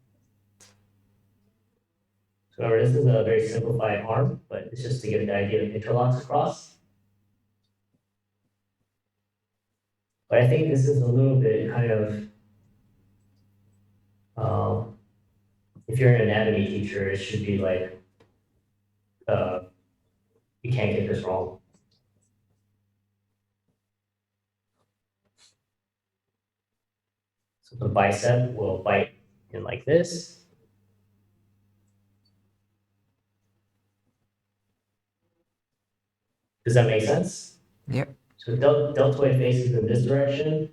So remember, this is a very simplified arm, but it's just to get the idea of interlocks across. But I think this is a little bit kind of, if you're an anatomy teacher, it should be like, you can't get this wrong. So the bicep will bite in like this. Does that make sense? Yep. So deltoid faces in this direction.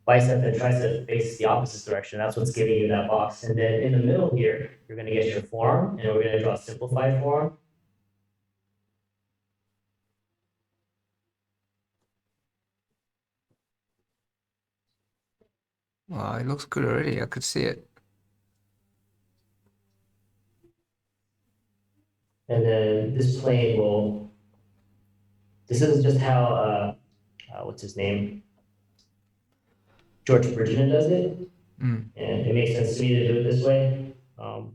Bicep and tricep faces the opposite direction. That's what's giving you that box. And then in the middle here, you're going to get your forearm, and we're going to draw a simplified forearm. Wow, it looks good already. I could see it. And then this plane will, this is just how, what's his name? George Bridgman does it. And it makes sense to me to do it this way. So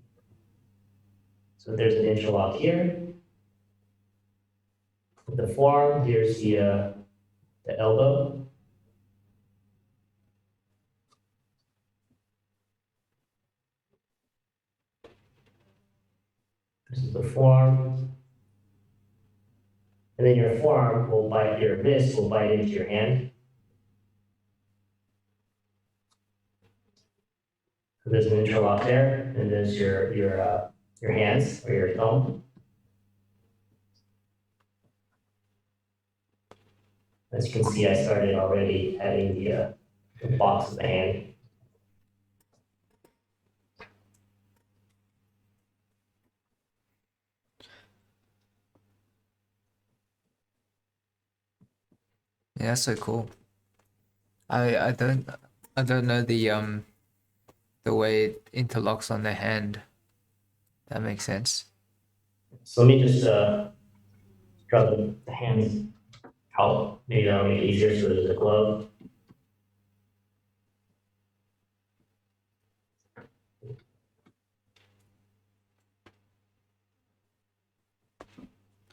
there's an interlock here. With the forearm, here's the elbow. This is the forearm. And then your forearm will bite, your wrist will bite into your hand. So there's an interlock there, and there's your hands or your thumb. As you can see, I started already adding the box of the hand. Yeah, that's so cool. I don't know the way it interlocks on the hand. That makes sense. So let me just draw the hands out. Maybe that'll make it easier. So there's a glove.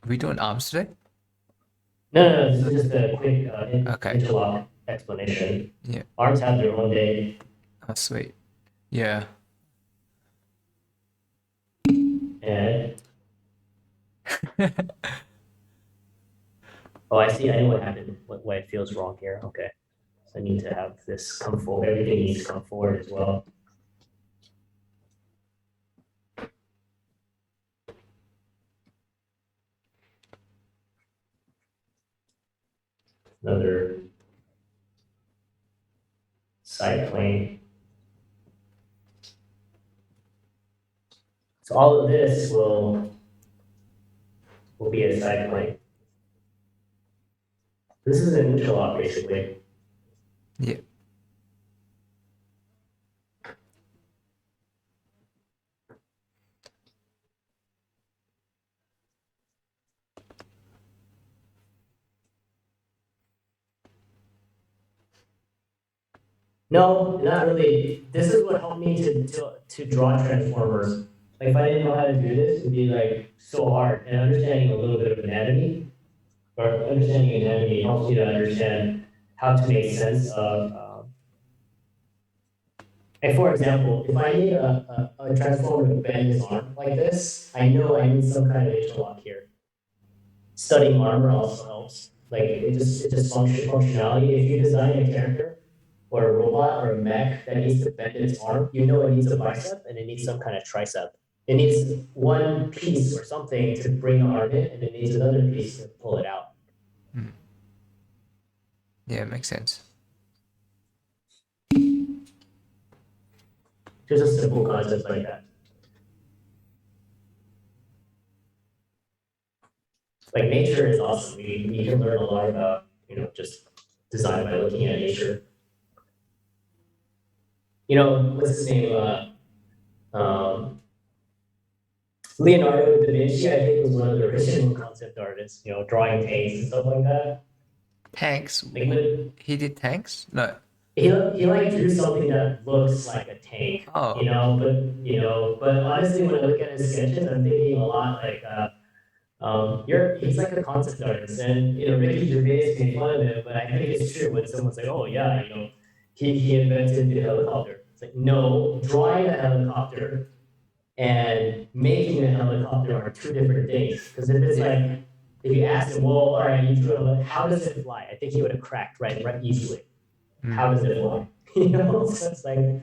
Are we doing arms today? No, this is just a quick Okay. interlock explanation. Yeah. Arms have their own day, Oh, sweet. Yeah. and oh, I see. I know what happened. Why it feels wrong here. Okay, so I need to have this come forward. Everything needs to come forward as well. Another side plane. So all of this will be a side plane. This is an interlock basically. Yeah. No, not really. This is what helped me to draw transformers. Like if I didn't know how to do this, it'd be like so hard. And understanding a little bit of anatomy, or understanding anatomy helps you to understand how to make sense of. Like for example, if I need a transformer to bend his arm like this, I know I need some kind of interlock here. Studying armor also helps. Like it just functionality. If you design a character or a robot or a mech that needs to bend its arm, you know it needs a bicep and it needs some kind of tricep. It needs one piece or something to bring the arm in, and it needs another piece to pull it out. Yeah, makes sense. Just a simple concept like that. Like nature is awesome. We can learn a lot about, just design by looking at nature. What's his name? Leonardo da Vinci, I think, was one of the original concept artists, drawing tanks and stuff like that. Tanks. Like, He did tanks? No. he like drew something that looks like a tank, Oh. but honestly, when I look at his sketches, I'm thinking a lot like, he's like a concept artist, and Ricky Gervais made fun of him, but I think it's true when someone's like, oh yeah, he invented the helicopter. It's like, no, drawing a helicopter and making a helicopter are two different things. Because if it's like, if you ask him, well, all right, you drew it, how does it fly? I think he would have cracked right easily. How does it fly? So it's like,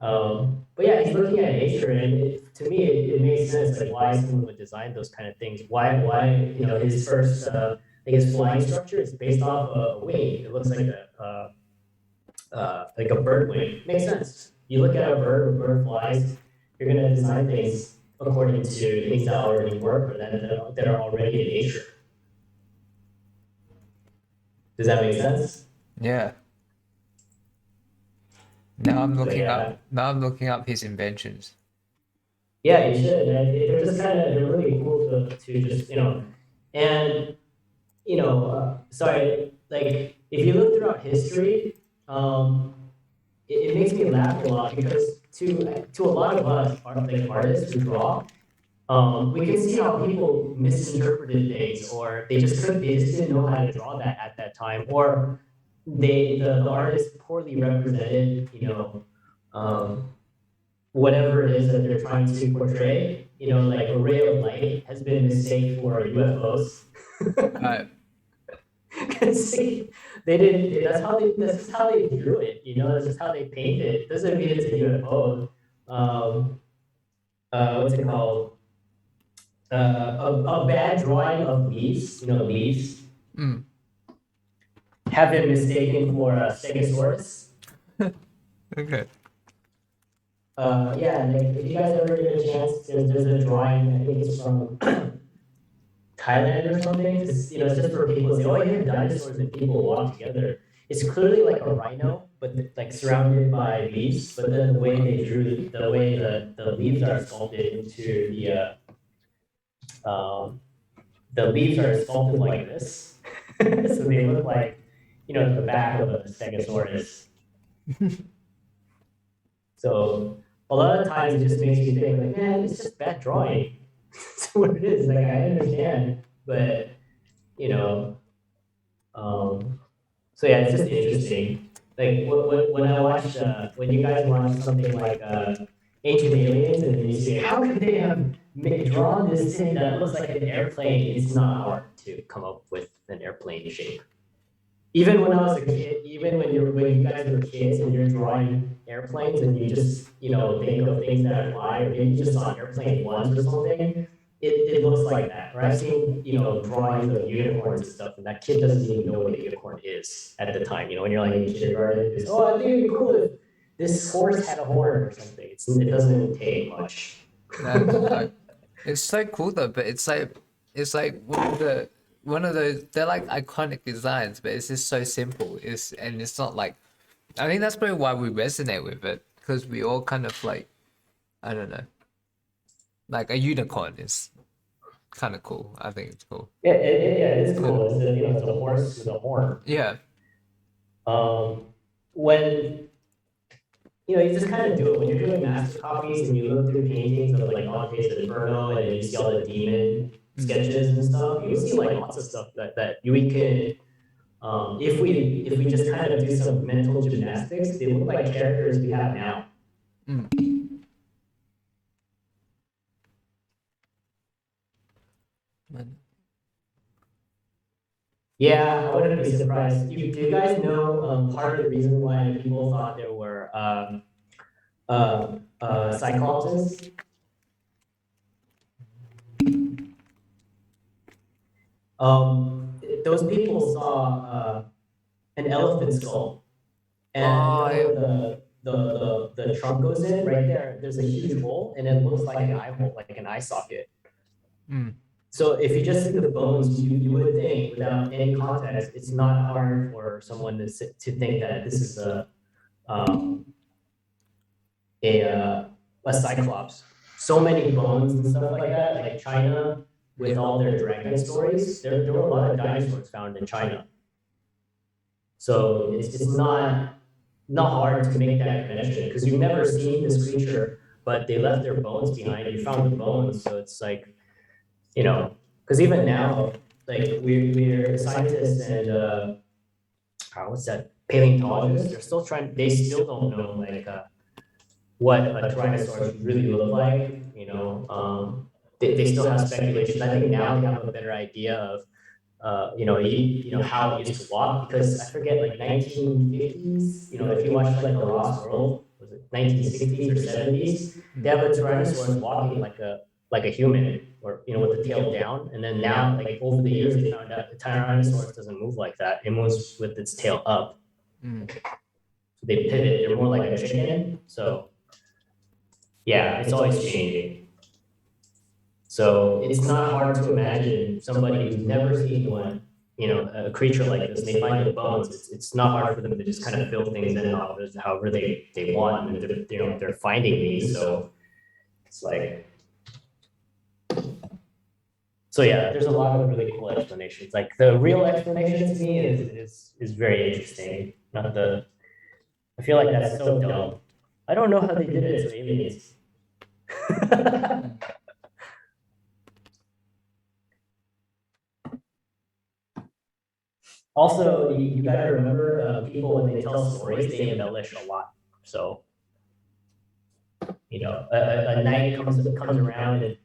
but yeah, he's looking at nature, and to me, it makes sense like why someone would design those kind of things. Why his first his flying structure is based off a wing. It looks like a bird wing. Makes sense. You look at a bird flies. You're gonna design things according to things that already work or that are already in nature. Does that make sense? Yeah. Now I'm looking yeah. up. Now I'm looking up his inventions. Yeah, you should. They're just they're really cool to just and sorry, like if you look throughout history, it makes me laugh a lot because to a lot of us, artists who draw, we can see how people misinterpreted things, or they just didn't know how to draw that at that time, or the artist poorly represented, whatever it is that they're trying to portray. Like a ray of light has been mistaken for UFOs. See, they didn't. That's how they drew it. That's just how they painted it. Doesn't mean it's a UFO. What's it called? A bad drawing of leaves. Leaves. Have been mistaken for a Stegosaurus. Okay. Yeah, like if you guys ever get a chance, there's a drawing. I think it's from Thailand or something. It's just for people to say, oh yeah, dinosaurs and people walk together. It's clearly like a rhino, but like surrounded by leaves. But then the way they drew, the way the leaves are sculpted into the leaves are sculpted like this, so they look like the back of a Stegosaurus. So a lot of times it just makes me think like, man, it's just bad drawing. That's what it is. Like I understand, but So yeah, it's just interesting. Like when I watched when you guys watch something like Ancient Aliens, and then you see how could they have drawn this thing that looks like an airplane? It's not hard to come up with an airplane shape. Even when I was a kid, even when you guys were kids and you're drawing airplanes and you just think of things that fly, or maybe you just saw airplane ones or something, it looks like that. Or I've seen drawings of unicorns and stuff, and that kid doesn't even know what a unicorn is at the time. When you're like in kindergarten, it's, oh, I think it'd be cool if this horse had a horn or something. It doesn't take much. It's so cool though, but it's like one of those, they're like iconic designs, but it's just so simple. It's not like, I think that's probably why we resonate with it, because we all kind of like, I don't know, like a unicorn is kind of cool. I think it's cool. Yeah, it is cool. It's a horse with a horn. Yeah. When you just kind of do it when you're doing master copies and you look through paintings of like Dante's Inferno and you see all the demon sketches and stuff, you see like lots of stuff that we could, if we just kind of do some mental gymnastics, they look like characters we have now. Yeah, I wouldn't be surprised. Do you guys know part of the reason why people thought there were cyclopses? Those people saw an elephant skull, and the trunk goes in right there. There's a huge hole, and it looks like an eye hole, like an eye socket. So if you just see the bones, you would think, without any context, it's not hard for someone to think that this is a cyclops. So many bones and stuff like that, like China, with all their dragon stories, there were a lot of dinosaurs found in China. So it's not hard to make that connection, because you've never seen this creature, but they left their bones behind. You found the bones, so it's like, because even now, like we're scientists and what's that, paleontologists, they still don't know like what a Tyrannosaurus really look like. They still have speculations. I think now they have a better idea of how it used to walk, because I forget, like 1950s, if you watch like The Lost World, was it 1960s or 70s, they have a Tyrannosaurus walking like a human, or with the tail down, and then now, like over the years, they found out the Tyrannosaurus doesn't move like that. It moves with its tail up. So they pivot. They're more like a chicken. So yeah, it's always changing. So it's not hard to imagine somebody who's never seen one, a creature like this, and they find the bones. It's not hard for them to just kind of fill things in however they want, and they're finding these. So it's like. So yeah, there's a lot of really cool explanations. Like the real explanation to me is very interesting. I feel like that's so dumb. I don't know how they did it to aliens. Also, you gotta remember, people, when they tell stories, they embellish a lot. So, a knight comes around and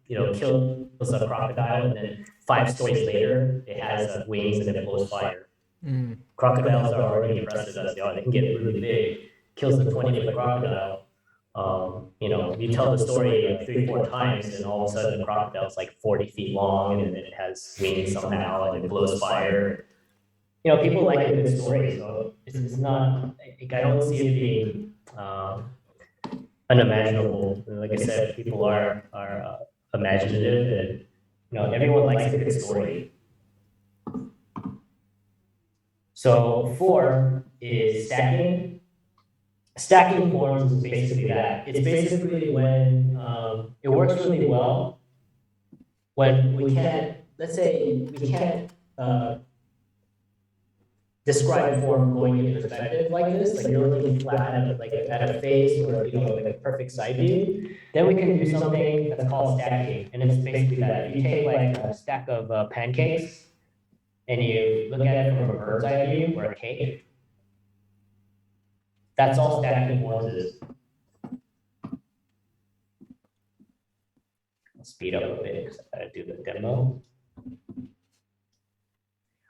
kills a crocodile, and then 5 stories later, it has wings and it blows fire. Crocodiles are already impressive as they are. They can get really big. Kills the 20-foot crocodile. You tell the story like 3-4 times, and all of a sudden the crocodile's like 40 feet long, and it has wings somehow, and it blows fire. People like a good story, so it's not. I don't see it being unimaginable. Like I said, people are imaginative, and everyone likes a good story. So 4 is stacking. Stacking forms is basically that. It's basically when it works really well when we can't, let's say we can't describe form going into perspective like this, like you're looking flat at a face, or like a perfect side view. Then we can do something that's called stacking, and it's basically that. If you take like a stack of pancakes, and you look at it from a bird's eye view or a cake, that's all stacking forms is. I'll speed up a bit because I gotta do the demo.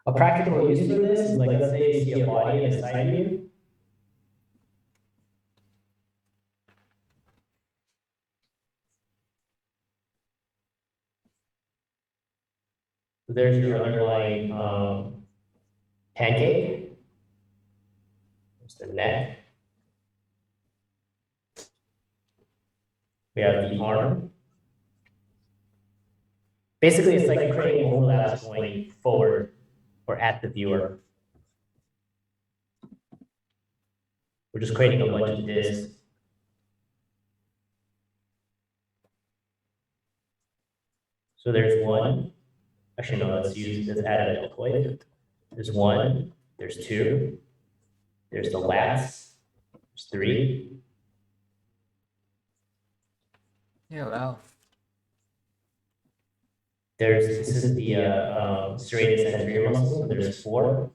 A practical use for this is like, let's say you see a body in a side view. There's your underlying pancake. There's the neck. We have the arm. Basically, it's like creating overlaps going forward or at the viewer. We're just creating a bunch of discs. So there's one. Actually, no, let's add a deltoid. There's one, there's two, there's the lats, there's three. Yeah, wow. This is the serratus anterior muscle, so there's four.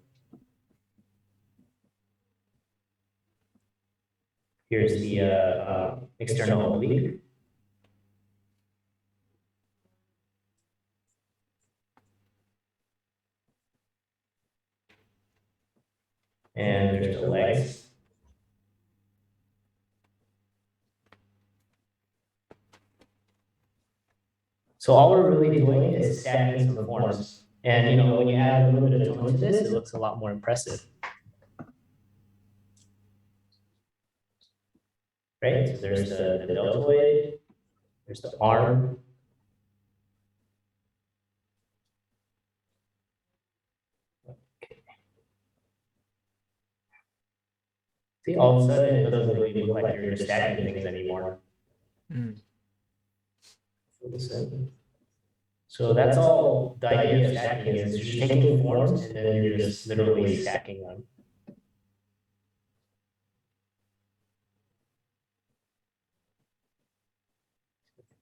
Here's the external oblique. And there's the legs. So all we're really doing is stacking some forms. And you know, when you add a little bit of tone to this, it looks a lot more impressive. Right? So there's the deltoid, there's the arm. See, all of a sudden, it doesn't really look like you're just stacking things anymore. Mm. So that's all the idea of stacking is. You're just taking forms and then you're just literally stacking them.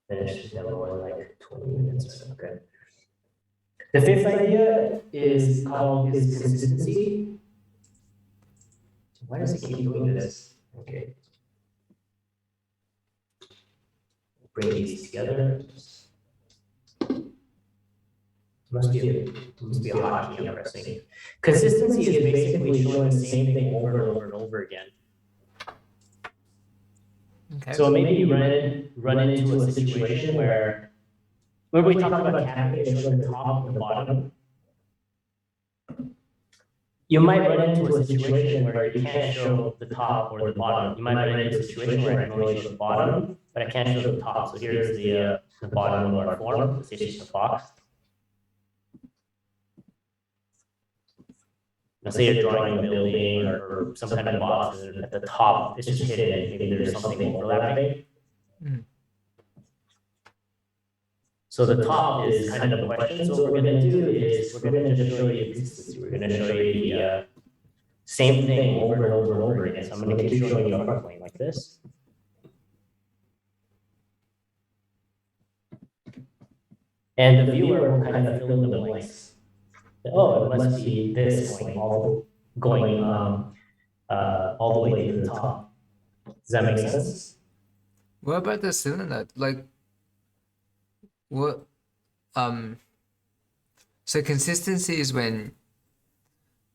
Finish the demo in like 20 minutes. Okay. The fifth idea is called consistency. Why does it keep doing this? Okay. Bring these together. Must be a hotkey I'm pressing. Consistency is basically showing the same thing over and over and over again. Okay. So maybe you run into a situation where we talked about tapping, showing the top and the bottom. You might run into a situation where you can't show the top or the bottom. You might run into a situation where I can only show the bottom, but I can't show the top. So here's the bottom of our form. This is just a box. Now say you're drawing a building or some kind of box, and at the top it's just hidden. Maybe there's something overlapping. Mm. So the top is kind of the question. So what we're going to do is we're going to just show you consistency. We're going to show you the same thing over and over and over again. So I'm going to keep showing you a front plane like this. And the viewer will kind of fill in the blanks. Oh, it must be this going all the way to the top. Does that make sense? What about the cylinder? Like, what? So consistency is when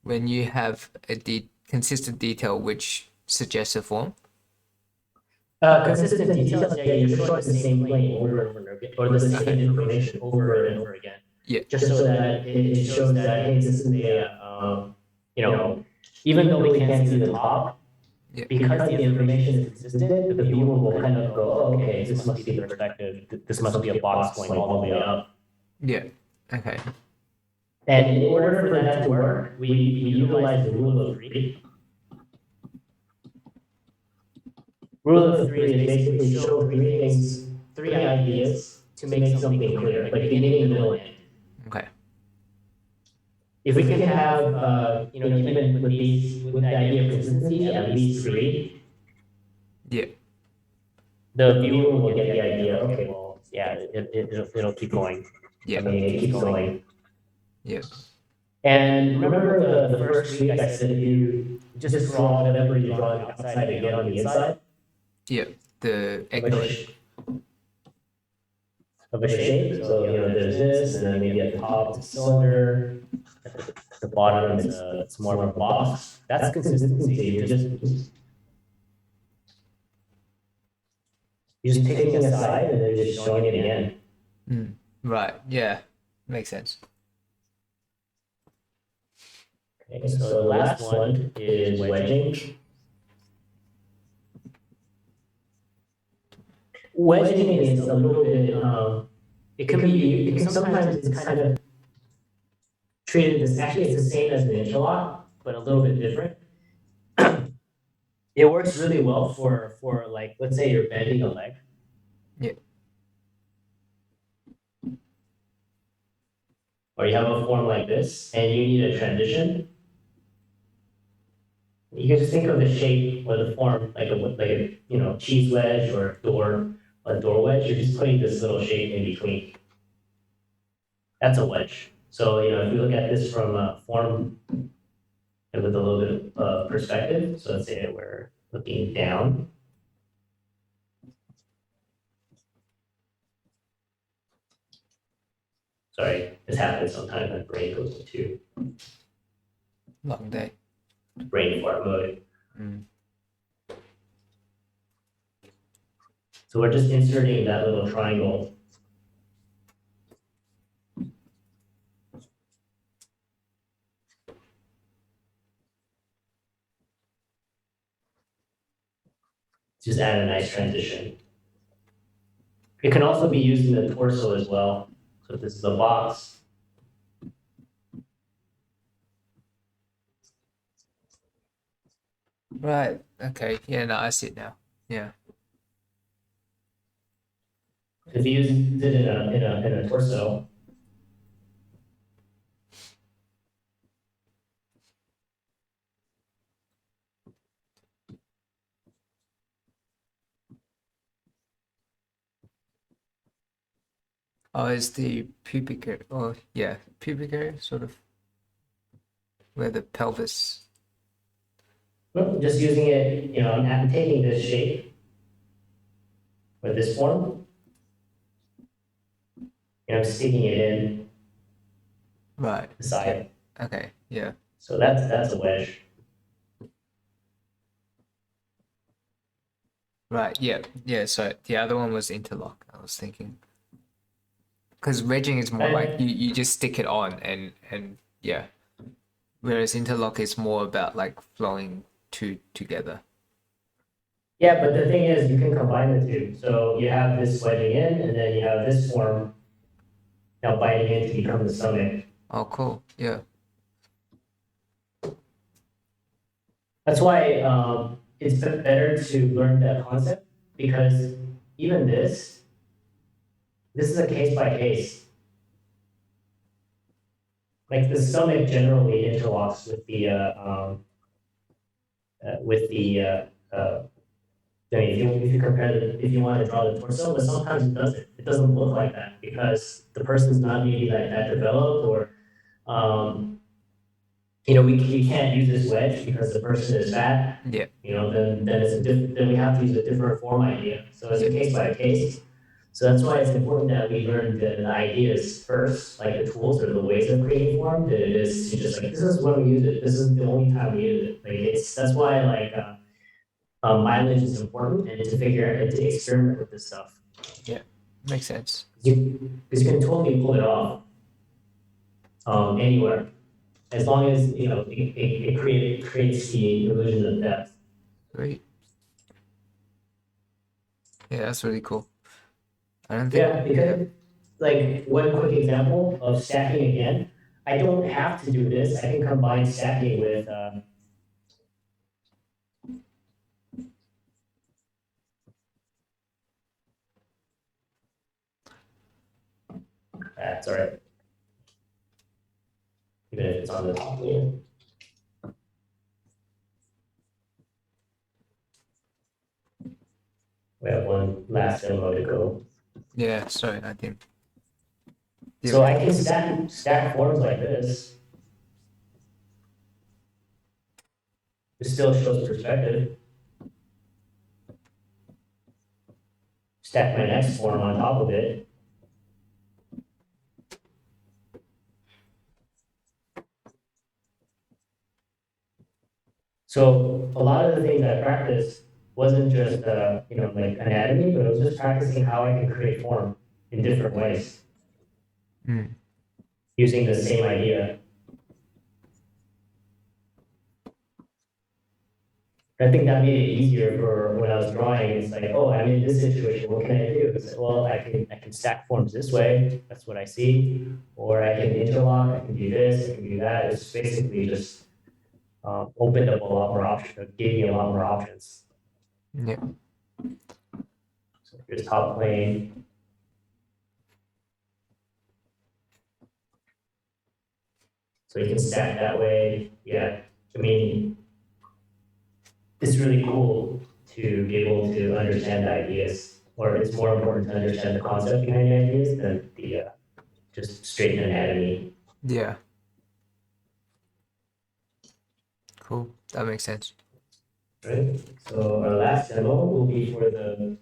you have a consistent detail which suggests a form. Consistent details, yeah, you're showing the same plane over and over again, or the same information over and over again. Yeah. Just so that it shows that, hey, this is the, you know, even though we can't see the top, Yeah. because the information is consistent, the viewer will kind of go, oh, okay, this must be the perspective, this must be a box going all the way up. Yeah. Okay. And in order for that to work, we utilize the rule of three. Rule of three is basically show three things, three ideas to make something clear, like beginning, middle, and end. Okay. If we can have, you know, even with the idea of consistency, at least three, Yeah. the viewer will get the idea. Okay, well, yeah, it'll keep going. Yeah. I mean, it keeps going. Yeah. And remember the first week I said you just draw whatever you draw on the outside to get on the inside Yeah, the of a, echo. sh- of a shape. So, there's this, and then maybe at the top it's a cylinder, at the bottom it's more of a box. That's consistency. You're just picking a side and then just showing it again. Right. Yeah, makes sense. Okay, so the last one is wedging. Wedging is a little bit, it can sometimes it's kind of treated as, actually it's the same as an interlock, but a little bit different. It works really well for like, let's say you're bending a leg. Yeah. Or you have a form like this and you need a transition. You can just think of the shape or the form like a cheese wedge or a door wedge. You're just putting this little shape in between. That's a wedge. So if you look at this from a form and with a little bit of perspective, so let's say we're looking down. Sorry, this happens sometimes. My brain goes into Long day. brain fart mode. Mm. So we're just inserting that little triangle. Just add a nice transition. It can also be used in the torso as well. So if this is a box, Right. Okay. Yeah. No, I see it now. Yeah. if you use it in a torso, Oh, it's the pubic area. Oh, yeah, pubic area, sort of, where the pelvis. just using it, and taking this shape or this form, sticking it in Right. the side. Okay. Yeah. So that's a wedge. Right. Yeah. Yeah. So the other one was interlock. I was thinking, because wedging is more like you just stick it on and yeah, whereas interlock is more about like flowing two together. Yeah, but the thing is, you can combine the two. So you have this wedging in, and then you have this form now biting in to become the stomach. Oh, cool. Yeah. That's why it's better to learn that concept, because even this is a case by case. Like the stomach generally interlocks with the if you compare if you want to draw the torso, but sometimes it doesn't. It doesn't look like that because the person's not maybe like that developed, or we can't use this wedge because the person is fat. Yeah. Then then we have to use a different form idea. So it's a case by case. So that's why it's important that we learn the ideas first, like the tools or the ways of creating form, that it is to just like, this is when we use it. This is the only time we use it. Like that's why mileage is important, and to figure out and to experiment with this stuff. Yeah. Makes sense. Because you can totally pull it off anywhere, as long as it creates the illusion of depth. Great. Yeah, that's really cool. I don't think. Yeah, because like one quick example of stacking again, I don't have to do this. I can combine stacking with that's all right. Even if it's on the top layer. We have one last demo to go. Yeah. Sorry, I think. So I can stack forms like this. It still shows perspective. Stack my next form on top of it. So a lot of the things I practiced wasn't just like anatomy, but it was just practicing how I can create form in different ways using the same idea. I think that made it easier for when I was drawing. It's like, oh, I'm in this situation. What can I do? It's like, well, I can stack forms this way. That's what I see. Or I can interlock. I can do this. I can do that. It's basically just opened up a lot more options. Gave me a lot more options. Yeah. So here's top plane. So you can stack that way. Yeah. I mean, it's really cool to be able to understand the ideas, or it's more important to understand the concept behind the ideas than the just straight anatomy. Yeah. Cool. That makes sense. Right? So our last demo will be for the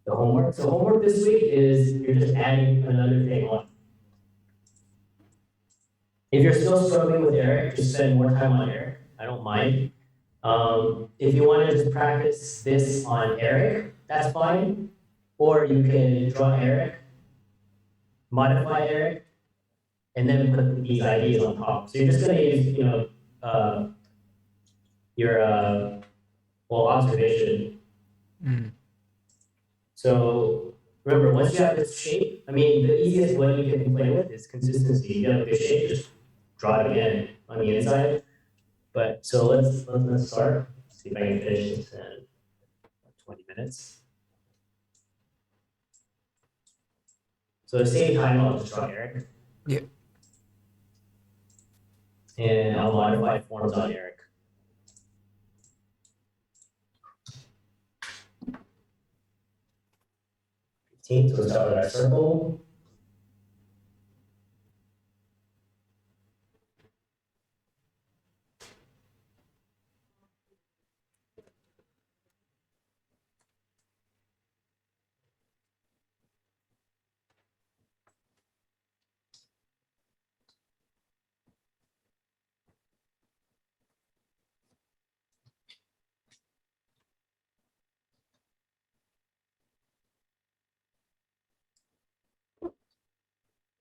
homework. So homework this week is you're just adding another thing on. If you're still struggling with Eric, just spend more time on Eric. I don't mind. If you want to just practice this on Eric, that's fine. Or you can draw Eric, modify Eric, and then put these ideas on top. So you're just going to use, your observation. So remember, once you have this shape, I mean, the easiest one you can play with is consistency. You have a good shape, just draw it again on the inside. But so let's start. See if I can finish this in 20 minutes. So at the same time, I'll just draw Eric. Yeah. And I'll modify forms on Eric. So we'll start with our circle.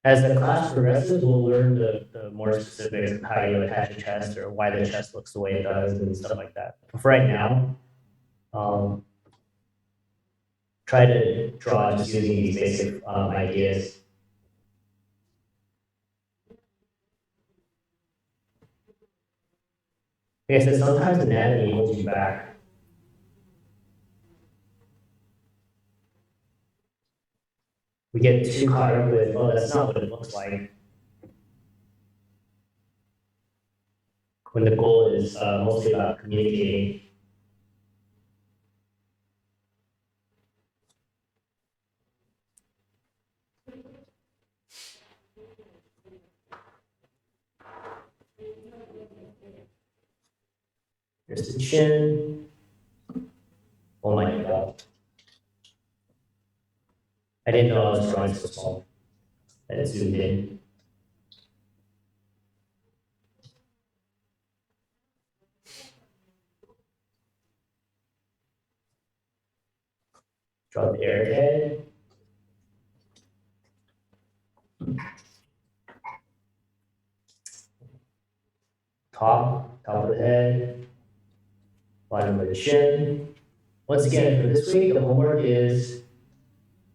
As the class progresses, we'll learn the more specifics of how you attach a chest or why the chest looks the way it does and stuff like that. But for right now, try to draw just using these basic ideas. Like I said, sometimes anatomy holds you back. We get too caught up with, oh, that's not what it looks like. When the goal is mostly about communicating. Here's the chin. Oh my God. I didn't know I was drawing so small. And it zoomed in. Draw the airhead. Top of the head. Bottom of the chin. Once again, for this week, the homework is,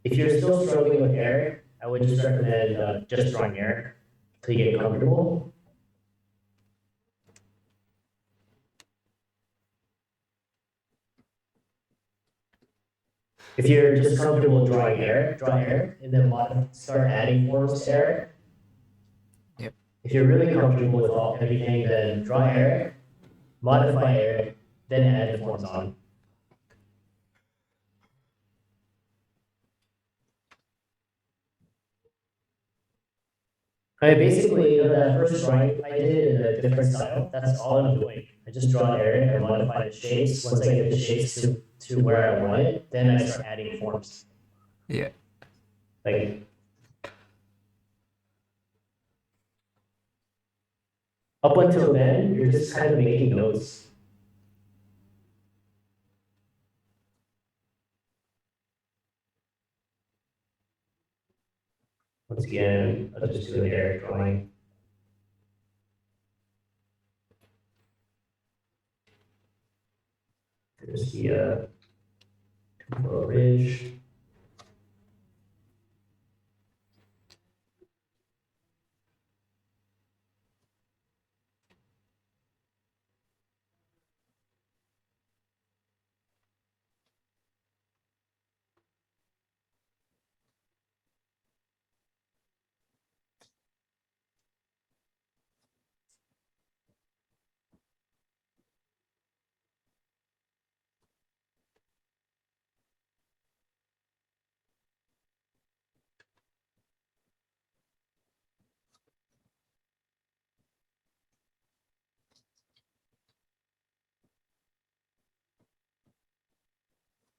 if you're still struggling with Eric, I would just recommend just drawing Eric until you get comfortable. If you're just comfortable drawing Eric, draw Eric, and then start adding forms to Eric. Yep. If you're really comfortable with everything, then draw Eric, modify Eric, then add the forms on. I mean, basically, that first drawing I did in a different style, that's all I'm doing. I just draw an area, I modify the shapes. Once I get the shapes to where I want it, then I start adding forms. Yeah. Like, up until then, you're just kind of making notes. Once again, I'll just do an area drawing. There's the temporal ridge.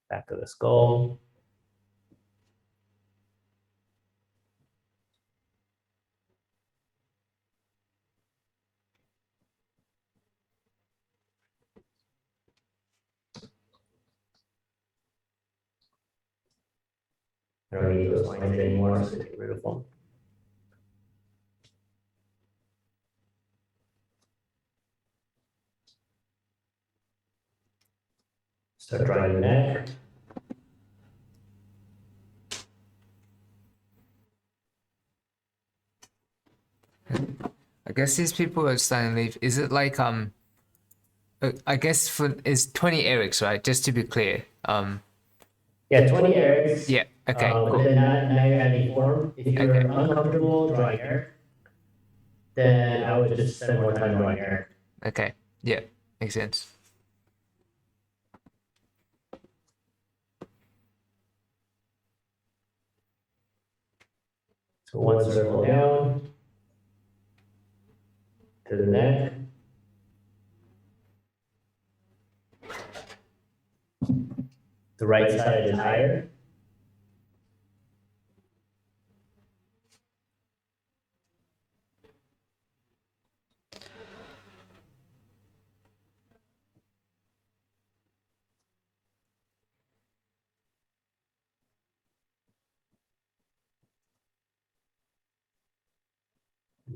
Back of the skull. I don't need those lines anymore, so get rid of them. Start drawing the neck. I guess these people are starting to leave. Is it like I guess for it's 20 Erics, right? Just to be clear. Yeah, 20 Erics. Yeah. Okay. But Cool. then now you're adding form. If you're Okay. uncomfortable drawing Eric, then I would just spend more time drawing Eric. Okay. Yeah. Makes sense. So one circle down to the neck. The right side is higher.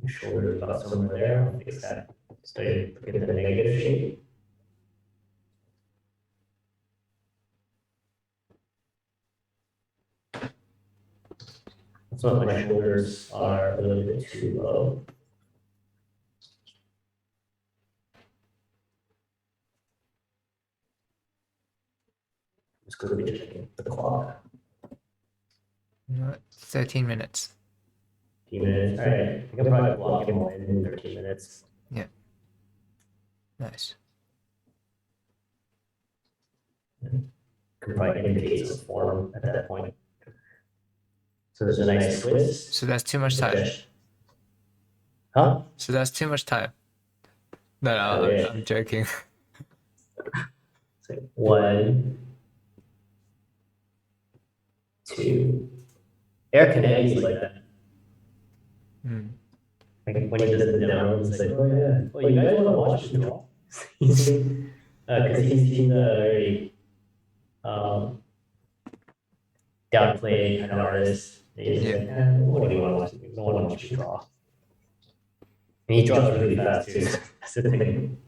Shoulder about somewhere there. I'll fix that. Stay, get the negative shape. So my shoulders are a little bit too low. Just quickly checking the clock. 13 minutes. 15 minutes. All right. I can probably block him in 13 minutes. Yeah. Nice. Can probably indicate some form at that point. So there's a nice twist. So that's too much time. Huh? So that's too much time. No, Oh, yeah. I'm joking. So 1, 2. Eric Kennedy is like that. Like when he does the demos, it's like, oh yeah, well, you guys want to watch the draw? Because he's a very downplayed kind of artist. He's Yeah. like, what do you want to watch? I don't want to watch you draw. And he draws really fast too. That's the thing.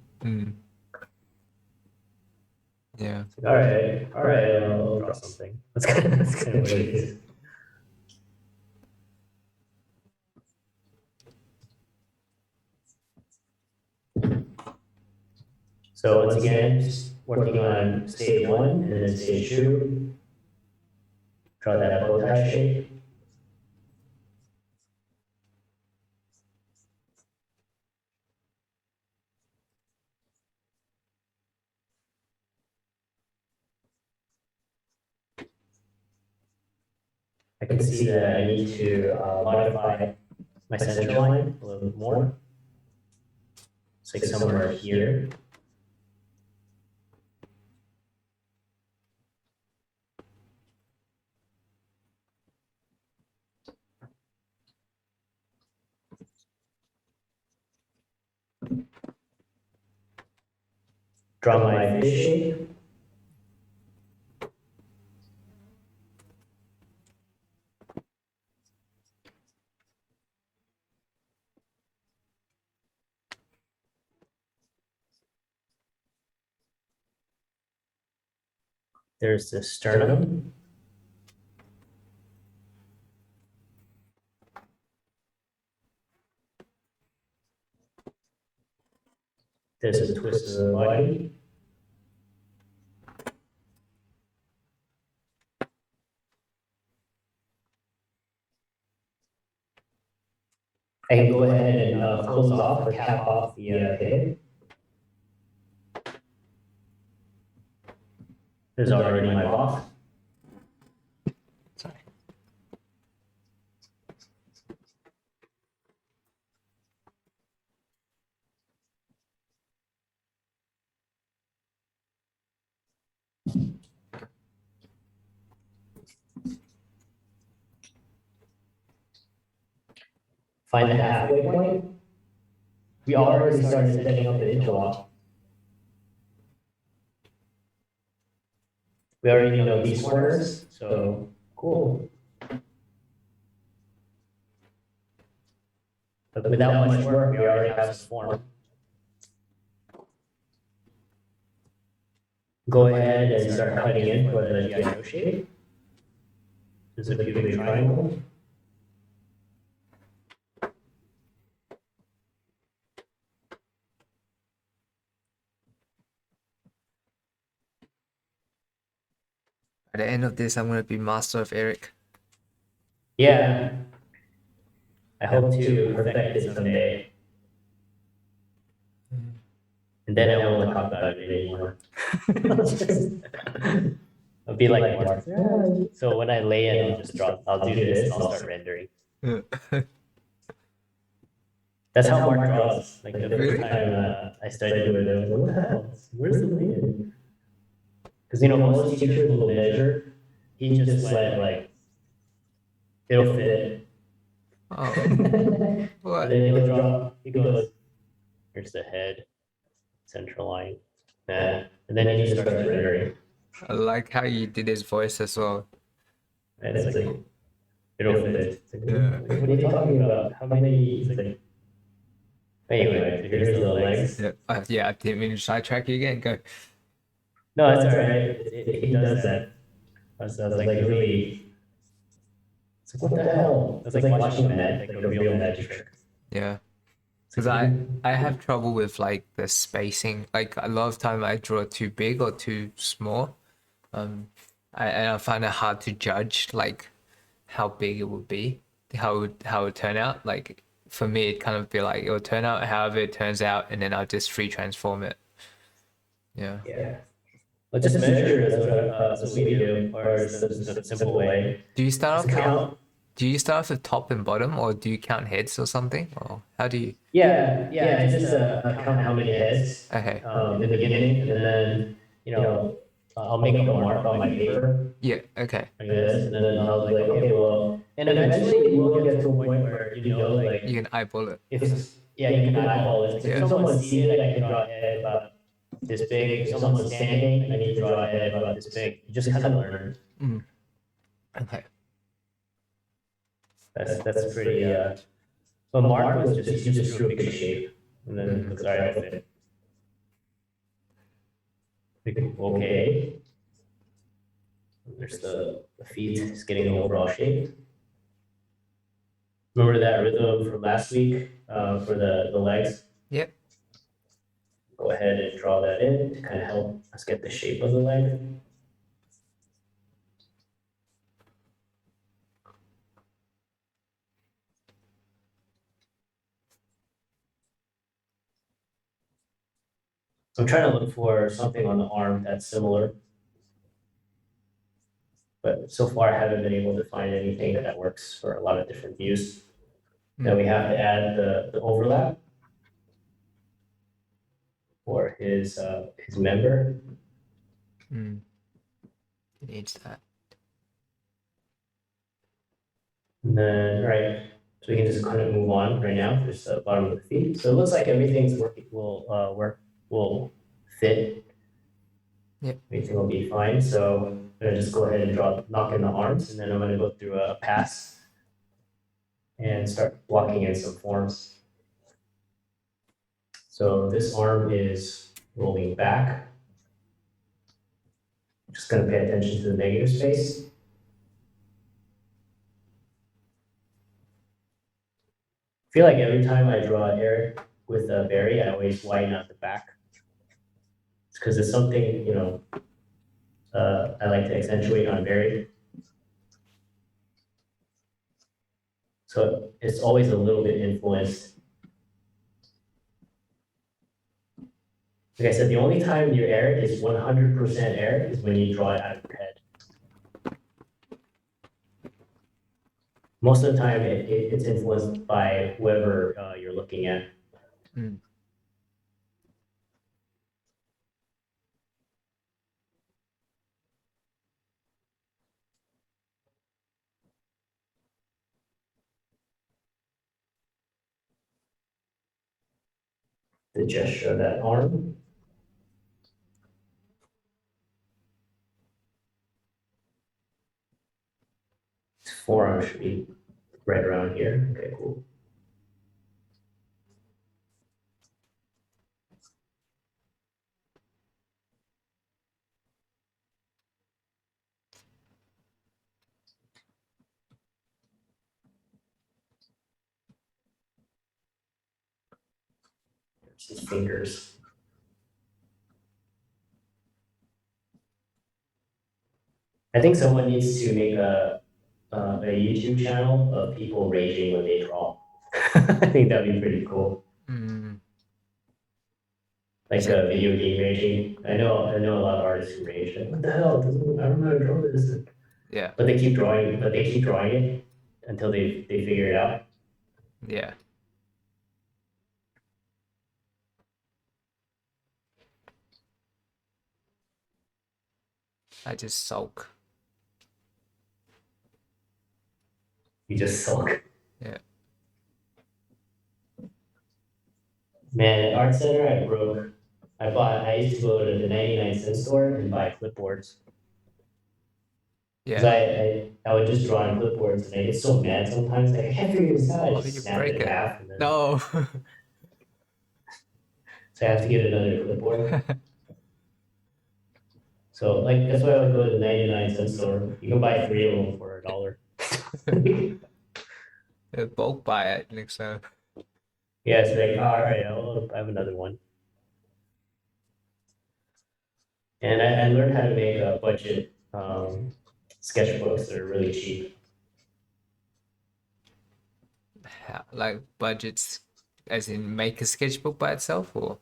Yeah. All right, I'll draw something. That's kind of what it is. So once again, just working on stage 1 and then stage 2. Draw that bow tie shape. I can see that I need to modify my center line a little bit more. It's like somewhere here. Draw my fish shape. There's the sternum. There's a twist of the body. I can go ahead and close off or cap off the head. There's already my box. Sorry. Find the halfway point. We already started setting up the interlock. We already know these corners, so cool. But without much work, we already have this form. Go ahead and start cutting in for the GI shape. There's a pubic triangle. At the end of this, I'm gonna be master of Eric. Yeah. I hope to perfect it someday. And then I won't talk about it anymore. I'll be like Mark. So when I lay in, I'll just draw. I'll do this. And I'll start rendering. That's how Mark draws. Like the first time I started doing it, I was like, what the hell? Where's the lay? Because most teachers will measure. He just went like, it'll fit. Oh, what? And then he'll draw. He goes, here's the head, central line, and then he just starts rendering. I like how you did his voice as well. And it's like, it'll fit. It's like, Yeah. what are you talking about? How many? It's like, anyway, so here's the legs. Yeah, yeah. I didn't mean to sidetrack you again. Go. No, it's all right. He does that. I was like really. It's like, what the hell? It's like watching like a real magic trick. Yeah. Because I have trouble with like the spacing. Like a lot of time I draw too big or too small. And I find it hard to judge like how big it would be, how it would turn out. Like for me, it kind of be like it will turn out however it turns out, and then I'll just free transform it. Yeah. Yeah. Well, just measure is what we do, or is the simple way. Do you start off? Count. Do you start off with top and bottom, or do you count heads or something, or how do you? Yeah. It's just count how many heads. Okay. In the beginning, and then I'll make a mark on my paper. Yeah. Okay. Like this, and then I'll be like, okay, well, and eventually we'll get to a point where like You can eyeball it. if you can eyeball it. If someone's seated, I can draw a head about this big. If someone's standing, I need to draw a head about this big. You just kind of learn. Okay. That's pretty. But Mark was he just drew a big shape, and then it looks all right with it. Okay. There's the feet is getting an overall shape. Remember that rhythm from last week for the legs? Yep. Go ahead and draw that in to kind of help us get the shape of the leg. So I'm trying to look for something on the arm that's similar. But so far I haven't been able to find anything that works for a lot of different views. Then we have to add the overlap for his member. Mm. It needs that. And then, right, so we can just kind of move on right now. There's the bottom of the feet. So it looks like everything's working, will fit. Yep. Everything will be fine. So I'm gonna just go ahead and knock in the arms, and then I'm gonna go through a pass and start blocking in some forms. So this arm is rolling back. Just gonna pay attention to the negative space. I feel like every time I draw Eric with a berry, I always widen out the back. It's because it's something, I like to accentuate on berry. So it's always a little bit influenced. Like I said, the only time your Eric is 100% Eric is when you draw it out of your head. Most of the time, it's influenced by whoever you're looking at. Mm. The gesture of that arm. His forearm should be right around here. Okay, cool. There's his fingers. I think someone needs to make a YouTube channel of people raging when they draw. I think that'd be pretty cool. Mm. Like Is it- a video game raging. I know a lot of artists who rage. Like, what the hell? I don't know how to draw this. Yeah. But they keep drawing it until they figure it out. Yeah. I just sulk. You just sulk. Yeah. Man, at Art Center, I used to go to the 99-cent store and buy clipboards. Because Yeah. I would just draw on clipboards and I get so mad sometimes. Like, I can't figure this out. I Oh, just you snap break it in it. half. And then, No. So I have to get another clipboard. So like that's why I would go to the 99-cent store. You can buy 3 of them for $1. Yeah, bulk buy it next time. Yeah, it's like, all right, I have another one. And I learned how to make a budget sketchbooks that are really cheap. Like budgets, as in make a sketchbook by itself, or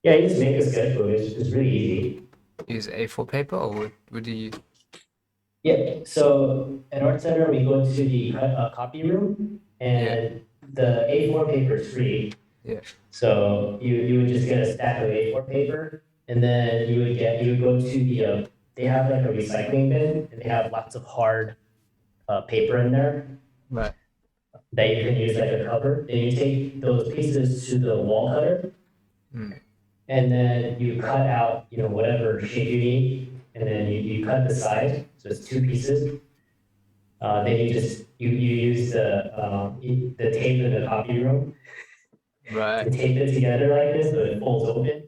Yeah, you just make a sketchbook. It's really easy. use A4 paper, or would you? Yeah, so at Art Center, we go to the copy room, and the A4 paper is free. Yeah. So you would just get a stack of A4 paper, and then you would go to the they have like a recycling bin, and they have lots of hard paper in there Right. that you can use like a cover. Then you take those pieces to the wall cutter, Mm. and then you cut out whatever shape you need, and then you cut the size, so it's 2 pieces. Then you use the tape in the copy room to Right. tape it together like this so it folds open.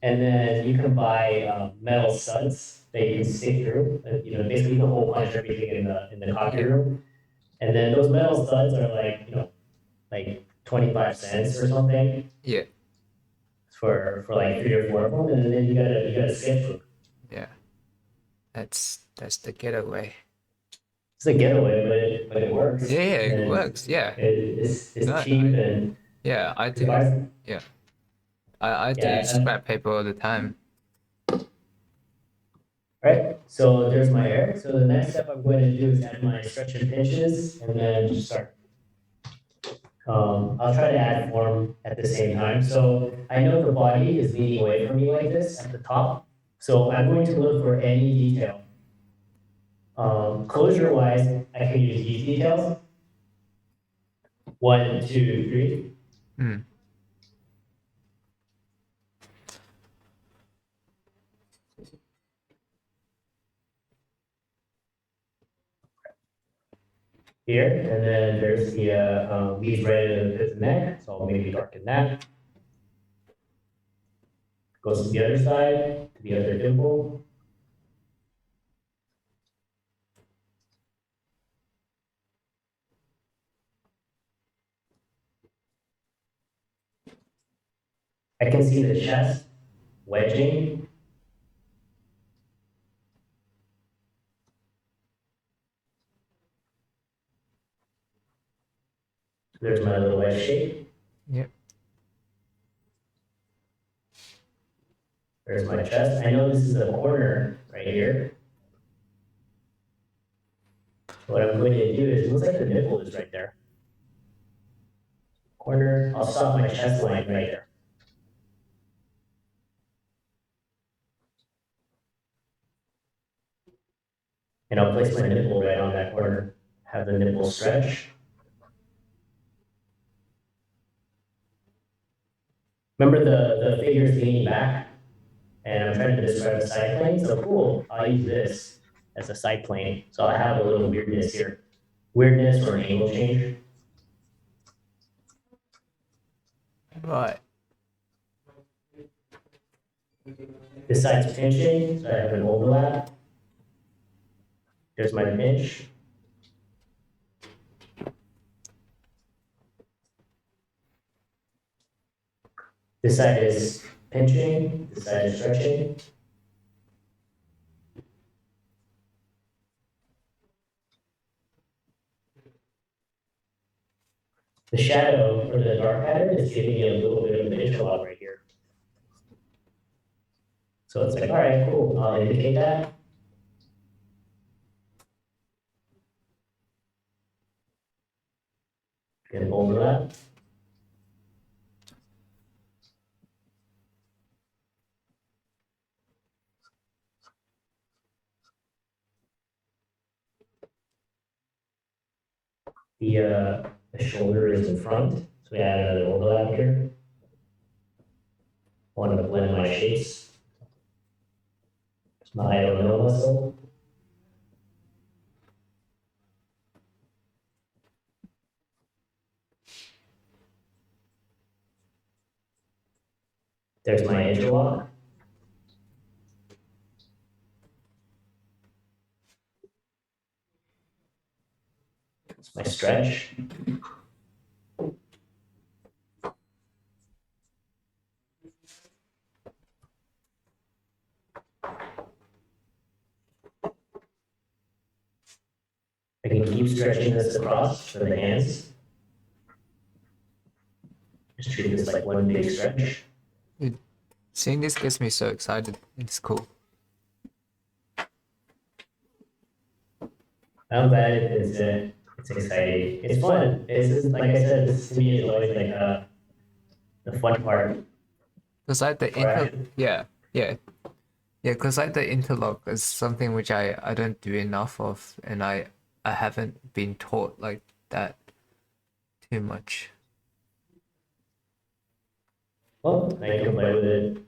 And then you can buy metal studs that you can stick through. Basically you can hole punch everything in the copy room. And then those metal studs are like 25 cents or something. Yeah. For like 3 or 4 of them, and then you got a sketchbook. Yeah. That's the getaway. It's a getaway, but it works. Yeah, it And works. Yeah. It's No, cheap and Yeah, I do. yeah. I do Yeah, scrap paper all the time. Right. So there's my Eric. So the next step I'm going to do is add my stretch and pinches, and then just start I'll try to add form at the same time. So I know the body is leaning away from me like this at the top. So I'm going to look for any detail. Closure wise, I can use these details. 1, 2, 3. Mm. Here, and then there's the leads right into the neck, so I'll maybe darken that. Goes to the other side, to the other dimple. I can see the chest wedging. There's my little wedge shape. Yep. There's my chest. I know this is the corner right here. What I'm going to do is, it looks like the nipple is right there. Corner, I'll stop my chest line right there. And I'll place my nipple right on that corner. Have the nipple stretch. Remember the figure's leaning back? And I'm trying to describe the side plane, so cool, I'll use this as a side plane. So I have a little weirdness here. Weirdness or an angle change. Right. This side's pinching, so I have an overlap. There's my pinch. This side is pinching, this side is stretching. The shadow or the dark pattern is giving me a little bit of an interlock right here. So it's like, all right, cool, I'll indicate that. Get an overlap. The shoulder is in front, so we add another overlap here. Wanted to blend my shapes. It's my I don't know muscle. There's my interlock. It's my stretch. I can keep stretching this across for the hands. Just treat this like one big stretch. Seeing this gets me so excited. It's cool. I'm glad it's exciting. It's fun. It's just, like I said, this to me is always like the fun part. Cause like the cause like the interlock is something which I don't do enough of, and I haven't been taught like that too much. Well, now you can play with it.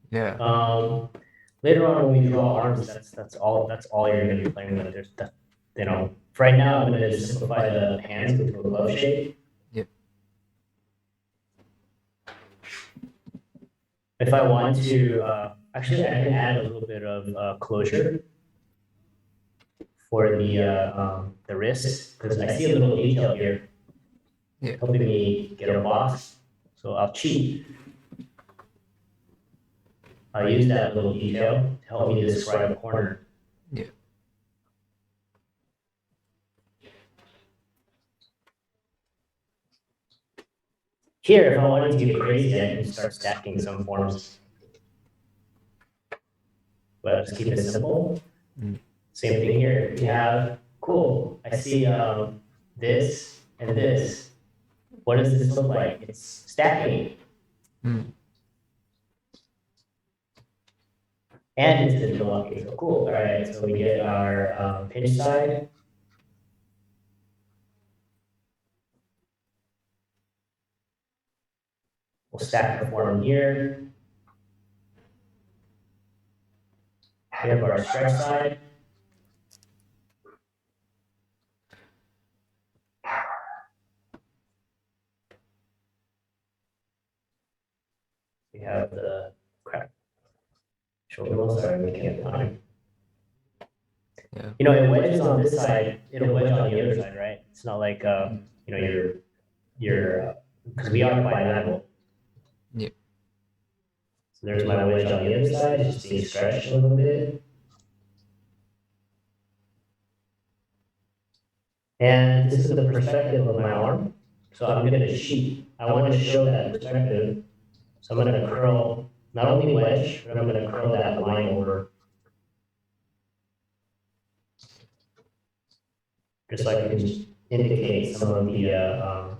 Yeah. Later on when we draw arms, that's all you're gonna be playing with. There's that, for right now I'm gonna just simplify the hands into a glove shape. Yep. If I want to, actually I can add a little bit of closure for the wrist, because I see a little detail here. Yeah. Helping me get a box. So I'll cheat. I'll use that little detail to help me describe a corner. Yeah. Here, if I wanted to get crazy, I can start stacking some forms. But just keep it simple. Mm. Same thing here. You have, cool, I see this and this. what does this look like? It's stacking. Mm. And it's digital locking. So cool. All right. So we get our pinch side. We'll stack the form here. We have our stretch side. We have the crap. Shoulder muscle. Sorry, we can't time. Yeah. You know, it wedges on this side. It'll wedge on the other side, right? It's not like you know, you're because we are bilateral. Yep. So there's my wedge on the other side, it's just being stretched a little bit. And this is the perspective of my arm. So I'm going to sheet. I want to show that perspective. So I'm going to curl, not only wedge, but I'm going to curl that line over. Just like I can indicate some of the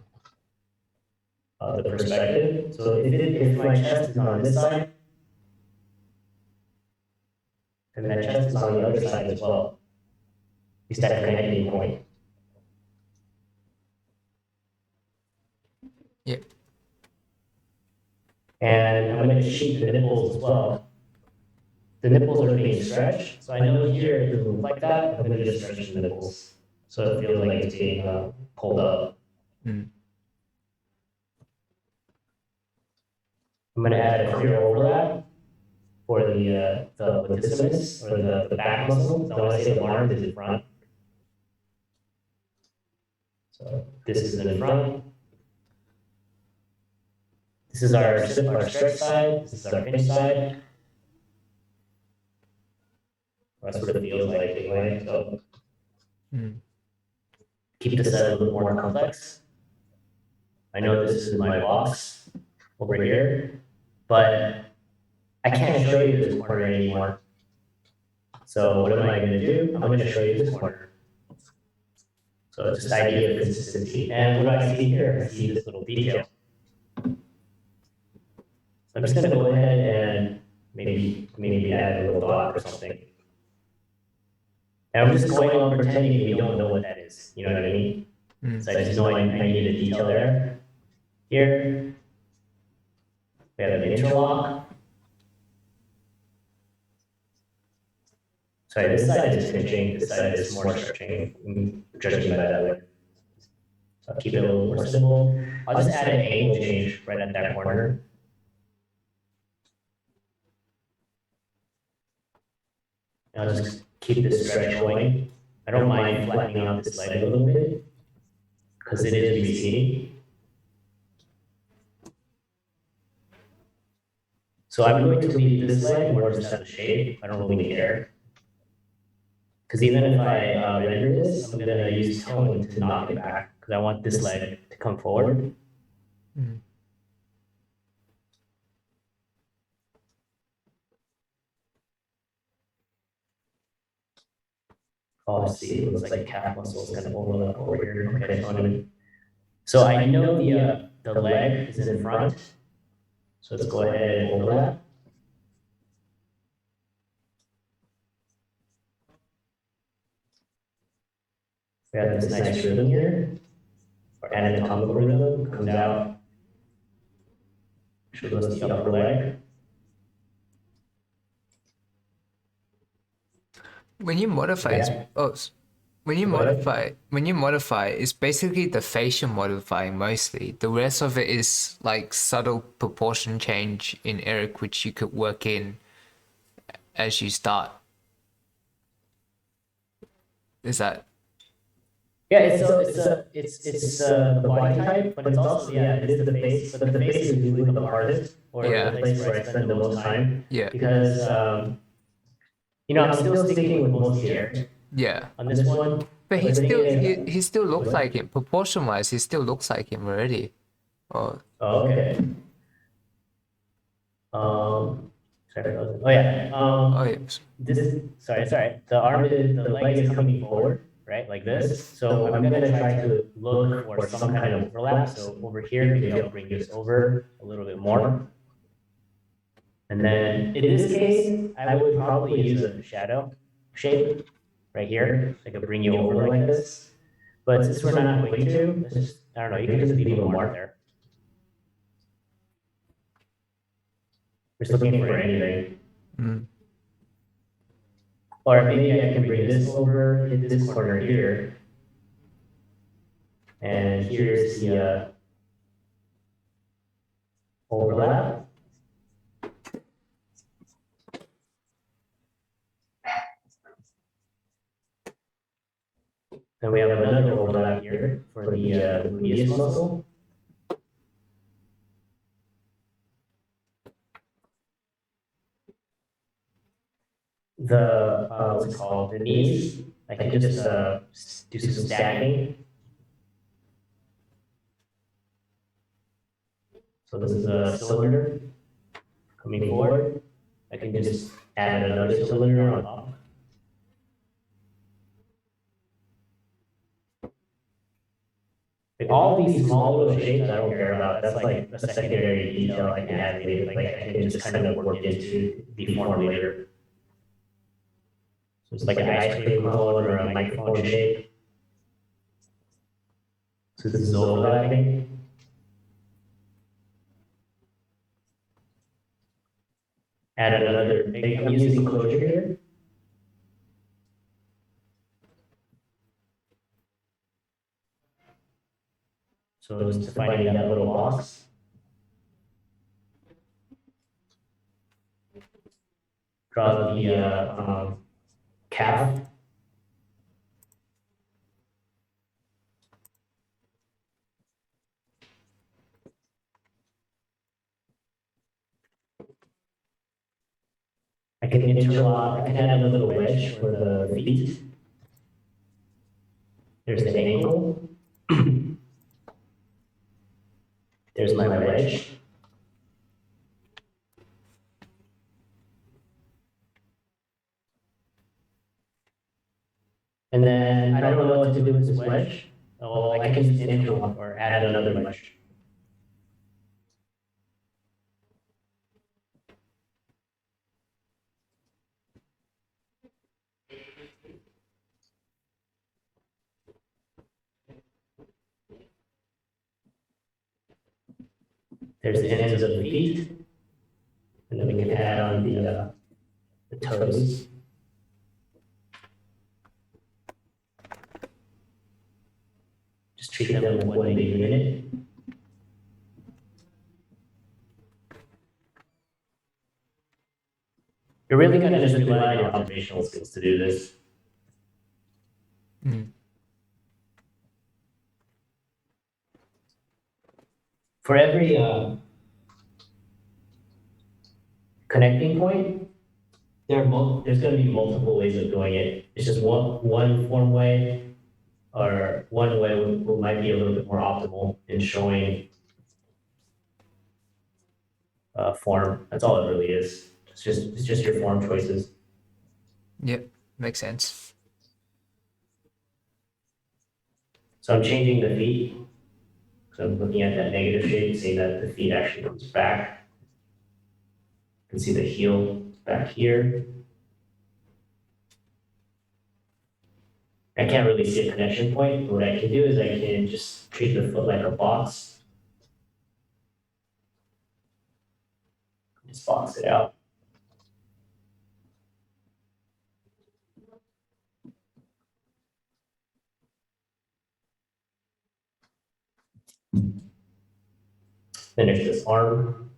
perspective. So if my chest is on this side, and that chest is on the other side as well. It's that connecting point. Yep. And I'm going to sheet the nipples as well. The nipples are being stretched, so I know here it doesn't look like that. I'm going to just stretch the nipples, so it feels like it's being pulled up. Mm. I'm going to add a clear overlap for the latissimus, or the back muscle. So I want to say the arm is in front. So this is in front. This is our stretch side. This is our pinch side. That's what it feels like anyway. So keep this a little more complex. I know this is my box over here, but I can't show you this corner anymore. So what am I going to do? I'm going to show you this corner. So it's this idea of consistency. And what do I see here? I see this little detail. So I'm just going to go ahead and maybe add a little dot or something. And I'm just going on pretending we don't know what that is. You know what I mean? So I just know I need a detail there. Here, we have an interlock. Sorry, this side is pinching, this side is more stretching. I'm judging by that way. So I'll keep it a little more simple. I'll just add an angle change right at that corner. And I'll just keep this stretch going. I don't mind flattening out this leg a little bit because it is receding. So I'm going to leave this leg more just as a shape. I don't really care. Because even if I render this, I'm going to use tone to knock it back because I want this leg to come forward. Oh, I see. It looks like calf muscle is kind of overlap over here. Okay, so I know the leg is in front. So let's go ahead and overlap. We have this nice rhythm here, or anatomical rhythm comes out, shows us the upper leg. When you modify, when you modify, it's basically the facial modifying mostly. The rest of it is like subtle proportion change in Eric, which you could work in as you start. Is that? Yeah, it's the body type, but it's also it is the face. But the face is usually the hardest, or the place where I spend the most time. Yeah. Because I'm still sticking with most hair. Yeah. On this one. But he still looks like him. Proportion wise, he still looks like him already. Oh. Okay. Sorry. Oh yeah. Oh yeah. This is sorry. The leg is coming forward. right? Like this. So I'm gonna try to look for some kind of overlap. So over here, maybe I'll bring this over a little bit more. And then in this case, I would probably use a shadow shape right here. I could bring you over like this. But since we're not going to, let's just, I don't know, you can just leave a mark there. We're just looking for anything. Or maybe I can bring this over, hit this corner here. And here's the overlap. Then we have another overlap here for the gluteus muscle. What's it called? The knees. I can just do some stacking. So this is a cylinder coming forward. I can just add another cylinder on top. Like all these small little shapes I don't care about. That's like a secondary detail I can add later. Like I can just kind of work into the form later. So it's like an ice cream cone or a microphone shape. So this is overlapping. Add another, I'm using closure here. So just defining that little box. Draw the calf. I can interlock, I can add a little wedge for the feet. There's the ankle. There's my wedge. And then I don't know what to do with this wedge. Oh, I can just interlock or add another wedge. There's the ends of the feet. And then we can add on the toes. Just treat them like one big unit. You're really gonna just rely on your observational skills to do this. For every connecting point, there's going to be multiple ways of doing it. It's just one form way, or one way might be a little bit more optimal in showing form. That's all it really is. It's just your form choices. Yep, makes sense. So I'm changing the feet. So I'm looking at that negative shape, seeing that the feet actually comes back. You can see the heel back here. I can't really see a connection point, but what I can do is I can just treat the foot like a box. Just box it out. Then there's this arm.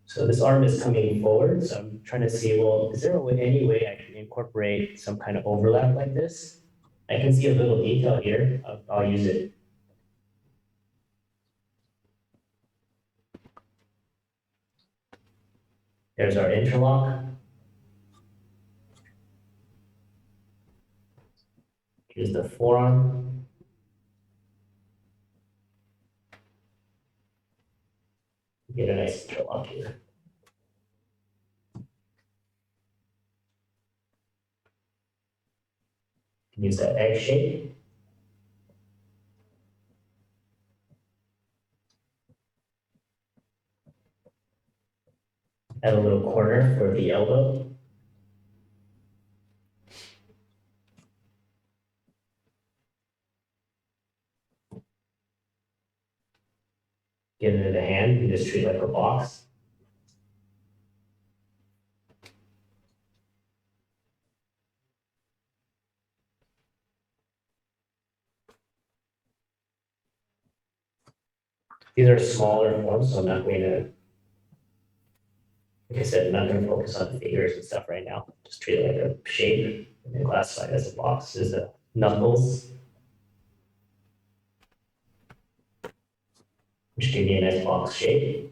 So this arm is coming forward. So I'm trying to see, well, is there any way I can incorporate some kind of overlap like this? I can see a little detail here. I'll use it. There's our interlock. Here's the forearm. Get a nice interlock here. use that egg shape. Add a little corner for the elbow. Get into the hand, you just treat it like a box. These are smaller forms, so I'm not going to, like I said, I'm not going to focus on the fingers and stuff right now. Just treat it like a shape and then classify it as a box. This is the knuckles, which give you a nice box shape.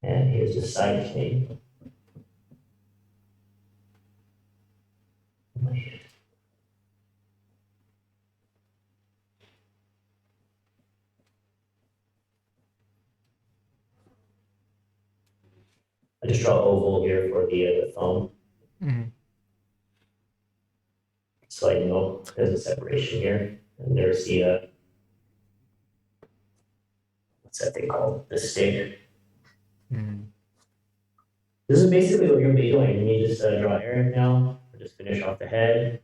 And here's the side thing. I just draw oval here for the thumb, Mm. so I know there's a separation here. And there's the, what's that thing called? The stick. Mm. This is basically what you'll be doing. You just draw Eric now, or just finish off the head.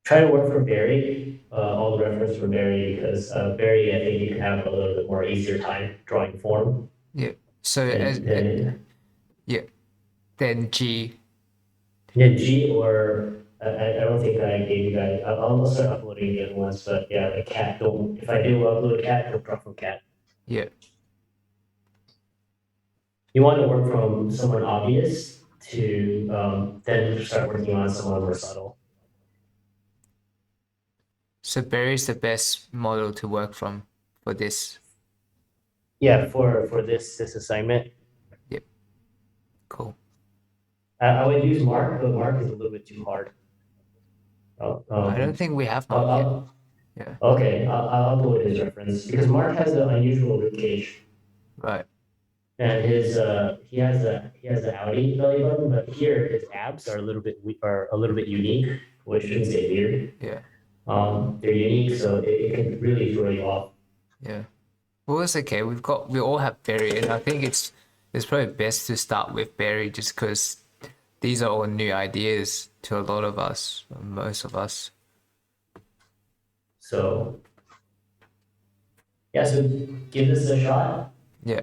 Try to work from Barry, all the reference from Barry, because Barry, I think you can have a little bit more easier time drawing form. Yeah. So And then G. yeah, G or I don't think I gave you guys. I'll start uploading the other ones, but yeah, the cat. Don't if I do upload cat, don't draw from cat. Yeah. You want to work from someone obvious to then start working on someone more subtle. So Barry's the best model to work from for this. Yeah, for this assignment, Cool. I would use Mark, but Mark is a little bit too hard. I don't think we have Mark yet. I'll, Yeah. okay, I'll upload his reference because Mark has an unusual rib cage. Right. And his he has a Audi belly button, but here his abs are a little bit unique, which shouldn't say weird. Yeah. They're unique, so it can really throw you off. Yeah. Well, it's okay. We all have Barry, and I think it's probably best to start with Barry just because these are all new ideas to a lot of us, most of us. So yeah, so give this a shot. Yeah.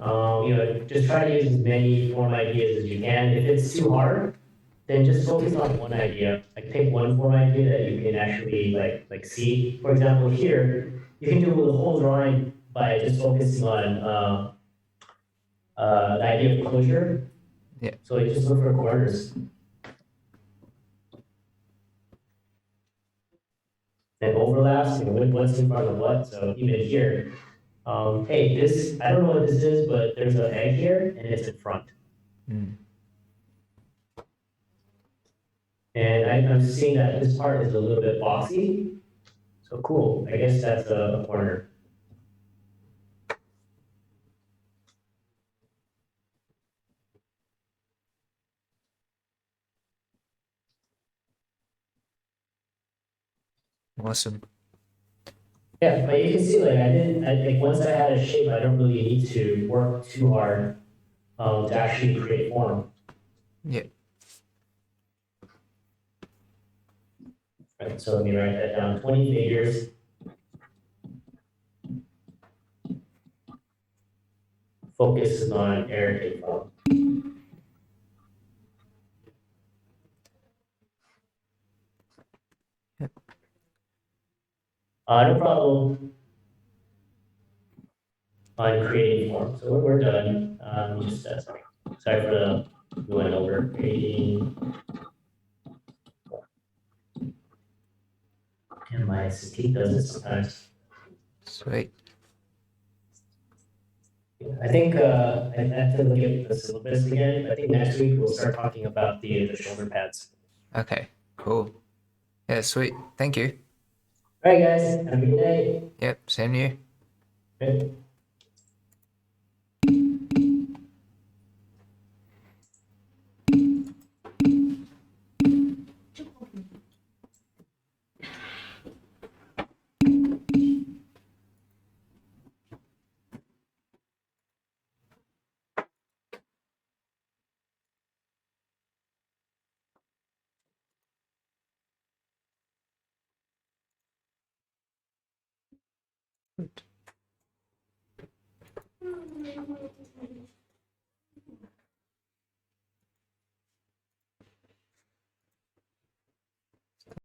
Just try to use as many form ideas as you can. If it's too hard, then just focus on one idea. Like pick one form idea that you can actually like see. For example, here you can do the whole drawing by just focusing on the idea of closure. Yeah. So you just look for corners. And overlaps, with what's in front of what. So even here, hey, this, I don't know what this is, but there's an egg here and it's in front. Mm. And I'm seeing that this part is a little bit boxy. So cool, I guess that's a corner. Awesome. Yeah, but you can see like once I had a shape, I don't really need to work too hard to actually create form. Yeah. Right, so let me write that down, 20 figures. Focus on Eric and form. Yep. No problem on creating form. So we're done. Sorry for the going over creating. And my SAT does it sometimes. Sweet. I think I have to look at the syllabus again. I think next week we'll start talking about the shoulder pads. Okay, cool. Yeah, sweet. Thank you. All right, guys. Have a good day. Yep, same to you. Okay.